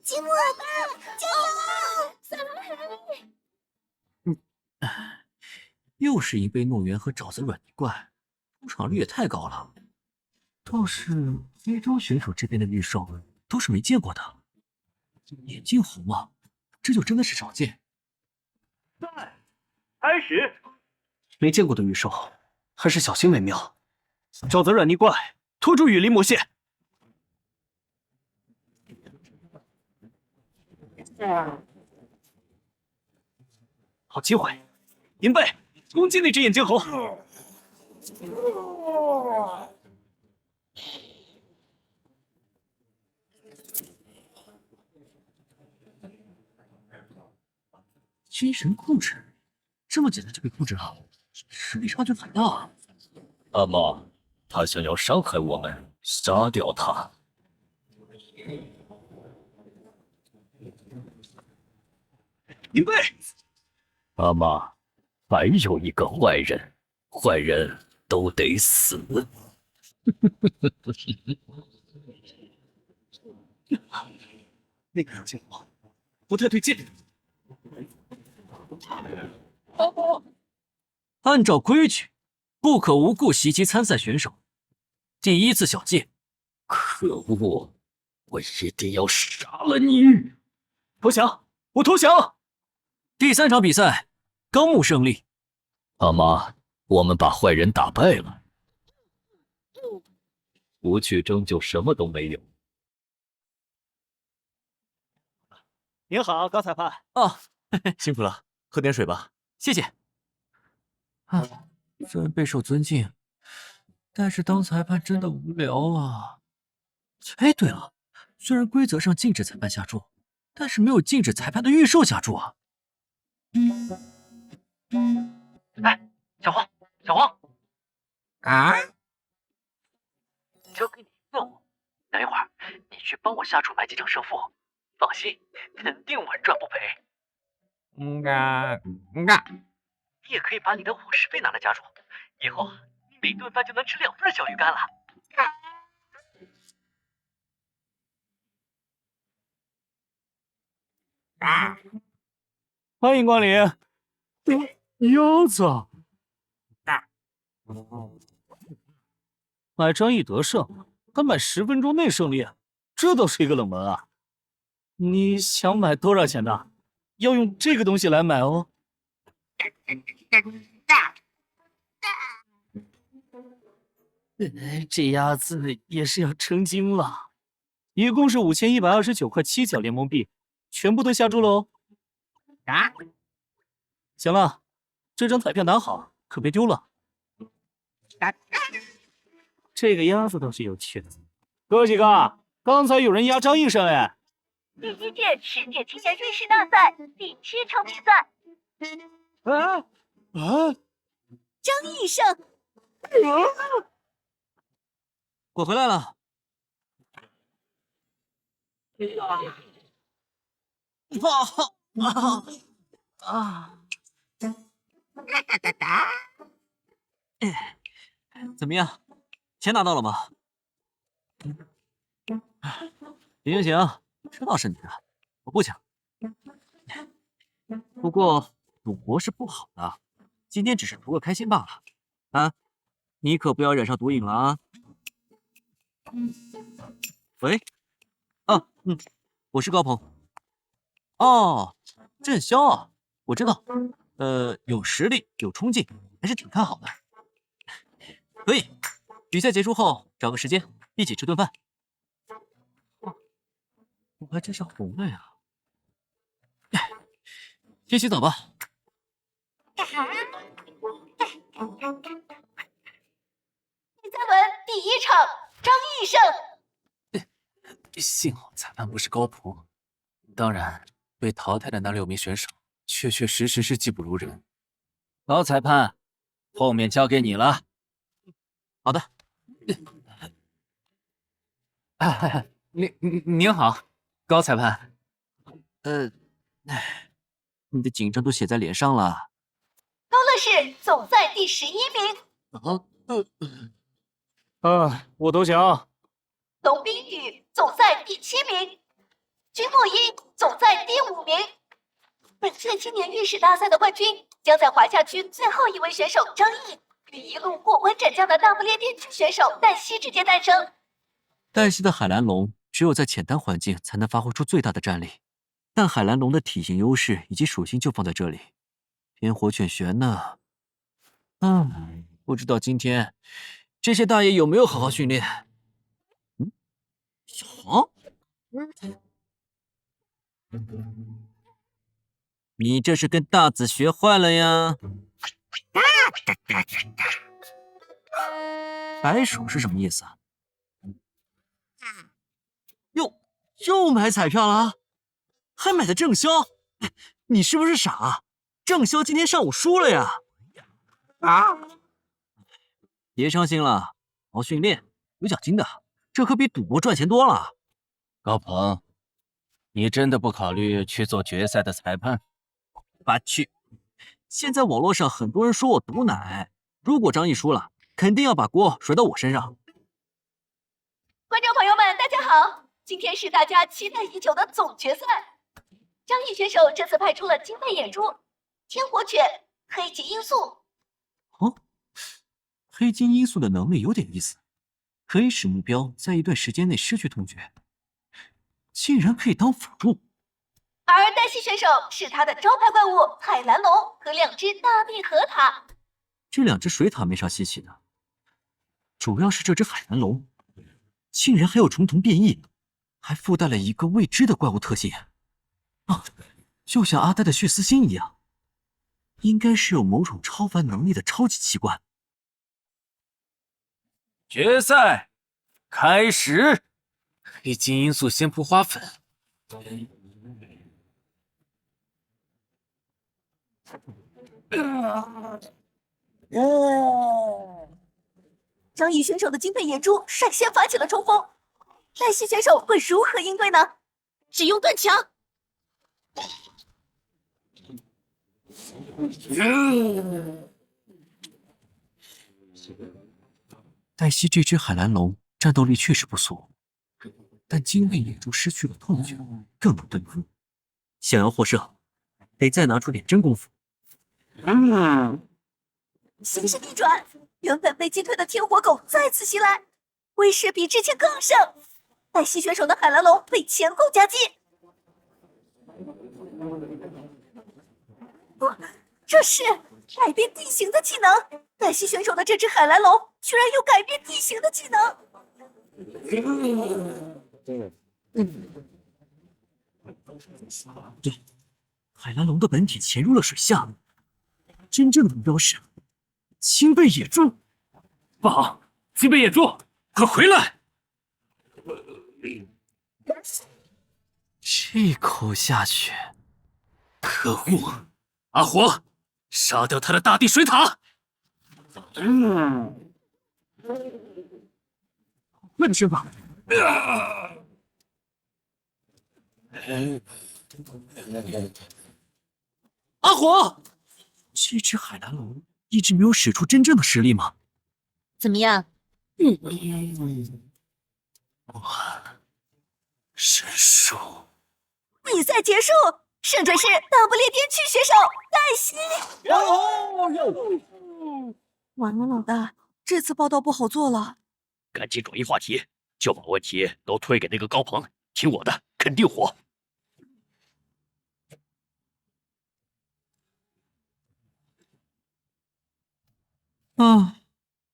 金木老爸，加油！萨拉海。又是一杯诺元和沼泽软泥罐，出场率也太高了。倒是非洲选手这边的预售都是没见过的。眼镜红吗？这就真的是少见。赛开始，没见过的预售，还是小心为妙。沼泽软泥怪拖住雨林魔线。好机会，银贝攻击那只眼镜猴。精神控制，这么简单就被控制了，实力差距很大。阿妈，他想要伤害我们，杀掉他。银贝，阿妈，还有一个坏人，坏人都得死。那个眼镜猴不太对劲。按照规矩，不可无故袭击参赛选手。第1次小戒。可恶！我一定要杀了你！投降！我投降！第3场比赛，高木胜利。阿妈，我们把坏人打败了。不去争，就什么都没有。您好，高裁判。哦，辛苦了，喝点水吧。谢谢。虽然备受尊敬，但是当裁判真的无聊啊。哎，对了，虽然规则上禁止裁判下注，但是没有禁止裁判的预售下注啊。哎，小黄，小黄，啊！交给你任务，等一会儿你去帮我下注买几场胜负，放心，肯定稳赚不赔。你也可以把你的50倍拿来加注，以后你每顿饭就能吃2份小鱼干了。欢迎光临。腰子，买张易得胜，还买10分钟内胜利，这倒是一个冷门啊。你想买多少钱的？要用这个东西来买哦。这鸭子也是要成精了，一共是5129块7角联盟币，全部都下注了哦。啊！行了，这张彩票拿好，可别丢了。这个鸭子倒是有趣的，哥几个，刚才有人压张医生哎。第7届世界青年瑞士大赛第7场比赛。张医生，我回来了。怎么样？钱拿到了吗？行行行，知道是你的，我不抢。不过赌博是不好的，今天只是图个开心罢了。啊，你可不要染上毒瘾了啊！喂，我是高鹏。哦，郑潇啊，我知道。有实力，有冲劲，还是挺看好的。可以，比赛结束后找个时间一起吃顿饭。我还真是红了呀！先洗澡吧。第3轮第1场，张毅胜。幸好裁判不是高鹏，当然被淘汰的那6名选手确确实实是技不如人。高裁判，后面交给你了。好的。您好，高裁判。你的紧张都写在脸上了。高乐士总在第11名。我投降。龙冰雨总在第7名。君莫一总在第5名。本届青年御史大赛的冠军将在华夏区最后一位选手张毅与一路过关斩将的大不列颠区选手黛西之间诞生。黛西的海蓝龙只有在简单环境才能发挥出最大的战力，但海蓝龙的体型优势以及属性就放在这里，偏火犬玄呢？不知道今天这些大爷有没有好好训练？小黄，你这是跟大紫学坏了呀？白手是什么意思啊？又买彩票了，还买的郑潇，你是不是傻？郑潇今天上午输了呀！别伤心了，好好训练，有奖金的，这可比赌博赚钱多了。高鹏，你真的不考虑去做决赛的裁判？我去，现在网络上很多人说我毒奶，如果张毅输了，肯定要把锅甩到我身上。观众朋友们，大家好，今天是大家期待已久的总决赛。张毅选手这次派出了金背野猪、天火犬、黑金罂粟。黑金罂粟的能力有点意思，可以使目标在一段时间内失去痛觉，竟然可以当辅助。而黛西选手是他的招牌怪物海蓝龙和2只大闭合塔。这2只水塔没啥稀奇的，主要是这只海蓝龙竟然还有重瞳变异，还附带了一个未知的怪物特性。就像阿呆的血丝星一样，应该是有某种超凡能力的超级器官。决赛开始。黑金罂粟先扑花粉。张毅选手的金背野猪率先发起了冲锋，黛西选手会如何应对呢？只用断墙。黛西这只海蓝龙战斗力确实不错，但金背野猪失去了痛觉，更难对付。想要获胜，得再拿出点真功夫。形势逆转，原本被击退的天火狗再次袭来，威势比之前更盛。黛西选手的海蓝龙被前后夹击。这是改变地形的技能。黛西选手的这只海蓝龙居然有改变地形的技能。对，海蓝龙的本体潜入了水下，真正的目标是青背野猪。不好，青背野猪，快回来！这口下去，可恶！阿火，杀掉他的大地水獭！快点宣法！阿火，这只海蓝龙一直没有使出真正的实力吗？怎么样？神术！比赛结束，胜者是大不列颠区选手黛西。完了，老大，这次报道不好做了。赶紧转移话题，就把问题都推给那个高鹏，听我的，肯定火。啊，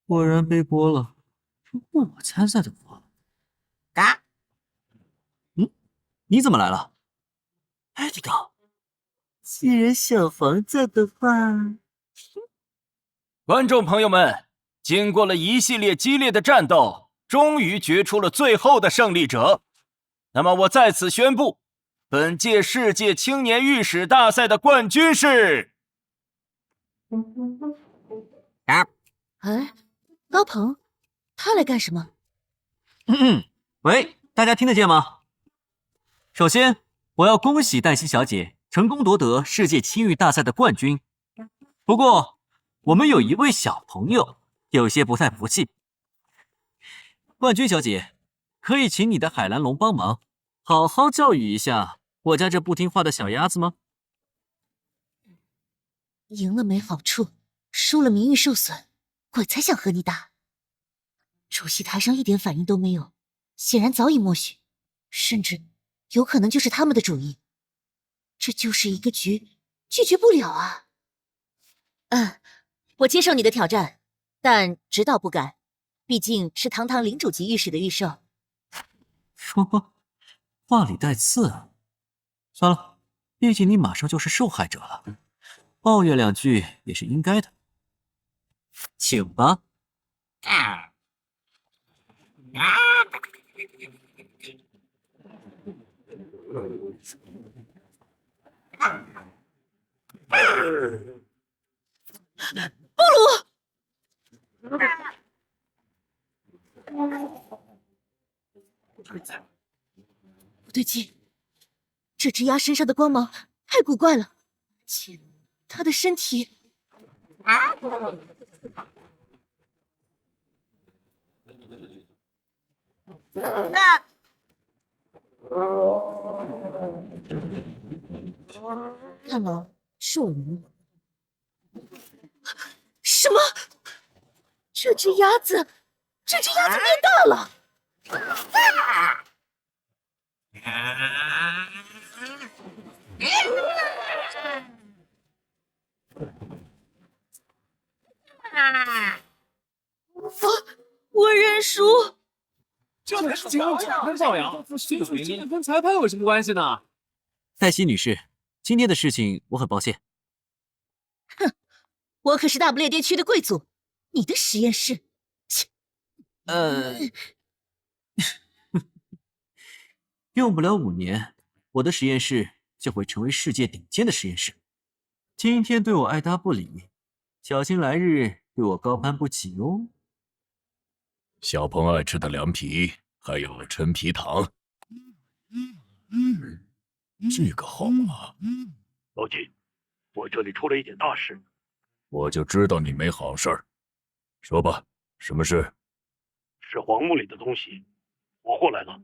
果然背锅了。如果我参赛的话，嘎，你怎么来了？艾迪高，既然小黄在的话，观众朋友们，经过了一系列激烈的战斗，终于决出了最后的胜利者。那么我在此宣布，本届世界青年御史大赛的冠军是……哎，高鹏，他来干什么？喂，大家听得见吗？首先，我要恭喜黛西小姐成功夺得世界青育大赛的冠军。不过，我们有一位小朋友有些不太服气。冠军小姐，可以请你的海蓝龙帮忙，好好教育一下我家这不听话的小鸭子吗？赢了没好处，输了名誉受损，鬼才想和你打。主席台上一点反应都没有，显然早已默许，甚至有可能就是他们的主意。这就是一个局，拒绝不了啊。我接受你的挑战，但指导不敢，毕竟是堂堂领主级御史的御兽。说话里带刺啊。算了，毕竟你马上就是受害者了，抱怨两句也是应该的。请吧。布鲁，不对劲，这只鸭身上的光芒太古怪了，且它的身体……看来是我赢了。什么？这只鸭子变大了！我认输。这才是金鹿奖跟造谣，这跟裁判有什么关系呢？黛西女士，今天的事情我很抱歉。哼，我可是大不列颠区的贵族，你的实验室，切，用不了5年，我的实验室就会成为世界顶尖的实验室。今天对我爱答不理，小心来日对我高攀不起哦。小鹏爱吃的凉皮，还有陈皮糖。这个好啊。老季，我这里出了一点大事。我就知道你没好事儿。说吧，什么事？是黄墓里的东西活过来了。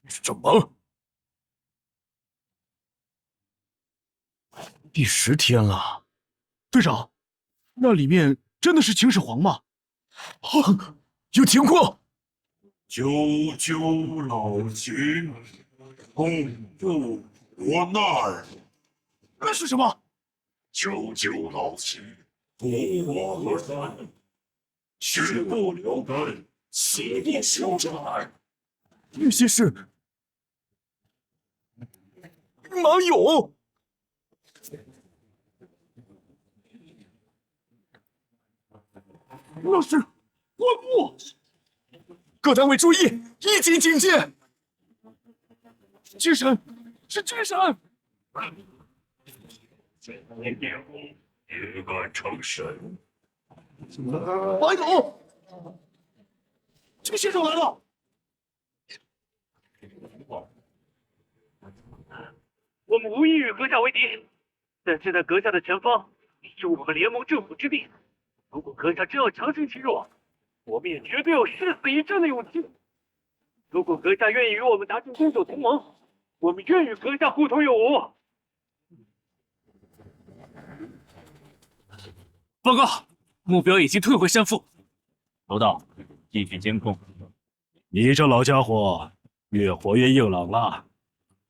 什么？第10天了，队长，那里面真的是秦始皇吗？啊，有情况！救救老秦，痛不国难。那是什么？救救老秦，不我河山，绝不留根，岂必休战？玉溪是兵马俑。老师，关幕！各单位注意，一级警戒！巨神，是巨神！真念电功，也敢成神？马勇，这先生来了。我们无意与阁下为敌，但是在阁下的前方是我们联盟政府之地。如果阁下真要强行侵入，我们也绝对有誓死一战的勇气。如果阁下愿意与我们达成坚守同盟，我们愿与阁下互通有无。报告，目标已经退回山腹。楼道，继续监控。你这老家伙越活越硬朗了，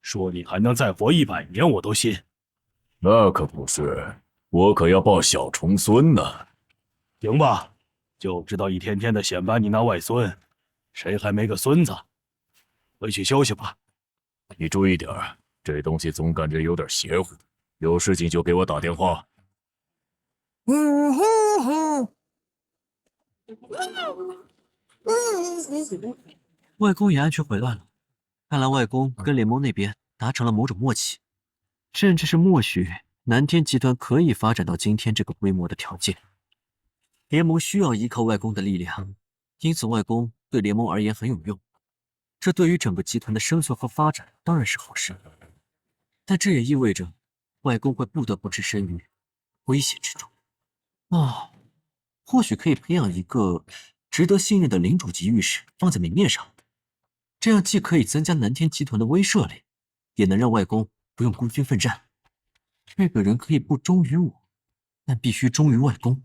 说你还能再活100年，我都信。那可不是，我可要抱小重孙呢。行吧，就知道一天天的显摆你那外孙，谁还没个孙子？回去休息吧。你注意点儿，这东西总感觉有点邪乎，有事情就给我打电话。外公也安全回来了，看来外公跟联盟那边达成了某种默契，甚至是默许南天集团可以发展到今天这个规模的条件。联盟需要依靠外公的力量，因此外公对联盟而言很有用。这对于整个集团的生存和发展当然是好事，但这也意味着外公会不得不置身于危险之中。或许可以培养一个值得信任的领主级御史放在明面上，这样既可以增加南天集团的威慑力，也能让外公不用孤军奋战。这个人可以不忠于我，但必须忠于外公。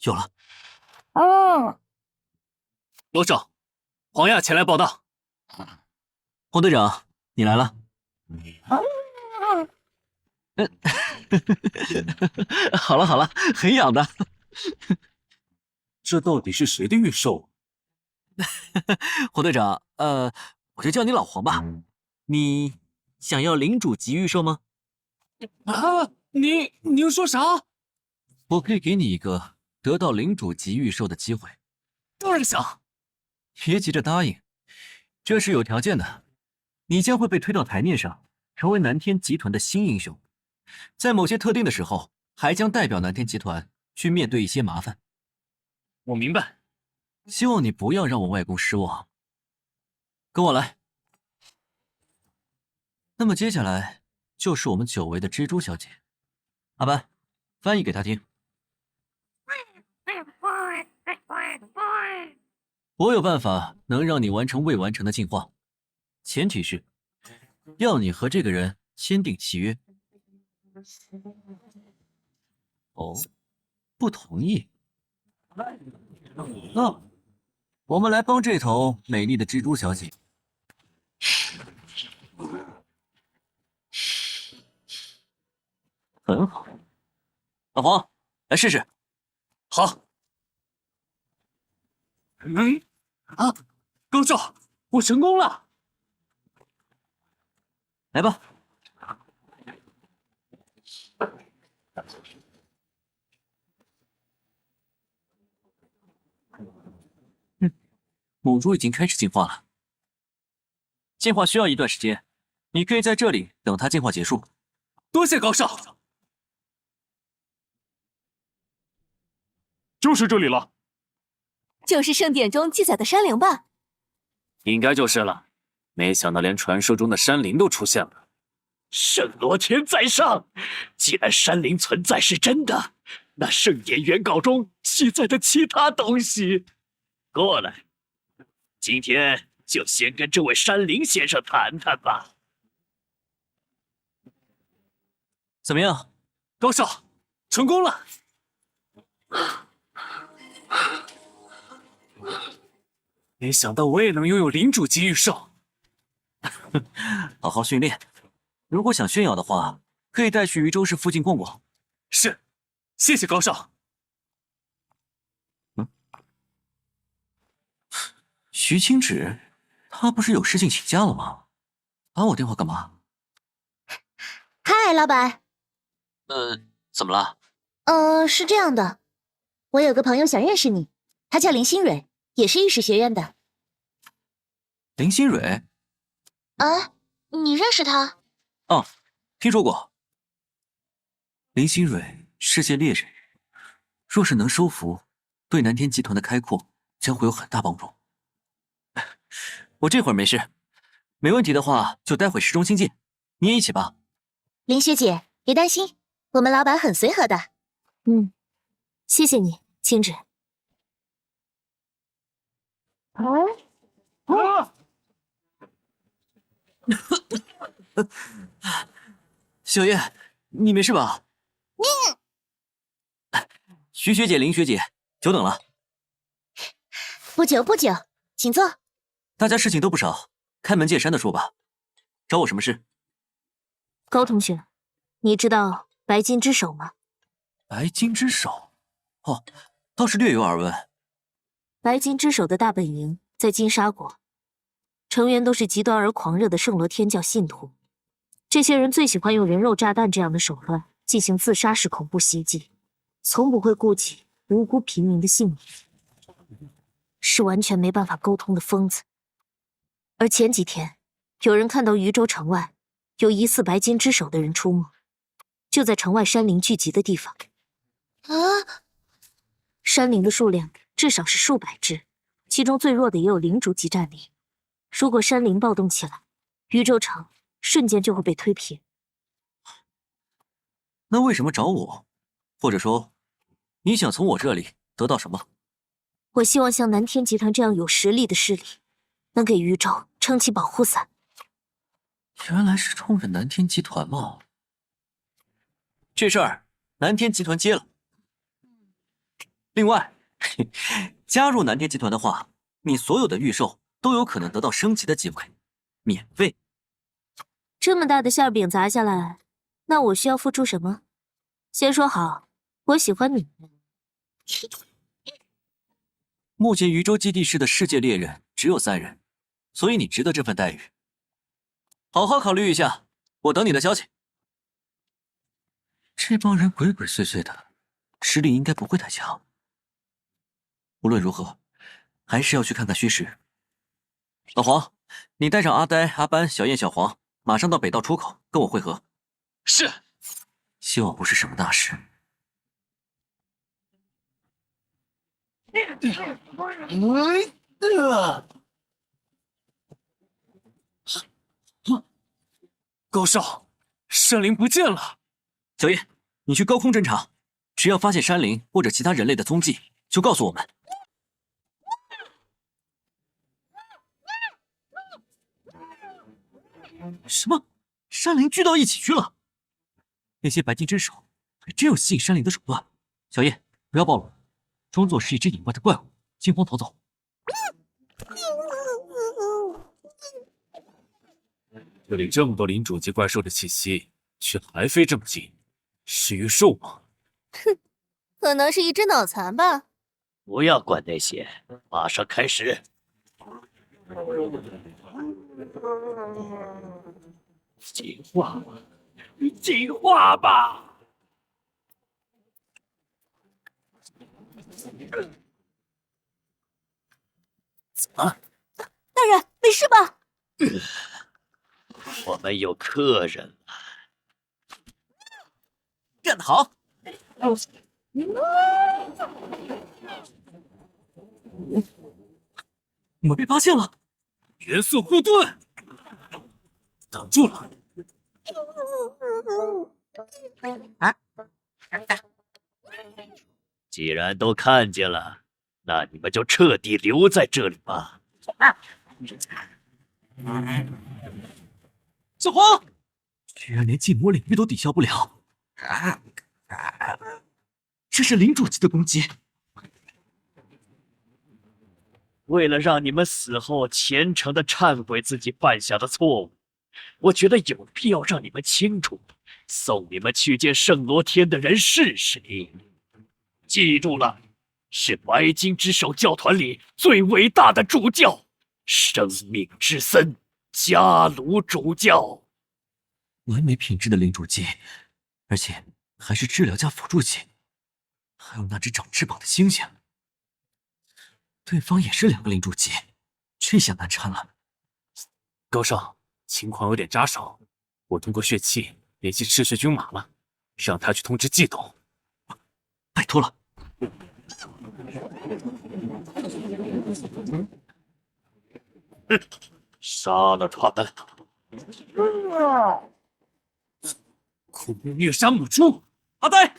有了。罗少，黄亚前来报道。黄队长，你来了。好了好了，很痒的。这到底是谁的御兽？黄队长，我就叫你老黄吧。你想要领主级御兽吗？您说啥？我可以给你一个得到领主级御兽的机会。当然想。别急着答应，这是有条件的。你将会被推到台面上，成为南天集团的新英雄。在某些特定的时候，还将代表南天集团去面对一些麻烦。我明白。希望你不要让我外公失望。跟我来。那么接下来就是我们久违的蜘蛛小姐。阿班，翻译给她听。我有办法能让你完成未完成的进化，前提是要你和这个人签订契约。哦，不同意？那我们来帮这头美丽的蜘蛛小姐。很好，老黄，来试试。好。高少，我成功了。来吧。母猪已经开始进化了。进化需要一段时间，你可以在这里等它进化结束。多谢高少。就是这里了。就是圣典中记载的山灵吧？应该就是了。没想到连传说中的山灵都出现了。圣罗天在上，既然山灵存在是真的，那圣典原稿中记载的其他东西，过来，今天就先跟这位山灵先生谈谈吧。怎么样，高少，成功了！没想到我也能拥有领主级御兽。好好训练，如果想炫耀的话，可以带去渝州市附近逛逛。是。谢谢高少。徐清芷，她不是有事情请假了吗？打我电话干嘛？嗨，老板。怎么了？是这样的，我有个朋友想认识你，他叫林新蕊，也是御史学院的。林新蕊？啊，你认识他？哦，听说过。林新蕊，世界猎人，若是能收服，对南天集团的开阔将会有很大帮助。我这会儿没事，没问题的话就待会市中心见，你也一起吧。林学姐，别担心，我们老板很随和的。谢谢你，清芷。小叶，你没事吧？徐学姐、林学姐，久等了。不久，请坐。大家事情都不少，开门见山的说吧。找我什么事？高同学，你知道白金之手吗？白金之手？哦，倒是略有耳闻。白金之手的大本营在金沙国，成员都是极端而狂热的圣罗天教信徒。这些人最喜欢用人肉炸弹这样的手段进行自杀式恐怖袭击，从不会顾及无辜平民的性命，是完全没办法沟通的疯子。而前几天，有人看到渝州城外有疑似白金之手的人出没，就在城外山林聚集的地方。山林的数量至少是数百只，其中最弱的也有领主级战力。如果山林暴动起来，渝州城瞬间就会被推平。那为什么找我？或者说，你想从我这里得到什么？我希望像南天集团这样有实力的势力，能给渝州撑起保护伞。原来是冲着南天集团嘛。这事儿南天集团接了。另外，加入南天集团的话，你所有的御兽都有可能得到升级的机会，免费。这么大的馅饼砸下来，那我需要付出什么？先说好，我喜欢你。目前渝州基地市的世界猎人只有3人，所以你值得这份待遇。好好考虑一下，我等你的消息。这帮人鬼鬼祟祟的，实力应该不会太强。无论如何，还是要去看看虚实。老黄，你带上阿呆、阿班、小燕、小黄，马上到北道出口跟我会合。是。希望不是什么大事。高少，山林不见了。小叶，你去高空侦查，只要发现山林或者其他人类的踪迹，就告诉我们。什么？山林聚到一起去了？那些白金之手还真有吸引山林的手段。小叶，不要暴露，装作是一只野外的怪物，惊慌逃走。这里这么多领主级怪兽的气息，却还飞这么近，是御兽吗？哼，可能是一只脑残吧。不要管那些，马上开始。进化吧，进化吧！怎么？大人，没事吧？我们有客人了。干得好！我们被发现了！元素护盾，挡住了！既然都看见了，那你们就彻底留在这里吧。小黄，居然连禁魔领域都抵消不了！这是领主级的攻击。为了让你们死后虔诚的忏悔自己犯下的错误，我觉得有必要让你们清楚，送你们去见圣罗天的人是谁？记住了，是白金之手教团里最伟大的主教，生命之森加鲁主教。完美品质的灵主机，而且还是治疗加辅助级，还有那只长翅膀的猩猩。对方也是2个灵主机，这下难缠了。高少，情况有点扎手，我通过血气联系赤血军马了，让他去通知季董。拜托了。杀了他们！苦命虐杀母猪，阿呆！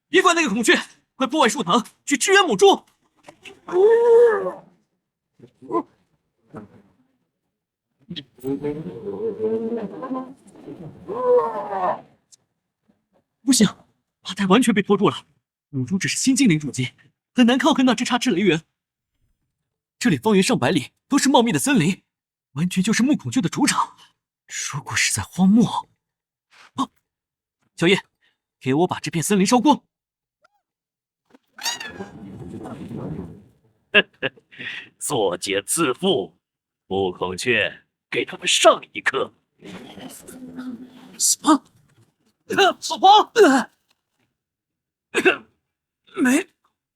别管那个孔雀，快破坏树藤，去支援母猪！不行，阿呆完全被拖住了。母猪只是新精灵主机，很难抗衡那只叉翅雷猿。这里方圆上百里都是茂密的森林，完全就是木孔雀的主场。如果是在荒漠，小叶，给我把这片森林烧光！作茧自缚，木孔雀给他们上一课。什么？老黄，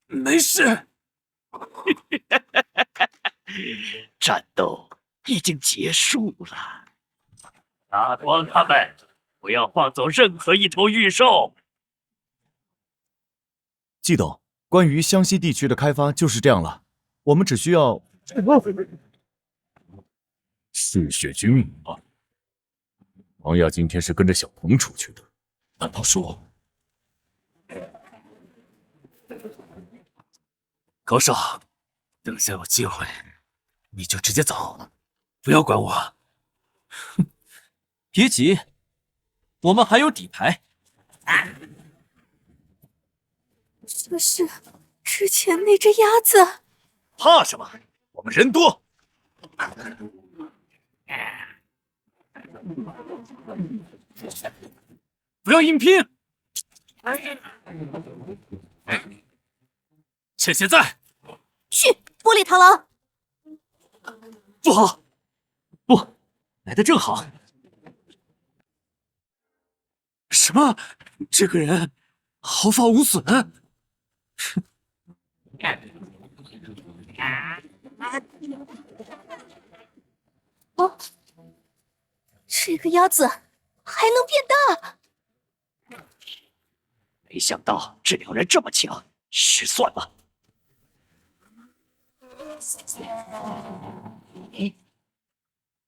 没事。战斗已经结束了，打光他们，不要放走任何一头御兽。季董，关于湘西地区的开发就是这样了，我们只需要赤血军马。王亚今天是跟着小鹏出去的，难道说？高少，等下有机会，你就直接走，不要管我。哼，别急，我们还有底牌。这是之前那只鸭子。怕什么？我们人多。不要硬拼！趁现在！去玻璃螳螂！不好，不，来的正好。什么？这个人毫发无损？哼！哦，这个鸭子还能变大！没想到这2人这么强，失算了。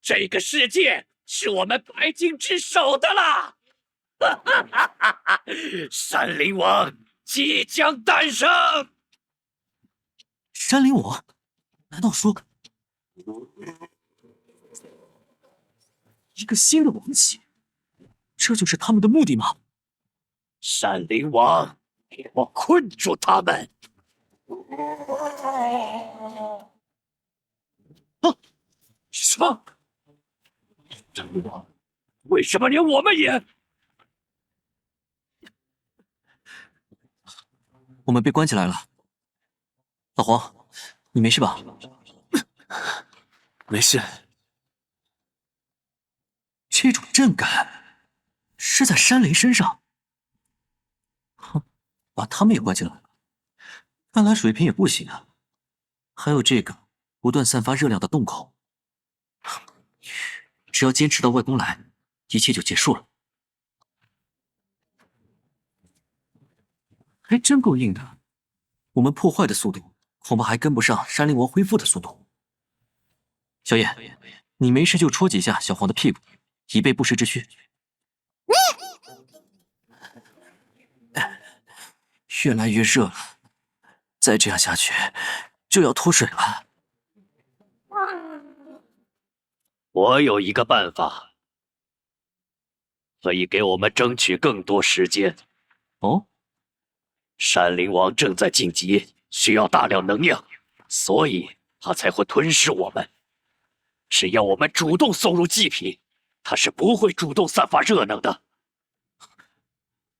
这个世界是我们白金之手的啦！山灵王即将诞生。山灵王？难道说一个新的王旗？这就是他们的目的吗？山灵王，给我困住他们！什么？山灵王，为什么连我们也？我们被关起来了。老黄，你没事吧？没事。这种震感是在山雷身上。哼，把他们也关起来了。看来水平也不行啊。还有这个不断散发热量的洞口，只要坚持到外公来，一切就结束了。还真够硬的，我们破坏的速度恐怕还跟不上山灵王恢复的速度。小野，你没事就戳几下小黄的屁股，以备不时之需。越来越热了，再这样下去就要脱水了。我有一个办法，可以给我们争取更多时间。哦，山灵王正在晋级，需要大量能量，所以他才会吞噬我们。只要我们主动送入祭品，他是不会主动散发热能的。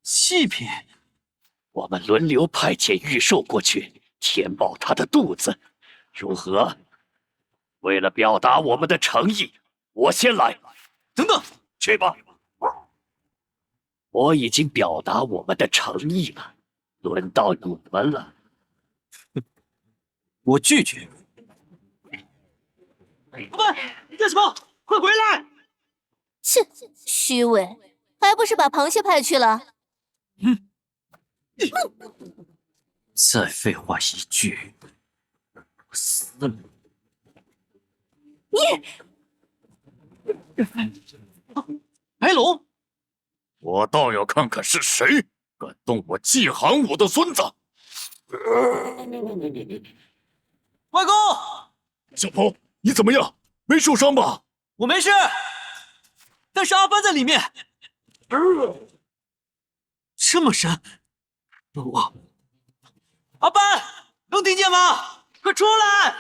祭品，我们轮流派遣御兽过去，填饱他的肚子，如何？为了表达我们的诚意，我先来。等等，去吧。我已经表达我们的诚意了，轮到你们了。我拒绝。阿班，你干什么？快回来！切，虚伪，还不是把螃蟹派去了？再废话一句，我死了！白龙，我倒要看看是谁敢动我季寒武的孙子！外公，小鹏，你怎么样？没受伤吧？我没事，但是阿班在里面。这么深，阿班，能听见吗？快出来！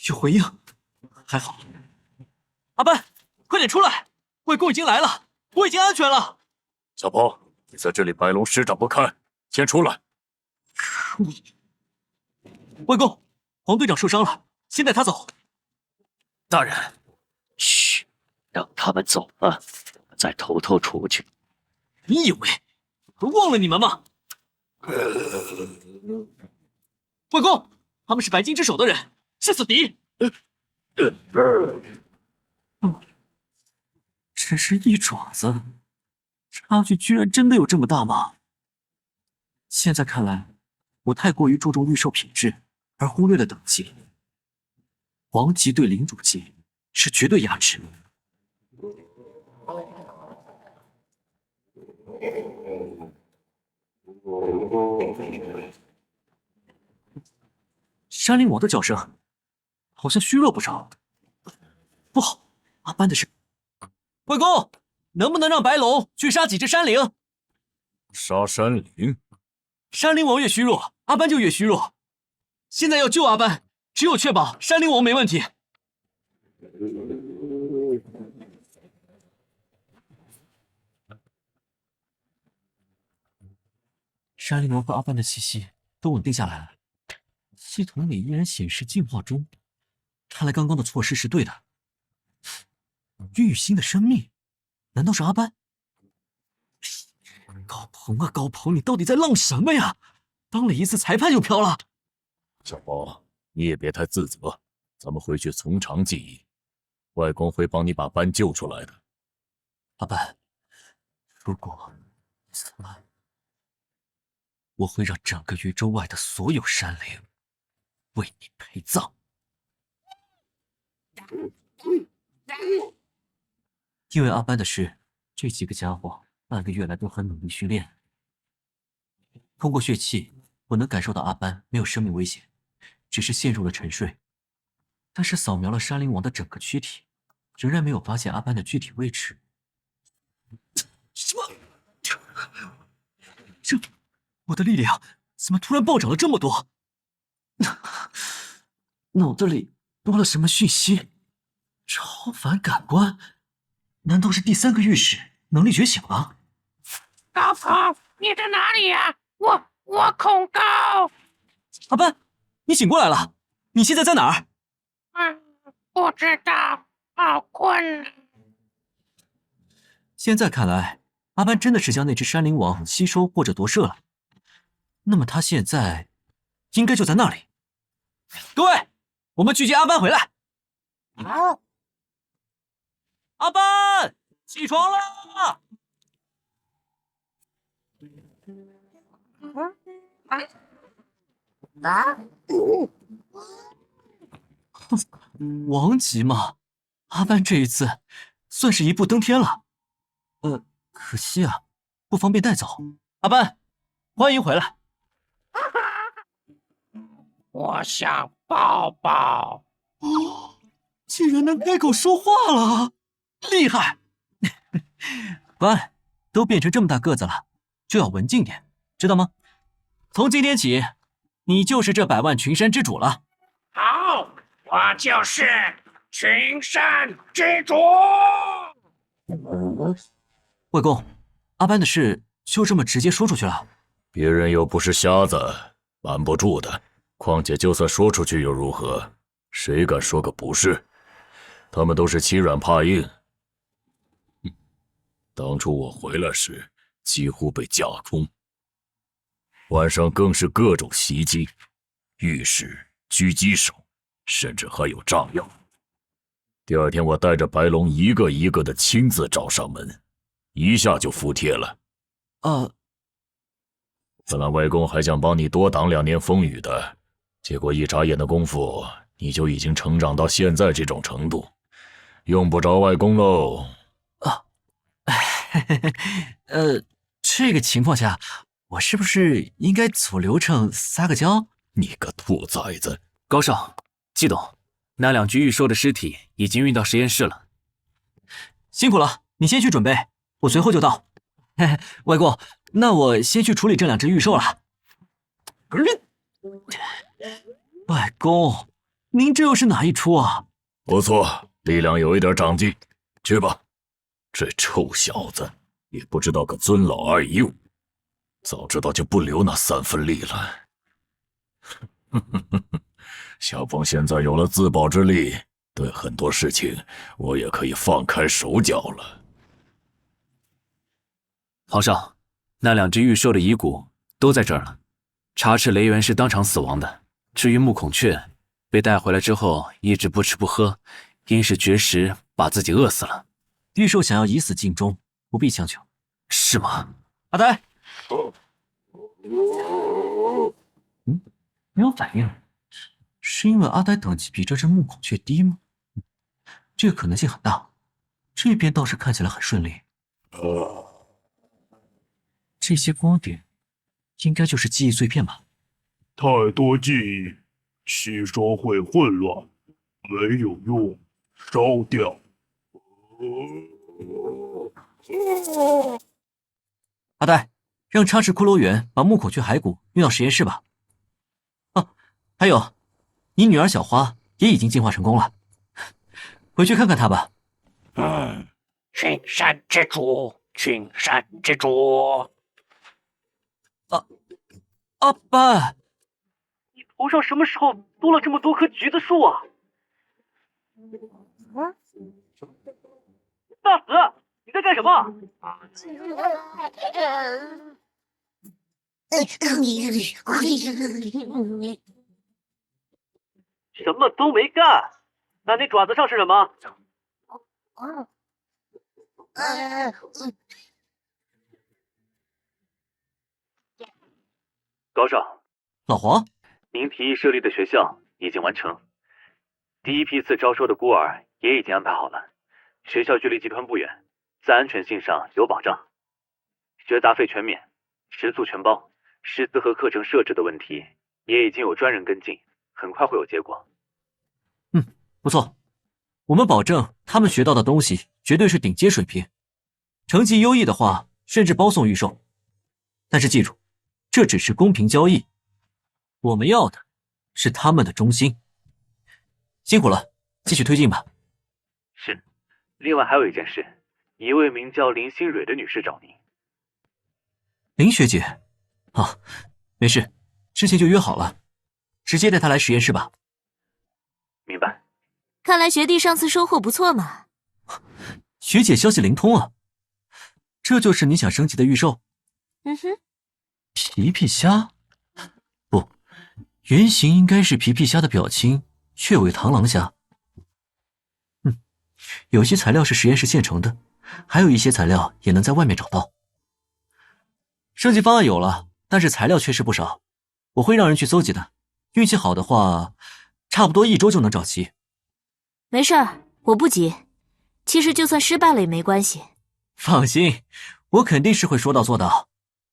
有回应，还好。阿班，快点出来！外公已经来了，我已经安全了。小鹏，你在这里白龙施展不开，先出来。外公，黄队长受伤了，先带他走。大人，嘘，让他们走了，再偷偷出去。你以为我忘了你们吗？外公，他们是白金之手的人，是死敌。只是一爪子，差距居然真的有这么大吗？现在看来，我太过于注重御兽品质，而忽略了等级。王级对领主级是绝对压制。山灵王的叫声好像虚弱不少。不好，阿班的是。外公，能不能让白龙去杀几只山灵？杀山灵？山灵王越虚弱，阿班就越虚弱。现在要救阿班，只有确保山灵王没问题。山灵王和阿班的气息都稳定下来了，系统里依然显示进化中。看来刚刚的措施是对的。玉心的生命，难道是阿班？高鹏啊，高鹏，你到底在浪什么呀？当了一次裁判就飘了。小宝，你也别太自责，咱们回去从长计议。外公会帮你把班救出来的。阿班，如果死了，我会让整个宇宙外的所有山灵为你陪葬。因为阿班的事，这几个家伙半个月来都很努力训练。通过血气，我能感受到阿班没有生命危险，只是陷入了沉睡。但是扫描了山灵王的整个躯体，仍然没有发现阿班的具体位置。什么？我的力量怎么突然暴涨了这么多？脑子里多了什么讯息？超凡感官？难道是第三个御史能力觉醒了？高鹏，你在哪里呀？我恐高。阿班，你醒过来了？你现在在哪儿？不知道，好困了。现在看来，阿班真的是将那只山灵王吸收或者夺舍了。那么他现在应该就在那里。各位，我们聚集阿班回来。好。阿班，起床了！王级嘛，阿班这一次算是一步登天了。可惜啊，不方便带走。阿班，欢迎回来。我想抱抱。竟然能开口说话了，厉害！班，都变成这么大个子了，就要文静点，知道吗？从今天起，你就是这100万群山之主了。好，我就是群山之主。外公，阿班的事就这么直接说出去了？别人又不是瞎子，瞒不住的。况且就算说出去又如何？谁敢说个不是？他们都是欺软怕硬。当初我回来时，几乎被架空，晚上更是各种袭击，御史、狙击手，甚至还有炸药。第二天，我带着白龙一个一个的亲自找上门，一下就服帖了。本来外公还想帮你多挡2年风雨的，结果一眨眼的功夫，你就已经成长到现在这种程度，用不着外公喽。这个情况下，我是不是应该走流程撒个娇？你个兔崽子！高少，季董，那2具预售的尸体已经运到实验室了。辛苦了，你先去准备，我随后就到。嘿嘿，外公，那我先去处理这2只预售了。外公，您这又是哪一出啊？不错，力量有一点长进。去吧，这臭小子也不知道个尊老爱幼，早知道就不留那3分力了。小凤现在有了自保之力，对很多事情我也可以放开手脚了。皇上，那2只预售的遗骨都在这儿了。插翅雷猿是当场死亡的，至于木孔雀，被带回来之后一直不吃不喝，因是绝食把自己饿死了。预售想要以死尽终，不必强求。是吗？阿呆，没有反应，是因为阿呆等级比这只木孔雀低吗？这个可能性很大。这边倒是看起来很顺利。这些光点应该就是记忆碎片吧？太多记忆，吸收会混乱，没有用，烧掉。阿呆，让插翅骷髅猿把木孔雀骸骨运到实验室吧。还有，你女儿小花也已经进化成功了，回去看看她吧。群山之主，群山之主。阿班，你头上什么时候多了这么多棵橘子树啊？大死！你在干什么？什么都没干。那你爪子上是什么？高少，老黄，您提议设立的学校已经完成，第一批次招收的孤儿也已经安排好了。学校距离集团不远，在安全性上有保障，学杂费全免，食宿全包，师资和课程设置的问题也已经有专人跟进，很快会有结果。不错，我们保证他们学到的东西绝对是顶尖水平，成绩优异的话，甚至包送预售。但是记住，这只是公平交易，我们要的是他们的忠心。辛苦了，继续推进吧。是，另外还有一件事，一位名叫林心蕊的女士找您。林学姐，没事，之前就约好了，直接带她来实验室吧。明白。看来学弟上次收获不错嘛。学姐消息灵通啊，这就是你想升级的预售？皮皮虾？不，原型应该是皮皮虾的表亲雀尾螳螂虾。有些材料是实验室现成的，还有一些材料也能在外面找到。升级方案有了，但是材料缺失不少，我会让人去搜集的。运气好的话，差不多1周就能找齐。没事儿，我不急。其实就算失败了也没关系。放心，我肯定是会说到做到。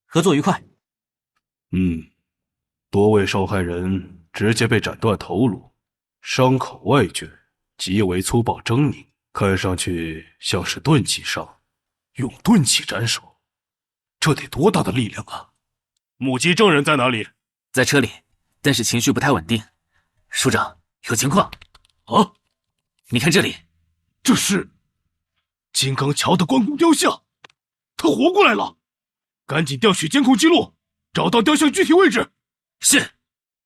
合作愉快。多位受害人直接被斩断头颅，伤口外掘，极为粗暴狰狞，看上去像是钝器伤，用钝器斩首，这得多大的力量啊！目击证人在哪里？在车里，但是情绪不太稳定。署长，有情况。啊！你看这里，这是金刚桥的关公雕像，他活过来了！赶紧调取监控记录，找到雕像具体位置。是，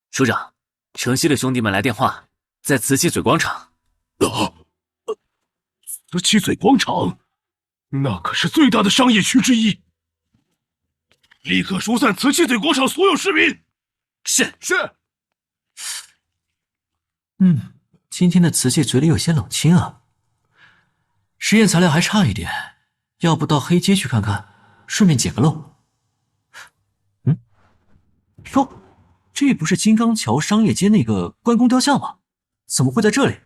署长，城西的兄弟们来电话，在瓷器嘴广场。瓷器嘴广场，那可是最大的商业区之一。立刻疏散瓷器嘴广场所有市民。是。今天的瓷器嘴里有些冷清啊，实验材料还差一点，要不到黑街去看看，顺便解个漏。哟，这不是金刚桥商业街那个关公雕像吗？怎么会在这里？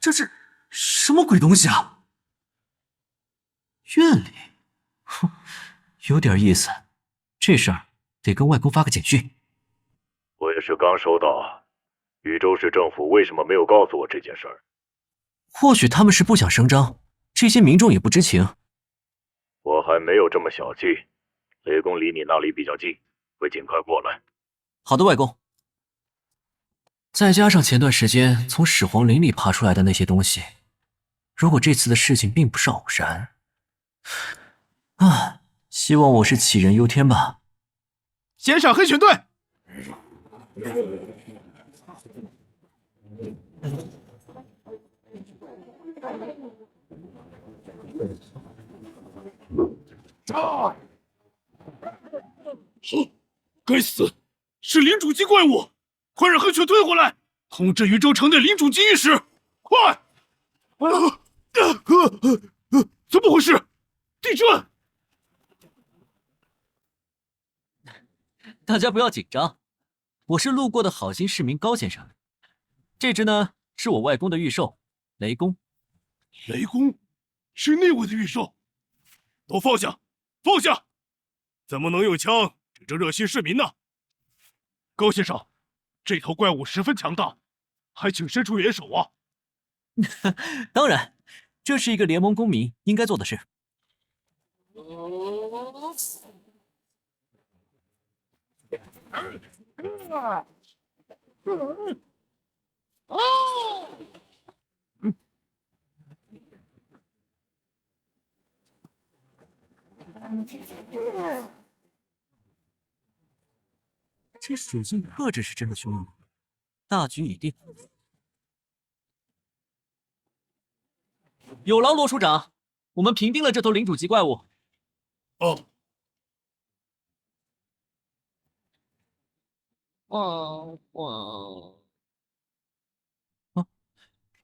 这是什么鬼东西啊？院里，哼，有点意思。这事儿得跟外公发个简讯。我也是刚收到，禹州市政府为什么没有告诉我这件事儿？或许他们是不想声张，这些民众也不知情。我还没有这么小气，雷公离你那里比较近，会尽快过来。好的，外公。再加上前段时间从始皇陵里爬出来的那些东西，如果这次的事情并不是偶然，希望我是杞人忧天吧。先上黑犬队。该死，是领主级怪物！快让黑犬退回来，通知禹州城内领主级御史，快！怎么回事？地震！大家不要紧张，我是路过的好心市民高先生。这只呢，是我外公的御兽雷公。雷公，是那位的御兽？都放下，放下！怎么能用枪指着热心市民呢？高先生，这头怪物十分强大，还请伸出援手啊！当然，这是一个联盟公民应该做的事。这水晶克制是真的凶猛，大局已定。有劳罗署长，我们平定了这头领主级怪物。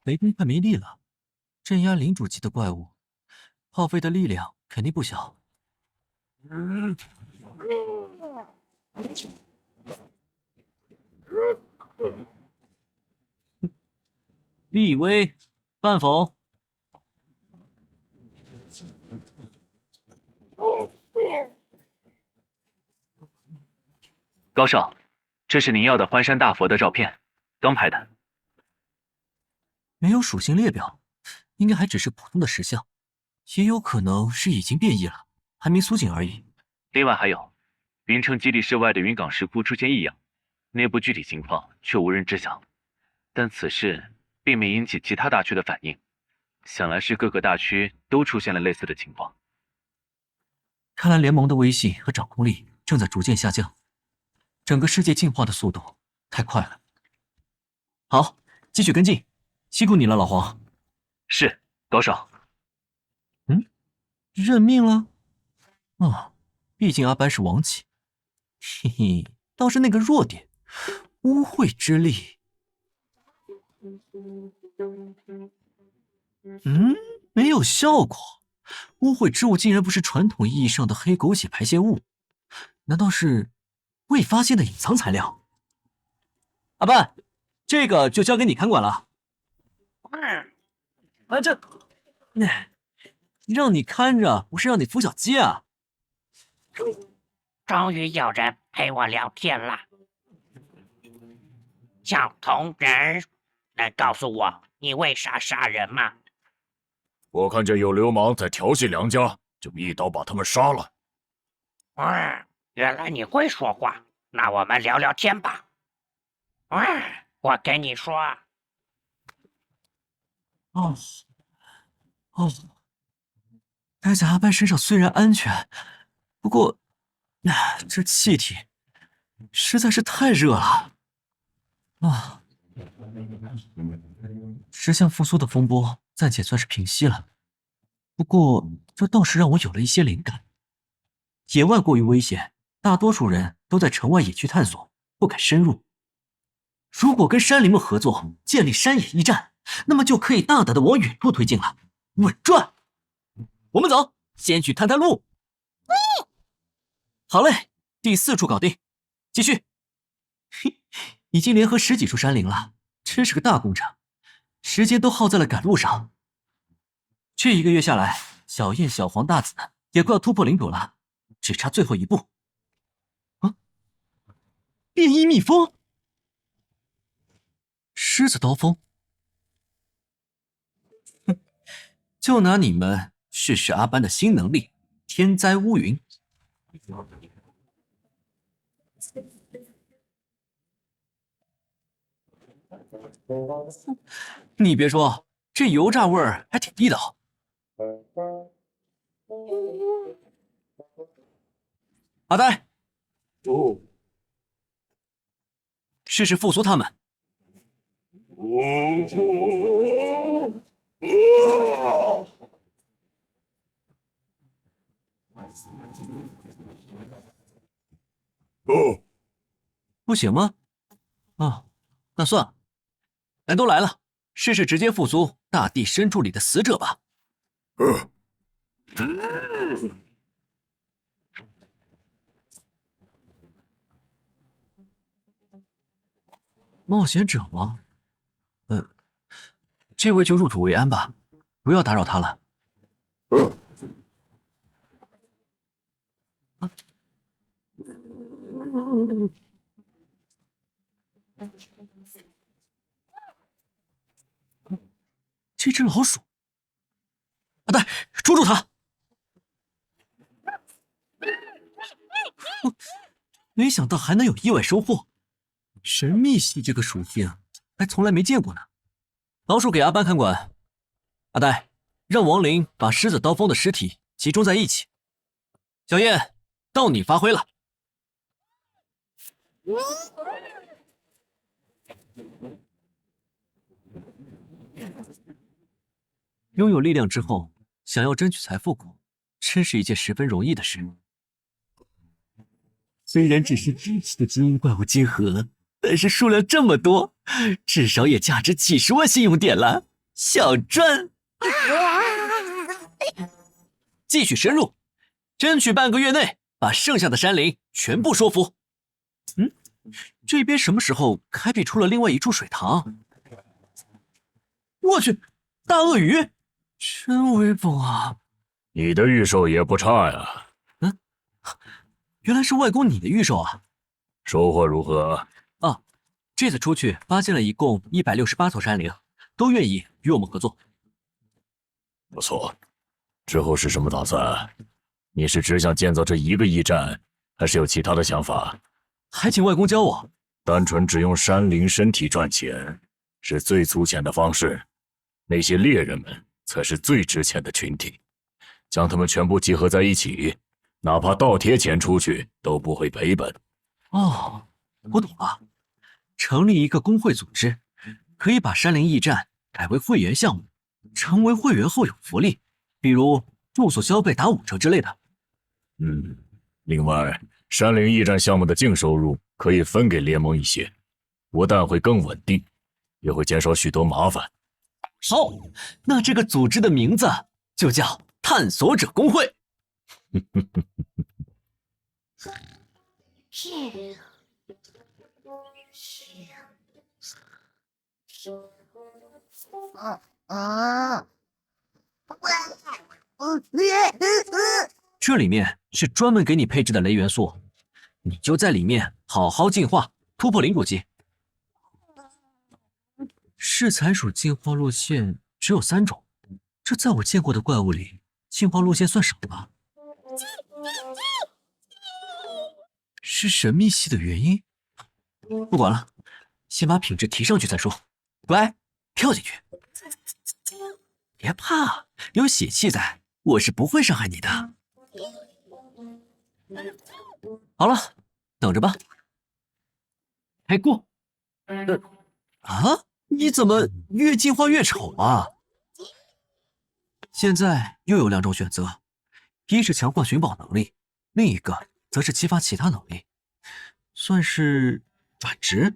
雷公快没力了，镇压领主级的怪物，耗费的力量肯定不小。立威，范否？高少，这是您要的欢山大佛的照片，刚拍的。没有属性列表，应该还只是普通的石像，也有可能是已经变异了，还没苏醒而已。另外还有，云城基地室外的云冈石窟出现异样，内部具体情况却无人知晓。但此事并没引起其他大区的反应，想来是各个大区都出现了类似的情况。看来联盟的威信和掌控力正在逐渐下降，整个世界进化的速度太快了。好，继续跟进，辛苦你了，老黄。是，高少。认命了？毕竟阿班是王级，嘿嘿，倒是那个弱点，污秽之力。没有效果。污秽之物竟然不是传统意义上的黑狗血排泄物，难道是未发现的隐藏材料？阿班，这个就交给你看管了。让你看着，不是让你孵小鸡啊！终于有人陪我聊天了。小铜人，能告诉我你为啥杀人吗？我看见有流氓在调戏良家，就一刀把他们杀了。原来你会说话，那我们聊聊天吧。我跟你说。待在阿班身上虽然安全，不过，这气体实在是太热了。石像复苏的风波暂且算是平息了，不过这倒是让我有了一些灵感。野外过于危险，大多数人都在城外野区探索，不敢深入。如果跟山林们合作，建立山野驿站，那么就可以大胆的往远处推进了，稳赚。我们走，先去探探路。好嘞，第4处搞定，继续。已经联合10几处山林了，真是个大工程，时间都耗在了赶路上。这1个月下来，小燕、小黄、大紫也快要突破领主了，只差最后一步。变异蜜蜂，狮子刀锋。就拿你们试试阿班的新能力天灾乌云。你别说，这油炸味儿还挺地道。阿呆，试试复苏他们。不行吗？那算了。咱都来了，试试直接复苏大地深处里的死者吧。冒险者吗？这位就入土为安吧，不要打扰他了。这只老鼠，阿呆，捉住它！没想到还能有意外收获，神秘系这个属性还从来没见过呢。老鼠给阿班看管，阿呆，让亡灵把狮子刀锋的尸体集中在一起。小燕，到你发挥了。拥有力量之后，想要争取财富真是一件十分容易的事。虽然只是支持的基因怪物晶核，但是数量这么多，至少也价值几10万信用点了，小赚！继续深入，争取半个月内把剩下的山林全部收服。这边什么时候开辟出了另外一处水塘？我去，大鳄鱼，真威风啊！你的预售也不差呀。原来是外公你的预售啊！收获如何？这次出去发现了一共168座山林，都愿意与我们合作。不错，之后是什么打算？你是只想建造这1个驿站，还是有其他的想法？还请外公教我。单纯只用山林身体赚钱，是最粗浅的方式。那些猎人们才是最值钱的群体，将他们全部集合在一起，哪怕倒贴钱出去都不会赔本。我懂了，成立一个工会组织，可以把山林驿站改为会员项目，成为会员后有福利，比如住宿消费打5折之类的。另外，山林驿站项目的净收入可以分给联盟一些，不但会更稳定，也会减少许多麻烦。好，那这个组织的名字就叫探索者工会。这里面是专门给你配置的雷元素，你就在里面好好进化，突破领主级。噬材属进化路线只有3种，这在我见过的怪物里进化路线算少吧？是神秘系的原因？不管了，先把品质提上去再说。乖，跳进去。别怕，有血气在，我是不会伤害你的。好了，等着吧。开锅。你怎么越进化越丑啊？现在又有2种选择，一是强化寻宝能力，另一个则是激发其他能力，算是转职。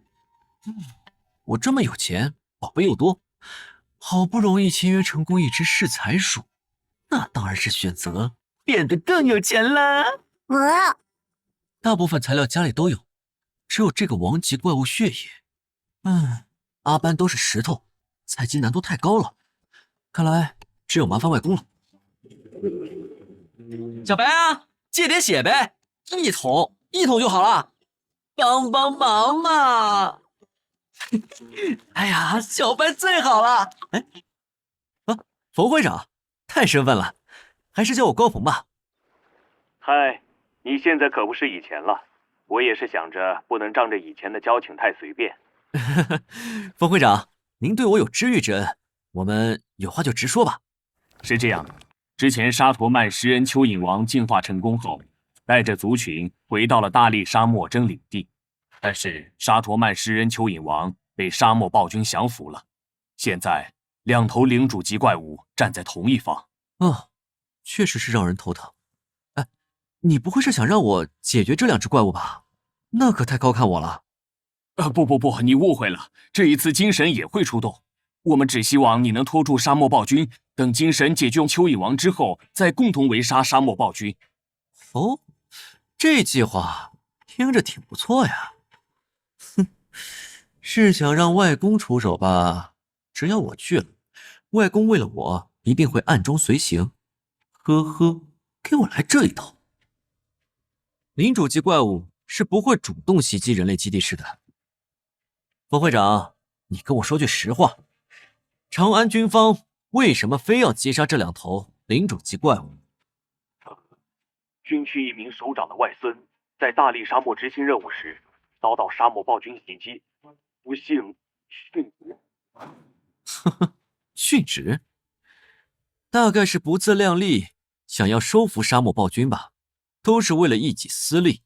我这么有钱，宝贝又多，好不容易签约成功一只噬财鼠，那当然是选择变得更有钱啦。大部分材料家里都有，只有这个王级怪物血液，阿班都是石头，采集难度太高了，看来只有麻烦外公了。小白啊，借点血呗，一桶就好了，帮帮忙嘛！哎呀，小白最好了。冯会长，太生分了，还是叫我高冯吧。嗨，你现在可不是以前了，我也是想着不能仗着以前的交情太随便。冯会长，您对我有知遇之恩，我们有话就直说吧。是这样，之前沙陀曼食人蚯蚓王进化成功后，带着族群回到了大力沙漠争领地，但是沙陀曼食人蚯蚓王被沙漠暴君降服了。现在2头领主级怪物站在同一方。确实是让人头疼。你不会是想让我解决这2只怪物吧？那可太高看我了。不，你误会了，这一次精神也会出动。我们只希望你能拖住沙漠暴君，等精神解决蚯蚓王之后，再共同围杀沙漠暴君。这计划听着挺不错呀。是想让外公出手吧？只要我去了，外公为了我一定会暗中随行。呵呵，给我来这一套。领主级怪物是不会主动袭击人类基地室的。冯会长，你跟我说句实话，长安军方为什么非要击杀这2头领主级怪物？军区一名首长的外孙在大力沙漠执行任务时，遭到沙漠暴君袭击，不幸殉职。殉职？大概是不自量力，想要收服沙漠暴君吧，都是为了一己私利。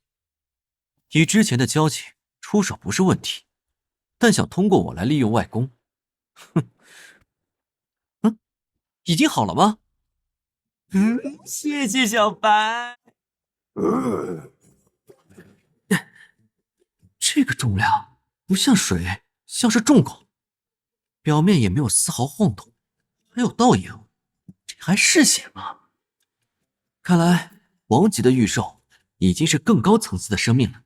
以之前的交情，出手不是问题，但想通过我来利用外公，已经好了吗？谢谢小白。这个重量不像水，像是重狗，表面也没有丝毫晃动，还有倒影，这还是血吗？看来王级的御兽已经是更高层次的生命了。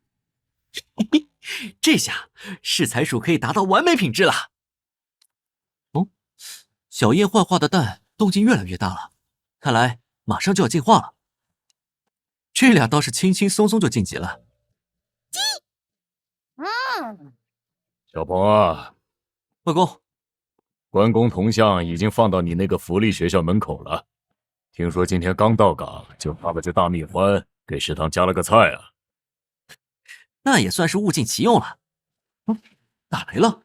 这下噬财鼠可以达到完美品质了。小叶幻化的蛋动静越来越大了，看来马上就要进化了。这俩倒是轻轻松松就晋级了。小鹏啊，外公，关公铜像已经放到你那个福利学校门口了。听说今天刚到岗，就把这大蜜獾给食堂加了个菜啊。那也算是物尽其用了。打雷了！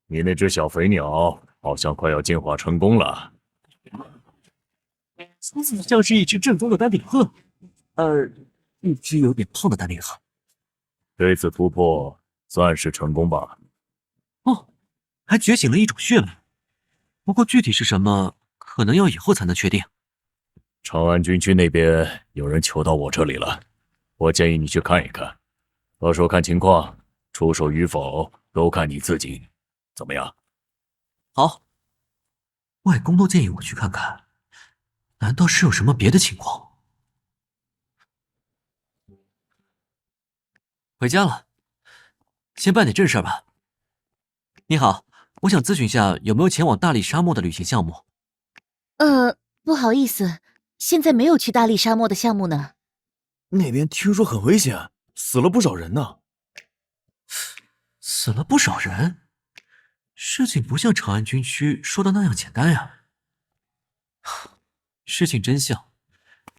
你那只小肥鸟好像快要进化成功了。像是一只正宗的丹顶鹤，一只有点胖的丹顶鹤。这次突破算是成功吧？还觉醒了一种血脉，不过具体是什么，可能要以后才能确定。长安军区那边有人求到我这里了，我建议你去看一看，到时候看情况，出手与否都看你自己，怎么样？好，外公都建议我去看看，难道是有什么别的情况？回家了，先办点正事吧。你好，我想咨询下有没有前往大力沙漠的旅行项目。不好意思，现在没有去大力沙漠的项目呢。那边听说很危险，死了不少人呢。死了不少人？事情不像长安军区说的那样简单呀。事情真相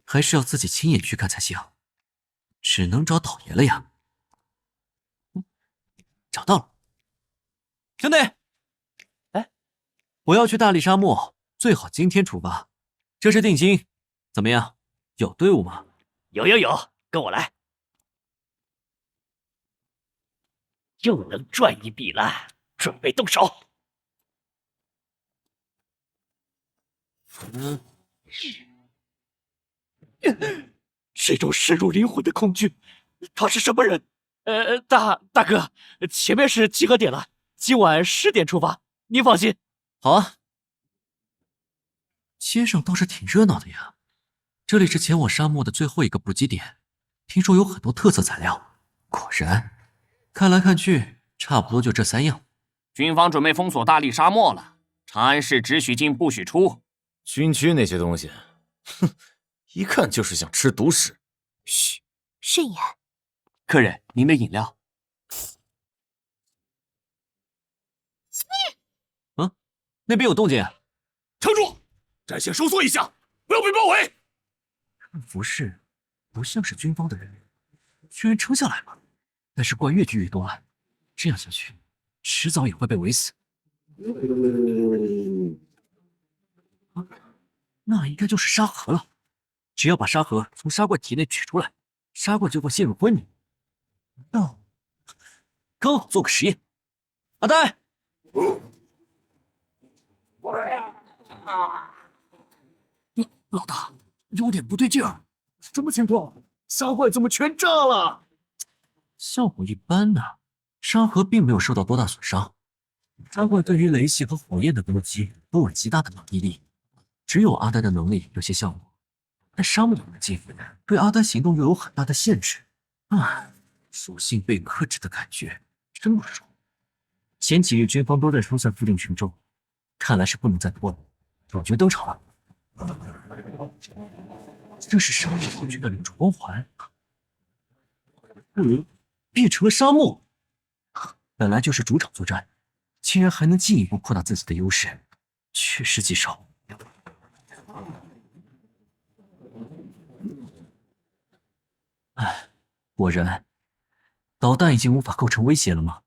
还是要自己亲眼去看才行。只能找倒爷了呀。找到了，兄弟，哎，我要去大力沙漠，最好今天出发，这是定金，怎么样？有队伍吗？有，跟我来。又能赚一笔了，准备动手。这种深入灵魂的恐惧，他是什么人？大哥，前面是集合点了，今晚10点出发，您放心。好啊。街上倒是挺热闹的呀，这里是前往沙漠的最后一个补给点，听说有很多特色材料。果然，看来看去，差不多就这3样。军方准备封锁大力沙漠了，长安市只许进不许出。军区那些东西，哼，一看就是想吃独食。嘘，慎言。客人，您的饮料。那边有动静。撑住！战线收缩一下，不要被包围。看服饰，不像是军方的人，居然撑下来了。但是怪越聚越多啊，这样下去，迟早也会被围死。那应该就是沙盒了。只要把沙盒从沙怪体内取出来，沙怪就会陷入昏迷。哦，刚好做个实验。阿呆，老大，有点不对劲儿，什么情况？沙怪怎么全炸了？效果一般呢，沙盒并没有受到多大损伤。沙怪对于雷系和火焰的攻击都有极大的防御力，只有阿呆的能力有些效果，但沙漠环境对阿呆行动又有很大的限制。属性被克制的感觉真不爽。前几日军方都在疏散附近群众，看来是不能再拖了。主角登场了，这是沙漠后局的领主光环，变成了沙漠。本来就是主场作战，竟然还能进一步扩大自己的优势，确实棘手。果然，导弹已经无法构成威胁了吗？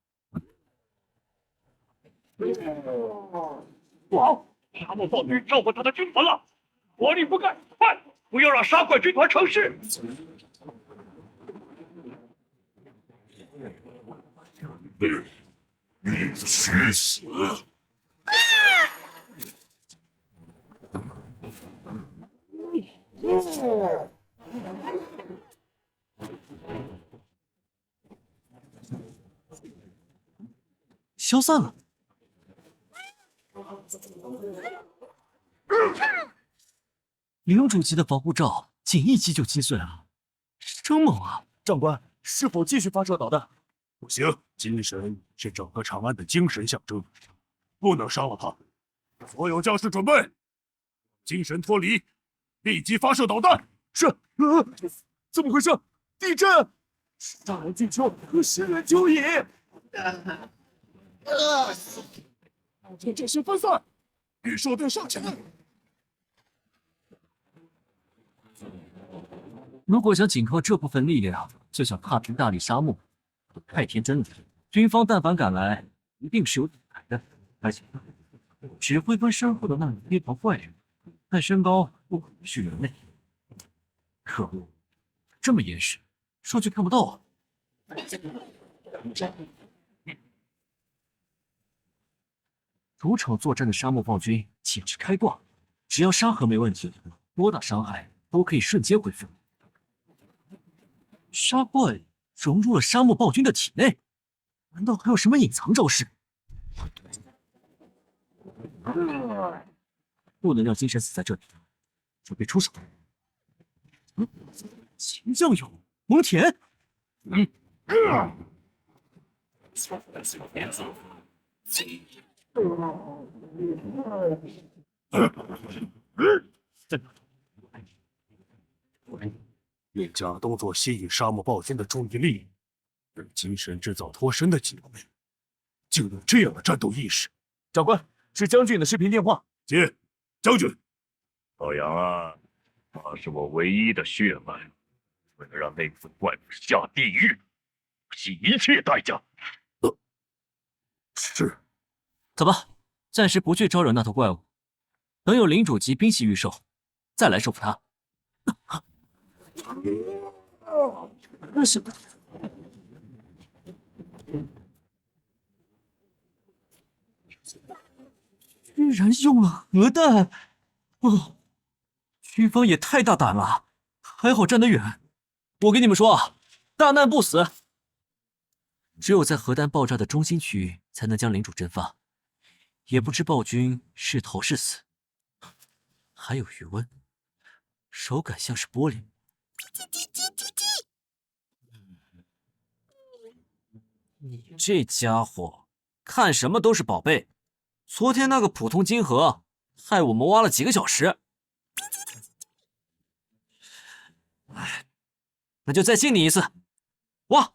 不好，沙漠暴君绕过他的军团了，火力不盖，快，不要让沙怪军团成事。去死！消散了。领主级的防护罩，仅一击就击碎了，真猛啊！长官，是否继续发射导弹？不行，金神是整个长安的精神象征，不能伤了他。所有将士准备，精神脱离，立即发射导弹。是。怎么回事？地震！杀人进球和食人酒饮。阵型分散，御兽队上前。如果想仅靠这部分力量就想踏平大力沙漠，太天真了。军方但凡敢来，一定是有底牌的。而且，指挥官身后的那黑袍怪人，看身高不可能是人类。可恶，这么严实，数据看不到啊！主场作战的沙漠暴君简直开挂，只要沙盒没问题，多大伤害都可以瞬间恢复。沙怪融入了沙漠暴君的体内，难道还有什么隐藏招式？不能让精神死在这里，准备出手。秦将勇，蒙恬。并将动作吸引沙漠暴君的注意力，让精神制造脱身的机会。竟有这样的战斗意识！长官，是将军的视频电话。接，将军。老杨啊，他是我唯一的血脉，为了让那副怪物下地狱，不惜一切代价。是。走吧，暂时不去招惹那头怪物，等有领主级冰系御兽，再来收服他。那什么？居然用了核弹！哦，军方也太大胆了，还好站得远。我跟你们说啊，大难不死，只有在核弹爆炸的中心区域才能将领主蒸发。也不知暴君是逃是死。还有余温，手感像是玻璃。你这家伙看什么都是宝贝。昨天那个普通金盒，害我们挖了几个小时。哎，那就再信你一次，挖。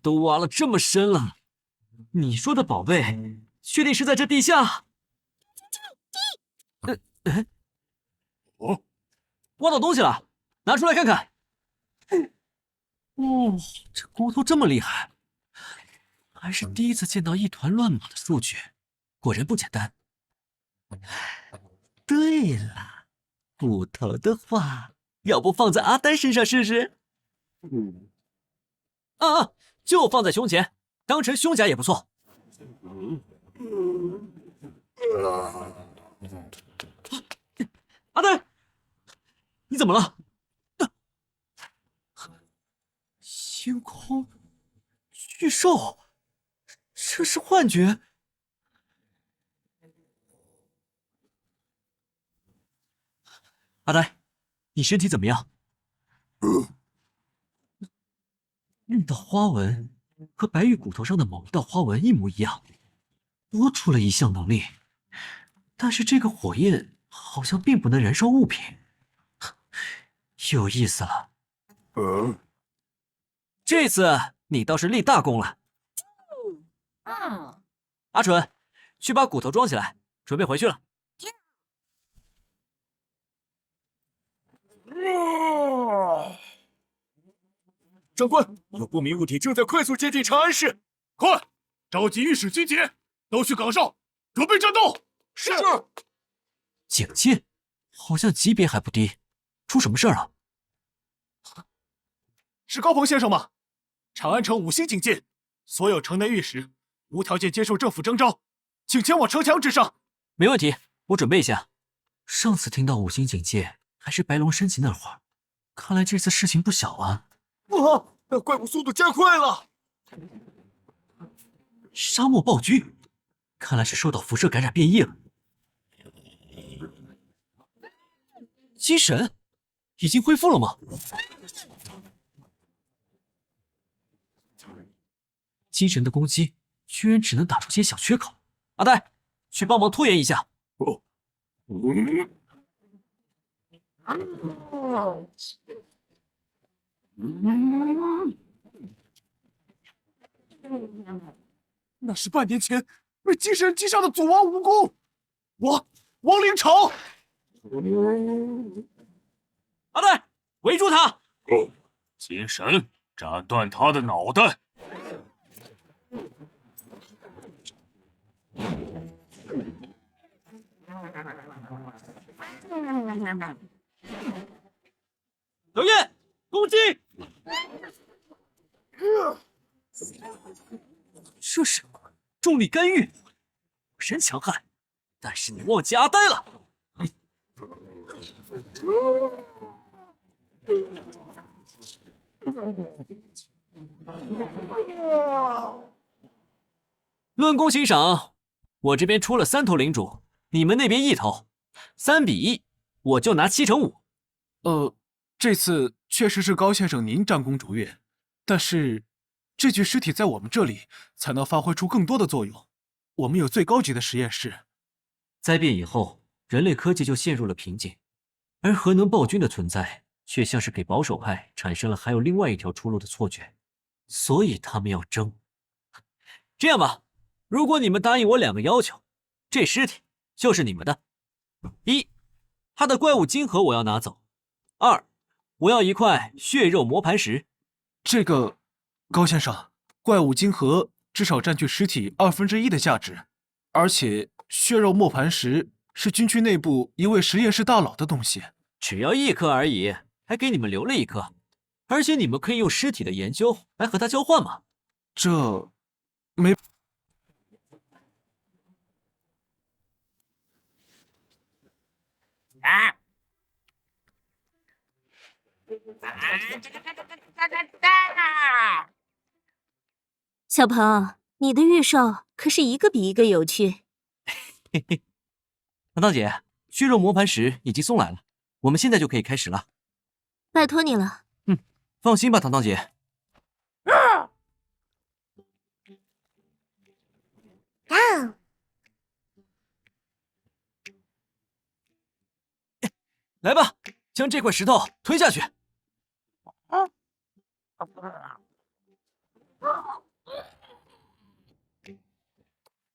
都挖了这么深了，你说的宝贝，确定是在这地下？挖到东西了，拿出来看看。哦，这骨头这么厉害，还是第一次见到一团乱码的数据，果然不简单。对了，骨头的话，要不放在阿呆身上试试？就放在胸前，当成胸甲也不错。阿呆，你怎么了？星空巨兽，这是幻觉。阿呆，你身体怎么样？那道花纹和白玉骨头上的某一道花纹一模一样，多出了一项能力。但是这个火焰好像并不能燃烧物品，有意思了。这次你倒是立大功了。阿纯，去把骨头装起来，准备回去了。长官，有不明物体正在快速接近长安市，快召集御史军节，都去岗哨，准备战斗。是。警戒，好像级别还不低，出什么事儿了？是高鹏先生吗？长安城5星警戒，所有城内御史无条件接受政府征召，请前往城墙之上。没问题，我准备一下。上次听到5星警戒还是白龙升级那会儿，看来这次事情不小啊。哇，那怪物速度加快了！沙漠暴君，看来是受到辐射感染变异了。机神已经恢复了吗？机神的攻击居然只能打出些小缺口。阿呆，去帮忙拖延一下。那是半年前被机神击杀的祖王无功，亡灵朝。阿呆，围住他！金神，斩断他的脑袋！刘烨，攻击！这是重力干预，真强悍。但是你忘记阿呆了。论功行赏，我这边出了3头领主，你们那边1头，3比1，我就拿7/5。这次确实是高先生您战功卓越，但是这具尸体在我们这里才能发挥出更多的作用。我们有最高级的实验室。灾变以后，人类科技就陷入了瓶颈，而核能暴君的存在却像是给保守派产生了还有另外一条出路的错觉，所以他们要争。这样吧，如果你们答应我2个要求，这尸体就是你们的。1，他的怪物晶核我要拿走；2，我要1块血肉磨盘石。这个，高先生，怪物晶核至少占据尸体1/2的价值，而且血肉磨盘石是军区内部一位实验室大佬的东西，只要1颗而已，还给你们留了1颗，而且你们可以用尸体的研究来和他交换嘛。这没。啊！小鹏，你的预售可是一个比一个有趣。嘿嘿，糖糖姐，血肉磨盘石已经送来了，我们现在就可以开始了。拜托你了。放心吧，糖糖姐。来吧，将这块石头推下去。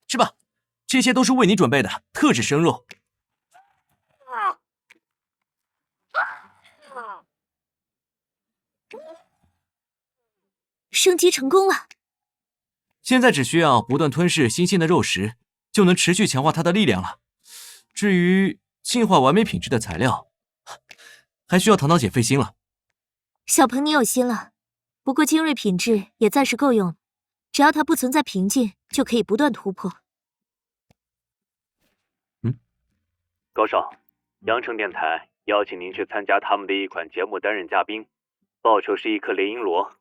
吃吧，这些都是为你准备的特制生肉。升级成功了，现在只需要不断吞噬新鲜的肉食，就能持续强化它的力量了。至于进化完美品质的材料，还需要糖糖姐费心了。小鹏你有心了，不过精锐品质也暂时够用了，只要它不存在瓶颈，就可以不断突破。高少，羊城电台邀请您去参加他们的一款节目担任嘉宾，报酬是1颗雷音螺。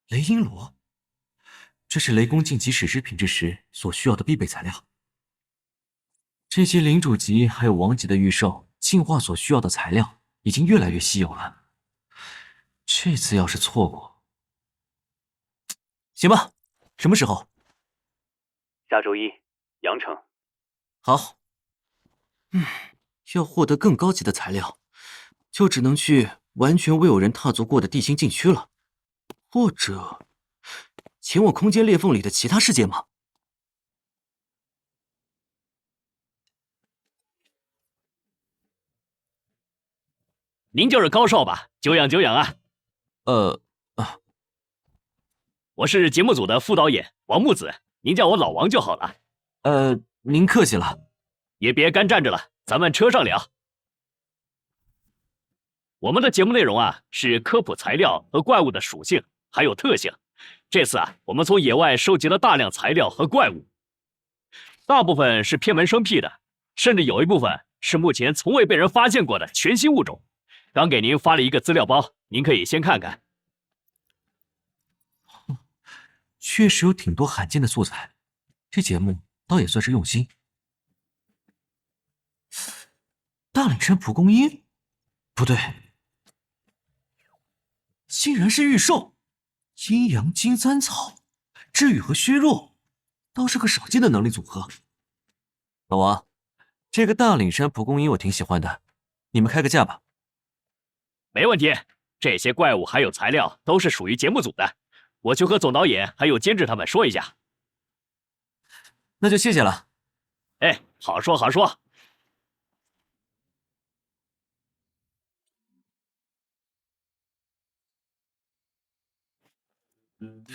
雷音螺，这是雷公晋级史诗品质时所需要的必备材料。这些领主级还有王级的御兽进化所需要的材料已经越来越稀有了。这次要是错过，行吧，什么时候？下周1，羊城。好。要获得更高级的材料，就只能去完全未有人踏足过的地心禁区了，或者前往空间裂缝里的其他世界吗？您就是高少吧？久仰久仰啊！我是节目组的副导演王木子，您叫我老王就好了。您客气了。也别干站着了，咱们车上聊。我们的节目内容啊，是科普材料和怪物的属性还有特性。这次啊，我们从野外收集了大量材料和怪物，大部分是偏门生僻的，甚至有一部分是目前从未被人发现过的全新物种。刚给您发了一个资料包，您可以先看看。确实有挺多罕见的素材，这节目倒也算是用心。大岭山蒲公英？不对，竟然是御兽！阴阳金簪草、治愈和削弱，倒是个少见的能力组合。老王，这个大岭山蒲公英我挺喜欢的，你们开个价吧。没问题，这些怪物还有材料都是属于节目组的，我去和总导演还有监制他们说一下。那就谢谢了。哎，好说好说。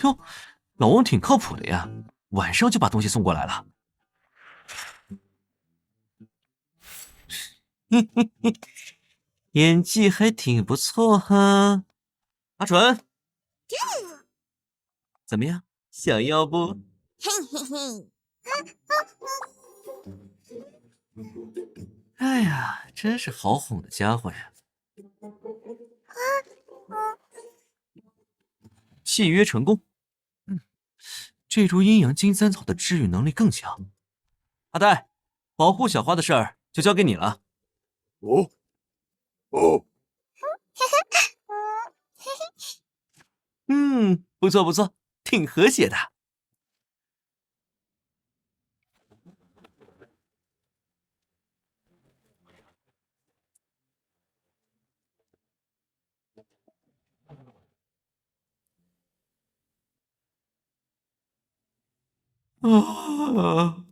哟，老王挺靠谱的呀，晚上就把东西送过来了。嘿嘿嘿，演技还挺不错哈。阿纯，怎么样？想要不？嘿嘿嘿。哎呀，真是好哄的家伙呀！契约成功。这株阴阳金簪草的治愈能力更强。阿呆，保护小花的事儿就交给你了。哦。不错不错，挺和谐的。啊！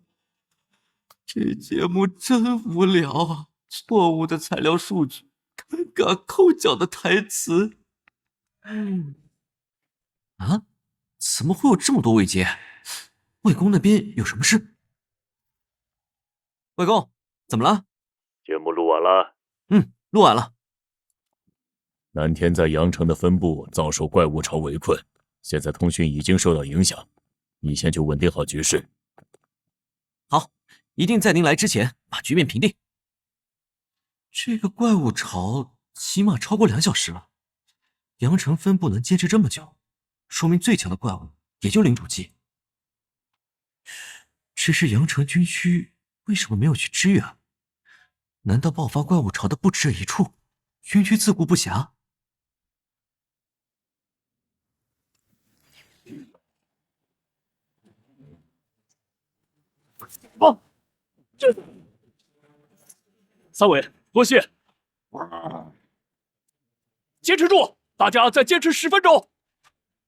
这节目真无聊啊！错误的材料数据，尴尬抠脚的台词。啊？怎么会有这么多未接？魏公那边有什么事？魏公，怎么了？节目录完了。录完了。南天在阳城的分部遭受怪物潮围困，现在通讯已经受到影响，你先去稳定好局势。好，一定在您来之前把局面平定。这个怪物潮起码超过2小时了，阳城分部能坚持这么久，说明最强的怪物也就领主级。只是阳城军区为什么没有去支援？难道爆发怪物潮的不止这一处，军区自顾不暇？三尾，多谢。坚持住，大家再坚持10分钟。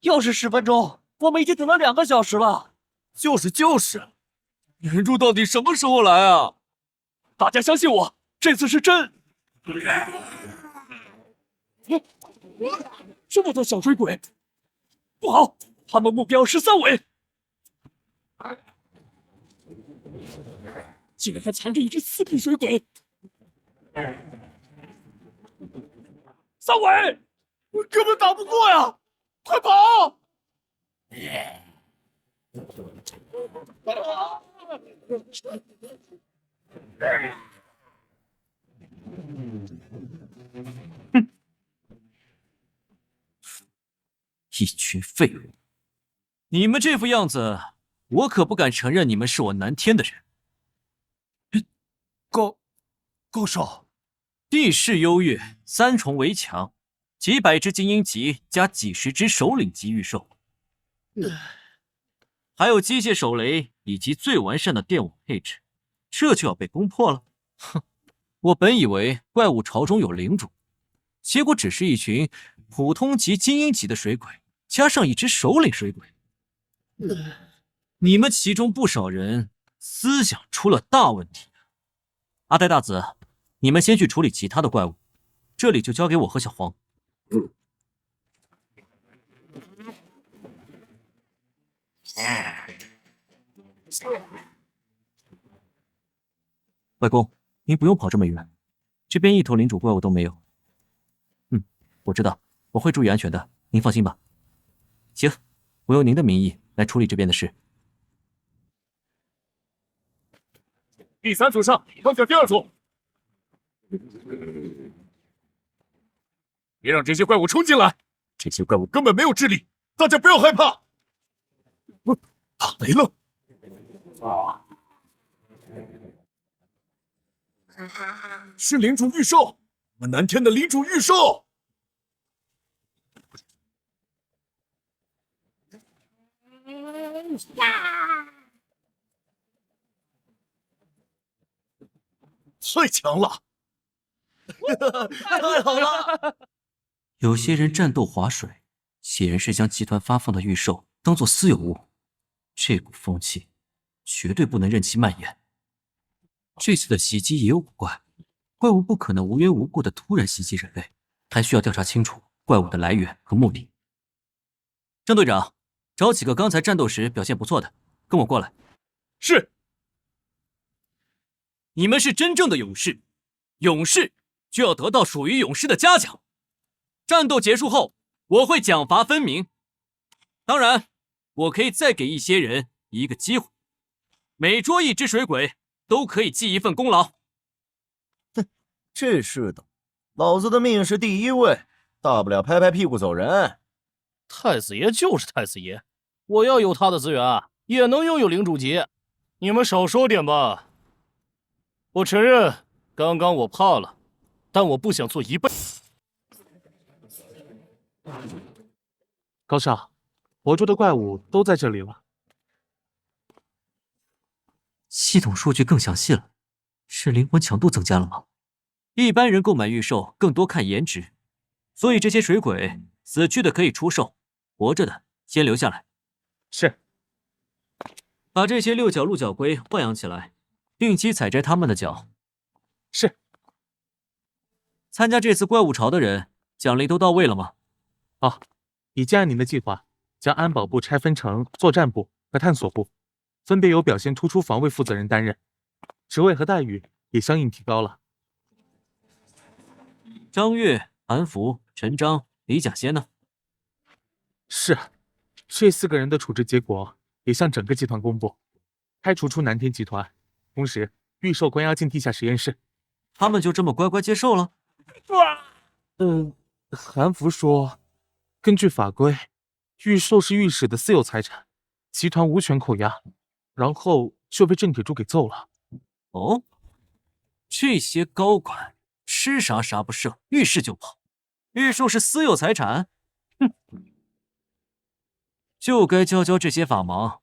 又是10分钟，我们已经等了2个小时了。就是，援助到底什么时候来啊？大家相信我，这次是真。这么多小水鬼，不好，他们目标是三尾。竟然还藏着一只4品水鬼！三尾，我根本打不过呀！快跑！一群废物！你们这副样子，我可不敢承认你们是我南天的人。高少，地势优越，3重围墙，几百只精英级加几十只首领级御兽，还有机械手雷以及最完善的电网配置，这就要被攻破了？哼！我本以为怪物巢中有领主，结果只是一群普通级、精英级的水鬼，加上一只首领水鬼。你们其中不少人思想出了大问题。阿呆大子，你们先去处理其他的怪物，这里就交给我和小黄。外公，您不用跑这么远，这边一头领主怪物都没有。我知道，我会注意安全的，您放心吧。行，我用您的名义来处理这边的事。第3组上，放下第2组。别让这些怪物冲进来，这些怪物根本没有智力，大家不要害怕。打雷了！是领主御兽，我们南天的领主御兽。太强了！太好了！有些人战斗划水，显然是将集团发放的御兽当作私有物，这股风气绝对不能任其蔓延。这次的袭击也有古怪，怪物不可能无缘无故的突然袭击人类，还需要调查清楚怪物的来源和目的。郑队长，找几个刚才战斗时表现不错的，跟我过来。是。你们是真正的勇士，勇士就要得到属于勇士的嘉奖。战斗结束后，我会奖罚分明。当然，我可以再给一些人一个机会，每捉一只水鬼都可以记一份功劳。哼，这是的，老子的命是第1位，大不了拍拍屁股走人。太子爷就是太子爷，我要有他的资源，也能拥有领主级。你们少说点吧。我承认，刚刚我怕了，但我不想做一辈子。高少，活捉的怪物都在这里了。系统数据更详细了，是灵魂强度增加了吗？一般人购买御兽更多看颜值，所以这些水鬼死去的可以出售，活着的先留下来。是。把这些六角鹿角龟豢养起来，定期采摘它们的角。是。参加这次怪物潮的人，奖励都到位了吗？哦，已经按您的计划，将安保部拆分成作战部和探索部，分别由表现突出防卫负责人担任，职位和待遇也相应提高了。张月、韩福、陈章、李甲仙呢？是，这4个人的处置结果也向整个集团公布，开除出南天集团，同时预售关押进地下实验室。他们就这么乖乖接受了？韩福说，根据法规，预售是御史的私有财产，集团无权扣押，然后就被郑铁柱给揍了。哦，这些高管吃啥啥不剩，遇事就跑。御兽是私有财产，哼，就该教教这些法盲，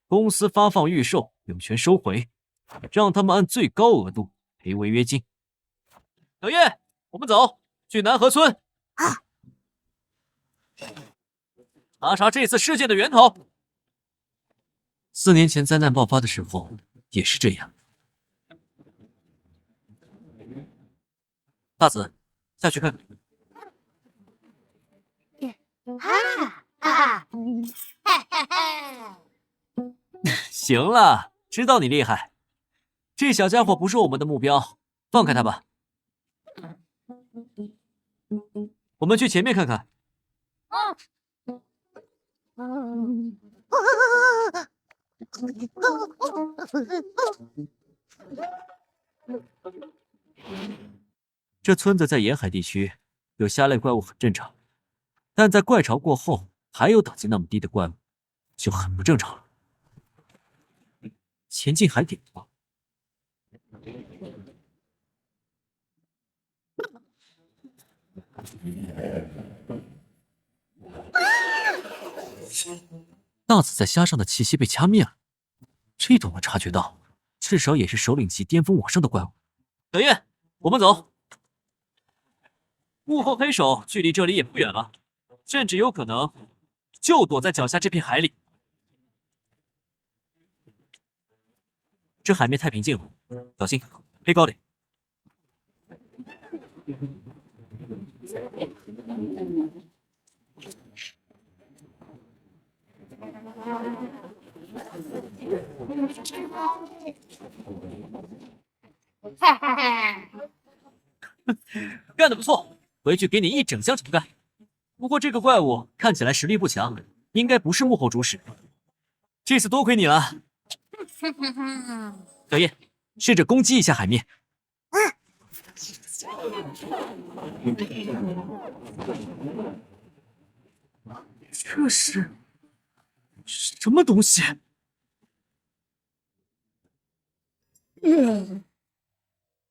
公司发放预售有权收回，让他们按最高额度赔违约金。小叶，我们走，去南河村。查查这次事件的源头。4年前灾难爆发的时候也是这样。大子，下去看看。行了，知道你厉害。这小家伙不是我们的目标，放开他吧。我们去前面看看。这村子在沿海地区，有虾类怪物很正常，但在怪潮过后，还有等级那么低的怪物，就很不正常了。前进海底吧。大子在虾上的气息被掐灭了，这都能察觉到，至少也是首领级巅峰往上的怪物。小叶，我们走。幕后黑手距离这里也不远了，甚至有可能就躲在脚下这片海里。这海面太平静了，小心，飞高点。干得不错，回去给你一整箱橙干。不过这个怪物看起来实力不强，应该不是幕后主使。这次多亏你了。小叶，试着攻击一下海面。这是什么东西？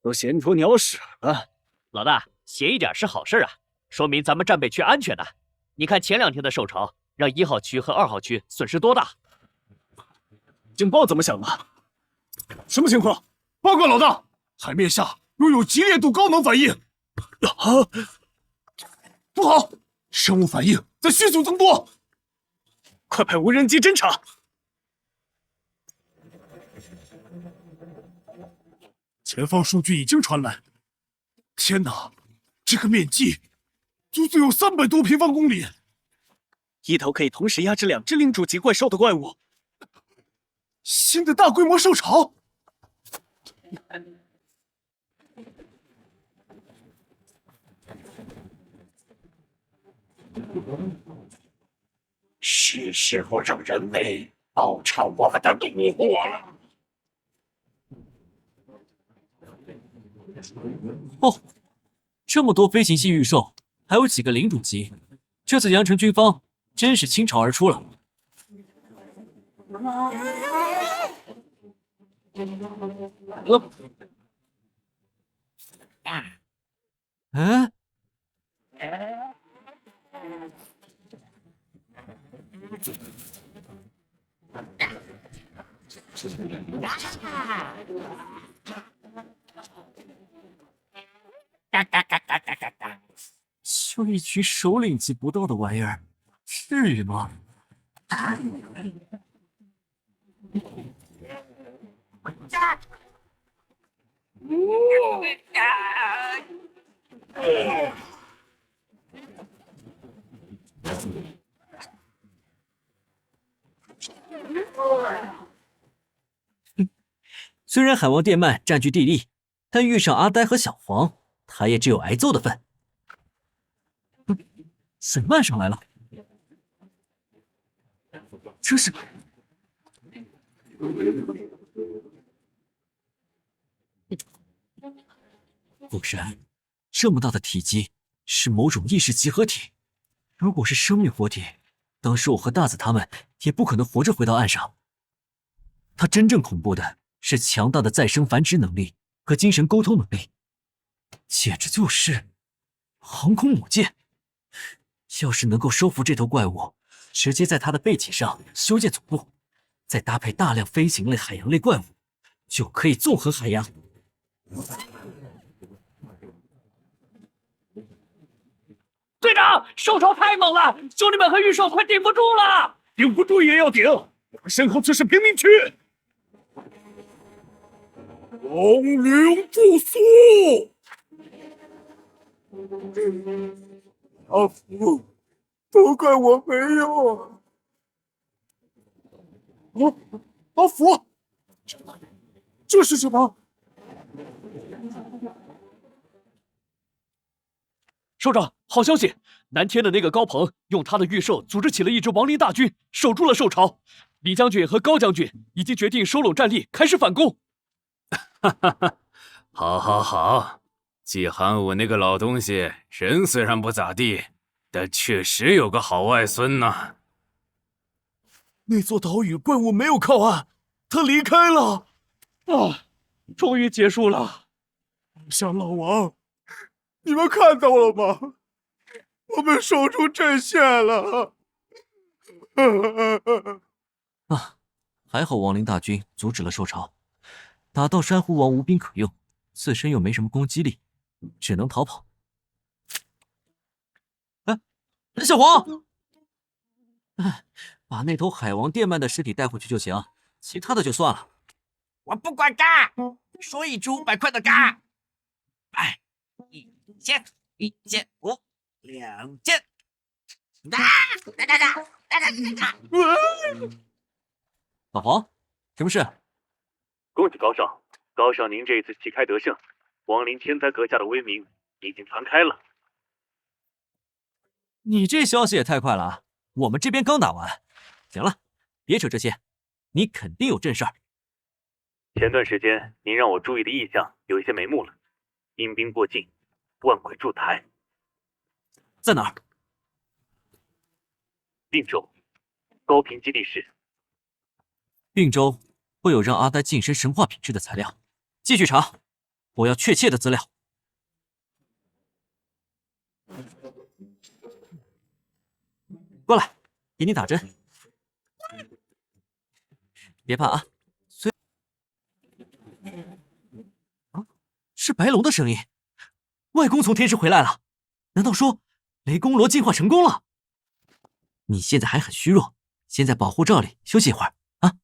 都闲出鸟屎了。老大，闲一点是好事啊，说明咱们战备区安全呢。你看前2天的受潮，让1号区和2号区损失多大？警报怎么响了？什么情况？报告老大，海面下拥有极烈度高能反应。啊！不好，生物反应在迅速增多，快派无人机侦查。前方数据已经传来。天哪，这个面积足足有300多平方公里，一头可以同时压制2只领主级怪兽的怪物。新的大规模兽潮。是时候让人类报偿我们的怒火了。哦，这么多飞行系御兽，还有几个领主级，这次阳城军方真是倾巢而出了。嗯？就一群首领级不到的玩意儿，至于吗？虽然海王电鳗占据地利，但遇上阿呆和小黄，他也只有挨揍的份。沈曼上来了，这是……果然，这么大的体积是某种意识集合体。如果是生命活体，当时我和大子他们也不可能活着回到岸上。它真正恐怖的是强大的再生繁殖能力和精神沟通能力，简直就是航空母舰。要是能够收服这头怪物，直接在它的背脊上修建总部，再搭配大量飞行类海洋类怪物，就可以纵横海洋。队长，兽潮太猛了，兄弟们和御兽快顶不住了！顶不住也要顶，我们身后就是贫民区。亡灵住宿。阿福，都怪我没有。阿福，这是什么？首长，好消息！南天的那个高鹏用他的御兽组织起了一支亡灵大军，守住了兽巢。李将军和高将军已经决定收拢战力，开始反攻。哈哈哈，好，好，好！季寒武那个老东西，人虽然不咋地，但确实有个好外孙呐。那座岛屿怪物没有靠岸，他离开了。啊，终于结束了。小老王，你们看到了吗？我们守住阵线了。啊，还好亡灵大军阻止了兽潮，打到珊瑚王无兵可用，自身又没什么攻击力，只能逃跑。哎，小黄，把那头海王电鳗的尸体带回去就行，其他的就算了。我不管嘎，说一只500块的嘎。哎，1000，1500，2000，老黄，什么事？恭喜高少，高少您这一次旗开得胜，亡灵天灾阁下的威名已经传开了。你这消息也太快了啊！我们这边刚打完。行了，别扯这些，你肯定有正事儿。前段时间您让我注意的异象有一些眉目了，阴兵过境，万鬼筑台。在哪儿？并州高平基地室。并州会有让阿呆晋升神话品质的材料，继续查，我要确切的资料。过来，给你打针。别怕啊，是白龙的声音。外公从天师回来了，难道说雷公罗进化成功了？你现在还很虚弱，先在保护罩里休息一会儿啊。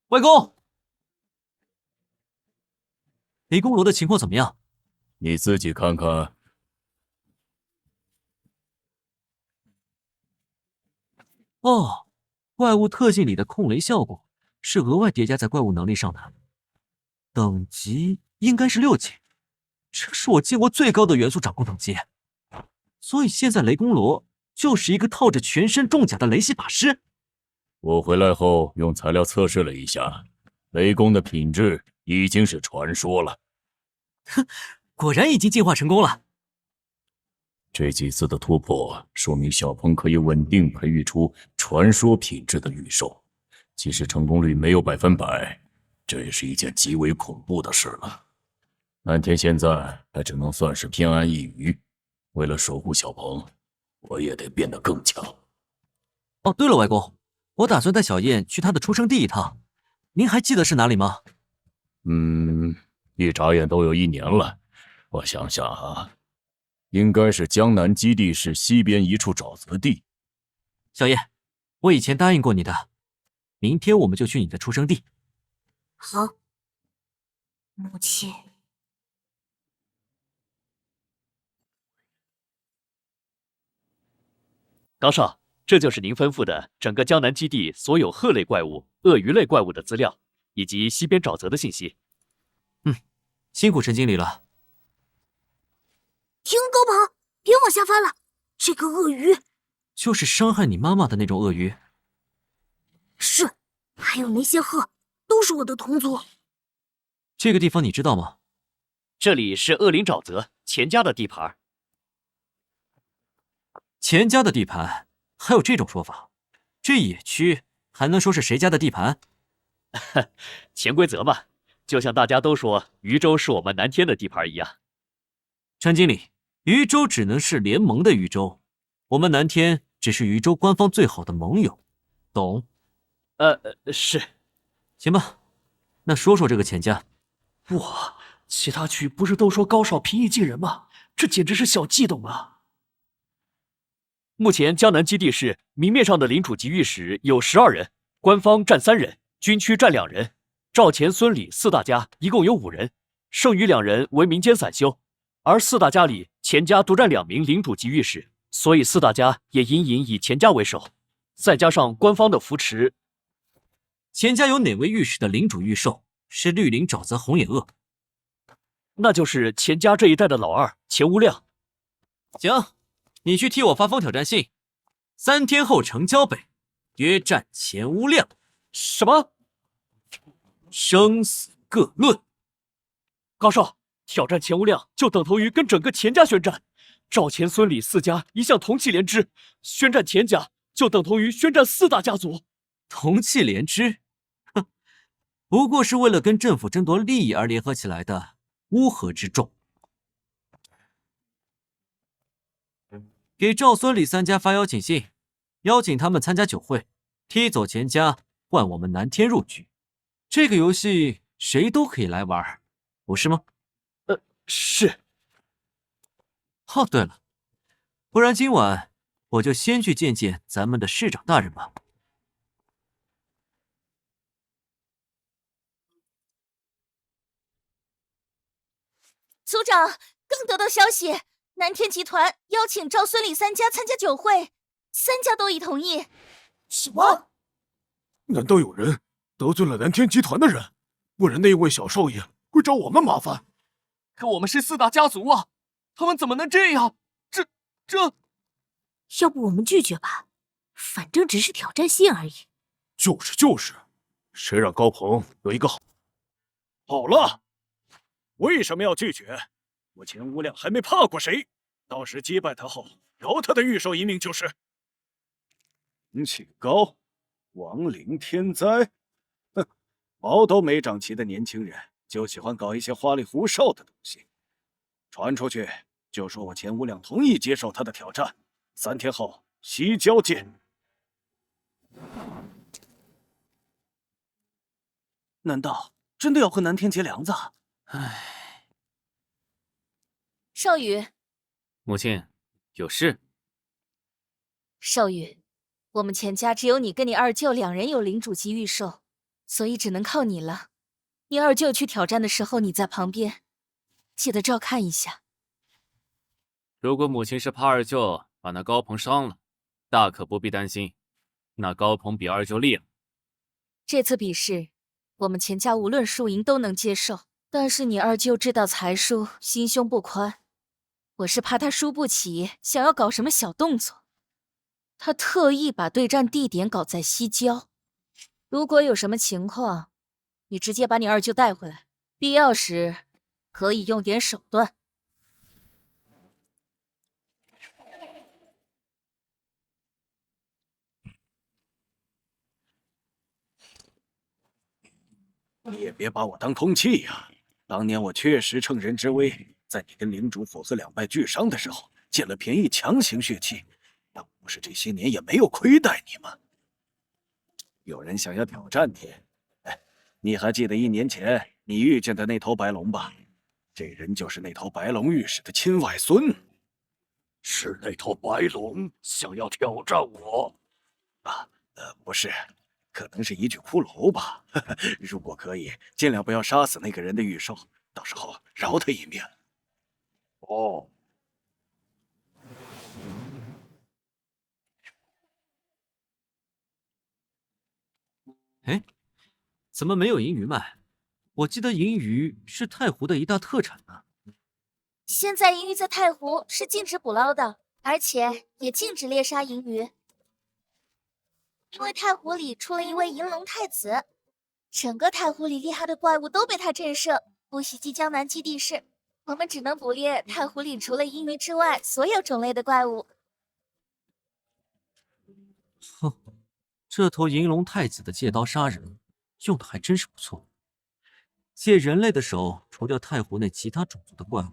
外公，雷公罗的情况怎么样？你自己看看。哦，怪物特性里的控雷效果是额外叠加在怪物能力上的，等级应该是6级，这是我见过最高的元素掌控等级。所以现在雷公罗就是一个套着全身重甲的雷系法师。我回来后用材料测试了一下，雷公的品质已经是传说了。哼，果然已经进化成功了。这几次的突破，说明小鹏可以稳定培育出传说品质的御兽，即使成功率没有100%，这也是一件极为恐怖的事了。南天现在还只能算是偏安一隅，为了守护小鹏，我也得变得更强。哦，对了，外公，我打算带小燕去她的出生地一趟，您还记得是哪里吗？一眨眼都有1年了，我想想啊，应该是江南基地市西边一处沼泽地。小燕，我以前答应过你的，明天我们就去你的出生地。好，母亲。高少，这就是您吩咐的整个江南基地所有鹤类怪物、鳄鱼类怪物的资料，以及西边沼泽的信息。辛苦陈经理了。停，高鹏，别往下翻了。这个鳄鱼就是伤害你妈妈的那种鳄鱼。是，还有那些鹤都是我的同族。这个地方你知道吗？这里是恶灵沼泽，钱家的地盘。钱家的地盘，还有这种说法？这野区还能说是谁家的地盘？潜规则嘛，就像大家都说渝州是我们南天的地盘一样。陈经理，渝州只能是联盟的渝州，我们南天只是渝州官方最好的盟友，懂？是。行吧，那说说这个钱家。哇，其他区不是都说高少平易近人吗？这简直是小悸动啊！目前江南基地市明面上的领主级御史有12人，官方占3人，军区占2人，赵钱孙李4大家一共有5人，剩余2人为民间散修。而4大家里，钱家独占2名领主级御史，所以4大家也隐隐以钱家为首。再加上官方的扶持，钱家有哪位御史的领主御兽是绿林沼泽红眼鳄？那就是钱家这一代的老二钱无量。行，你去替我发封挑战信，3天后城郊北约战钱无量。什么？生死各论。高少，挑战钱无量就等同于跟整个钱家宣战。赵钱孙李4家一向同气连枝，宣战钱家就等同于宣战4大家族。同气连枝？哼，不过是为了跟政府争夺利益而联合起来的乌合之众。给赵孙李3家发邀请信，邀请他们参加酒会，踢走钱家，换我们南天入局。这个游戏谁都可以来玩，不是吗？是。哦，对了，不然今晚我就先去见见咱们的市长大人吧。族长，刚得到消息，南天集团邀请赵孙李3家参加酒会，3家都已同意。什么？难道有人得罪了南天集团的人？不然那位小少爷会找我们麻烦？可我们是4大家族啊，他们怎么能这样？这……要不我们拒绝吧，反正只是挑战信而已。就是，谁让高鹏有一个好……好了，为什么要拒绝？我钱无量还没怕过谁，到时击败他后，饶他的御兽一命就是。请高，亡灵天灾。哼，毛都没长齐的年轻人就喜欢搞一些花里胡哨的东西，传出去就说我钱无量同意接受他的挑战，3天后西郊见。难道真的要和南天结梁子？唉。少宇，母亲，有事。少宇，我们钱家只有你跟你二舅2人有领主级御兽，所以只能靠你了。你二舅去挑战的时候，你在旁边，记得照看一下。如果母亲是怕二舅把那高鹏伤了，大可不必担心，那高鹏比二舅厉害。这次比试，我们钱家无论输赢都能接受，但是你二舅知道才疏，心胸不宽。我是怕他输不起，想要搞什么小动作。他特意把对战地点搞在西郊。如果有什么情况，你直接把你二舅带回来，必要时可以用点手段。你也别把我当空气呀！当年我确实乘人之危，在你跟领主府子2败俱伤的时候，捡了便宜强行血气。要不是这些年也没有亏待你们。有人想要挑战你，你还记得1年前你遇见的那头白龙吧？这人就是那头白龙御史的亲外孙。是那头白龙想要挑战我？不是，可能是一具骷髅吧。如果可以，尽量不要杀死那个人的御兽，到时候饶他一命。哦。哎，怎么没有银鱼卖？我记得银鱼是太湖的一大特产呢。现在银鱼在太湖是禁止捕捞的，而且也禁止猎杀银鱼，因为太湖里出了一位银龙太子，整个太湖里厉害的怪物都被他震慑，不袭击江南基地市。我们只能捕猎太湖里除了银鱼之外所有种类的怪物。哼，这头银龙太子的借刀杀人用的还真是不错，借人类的手除掉太湖内其他种族的怪物，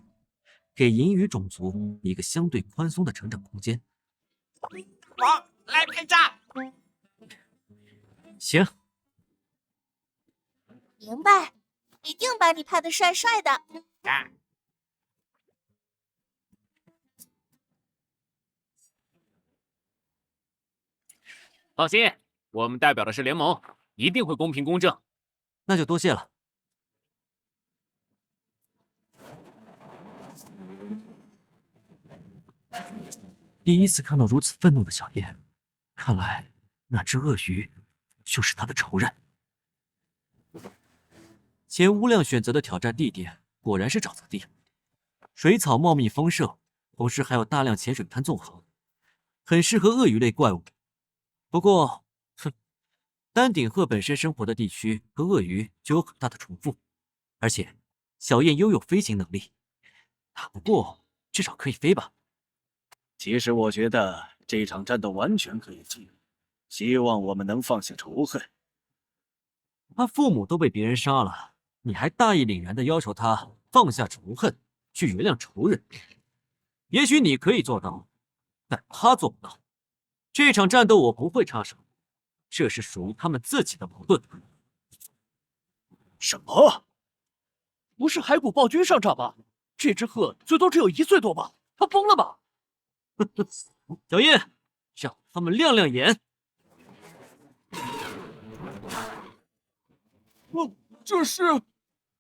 给银鱼种族一个相对宽松的成长空间。我来陪战。行，明白，一定把你拍得帅帅的。放心，我们代表的是联盟，一定会公平公正。那就多谢了。第一次看到如此愤怒的小叶，看来那只鳄鱼就是他的仇人。钱无量选择的挑战地点果然是沼泽地，水草茂密丰盛，同时还有大量浅水滩纵横，很适合鳄鱼类怪物。不过，丹顶鹤本身生活的地区和鳄鱼就有很大的重复，而且小燕拥有飞行能力，打不过至少可以飞吧。其实我觉得这场战斗完全可以继续，希望我们能放下仇恨。他父母都被别人杀了，你还大义凛然地要求他放下仇恨，去原谅仇人。也许你可以做到，但他做不到。这场战斗我不会插手，这是属于他们自己的矛盾。什么？不是海谷暴君上场吧？这只鹤最多只有1岁多吧？他疯了吧？小叶，让他们亮亮眼。这是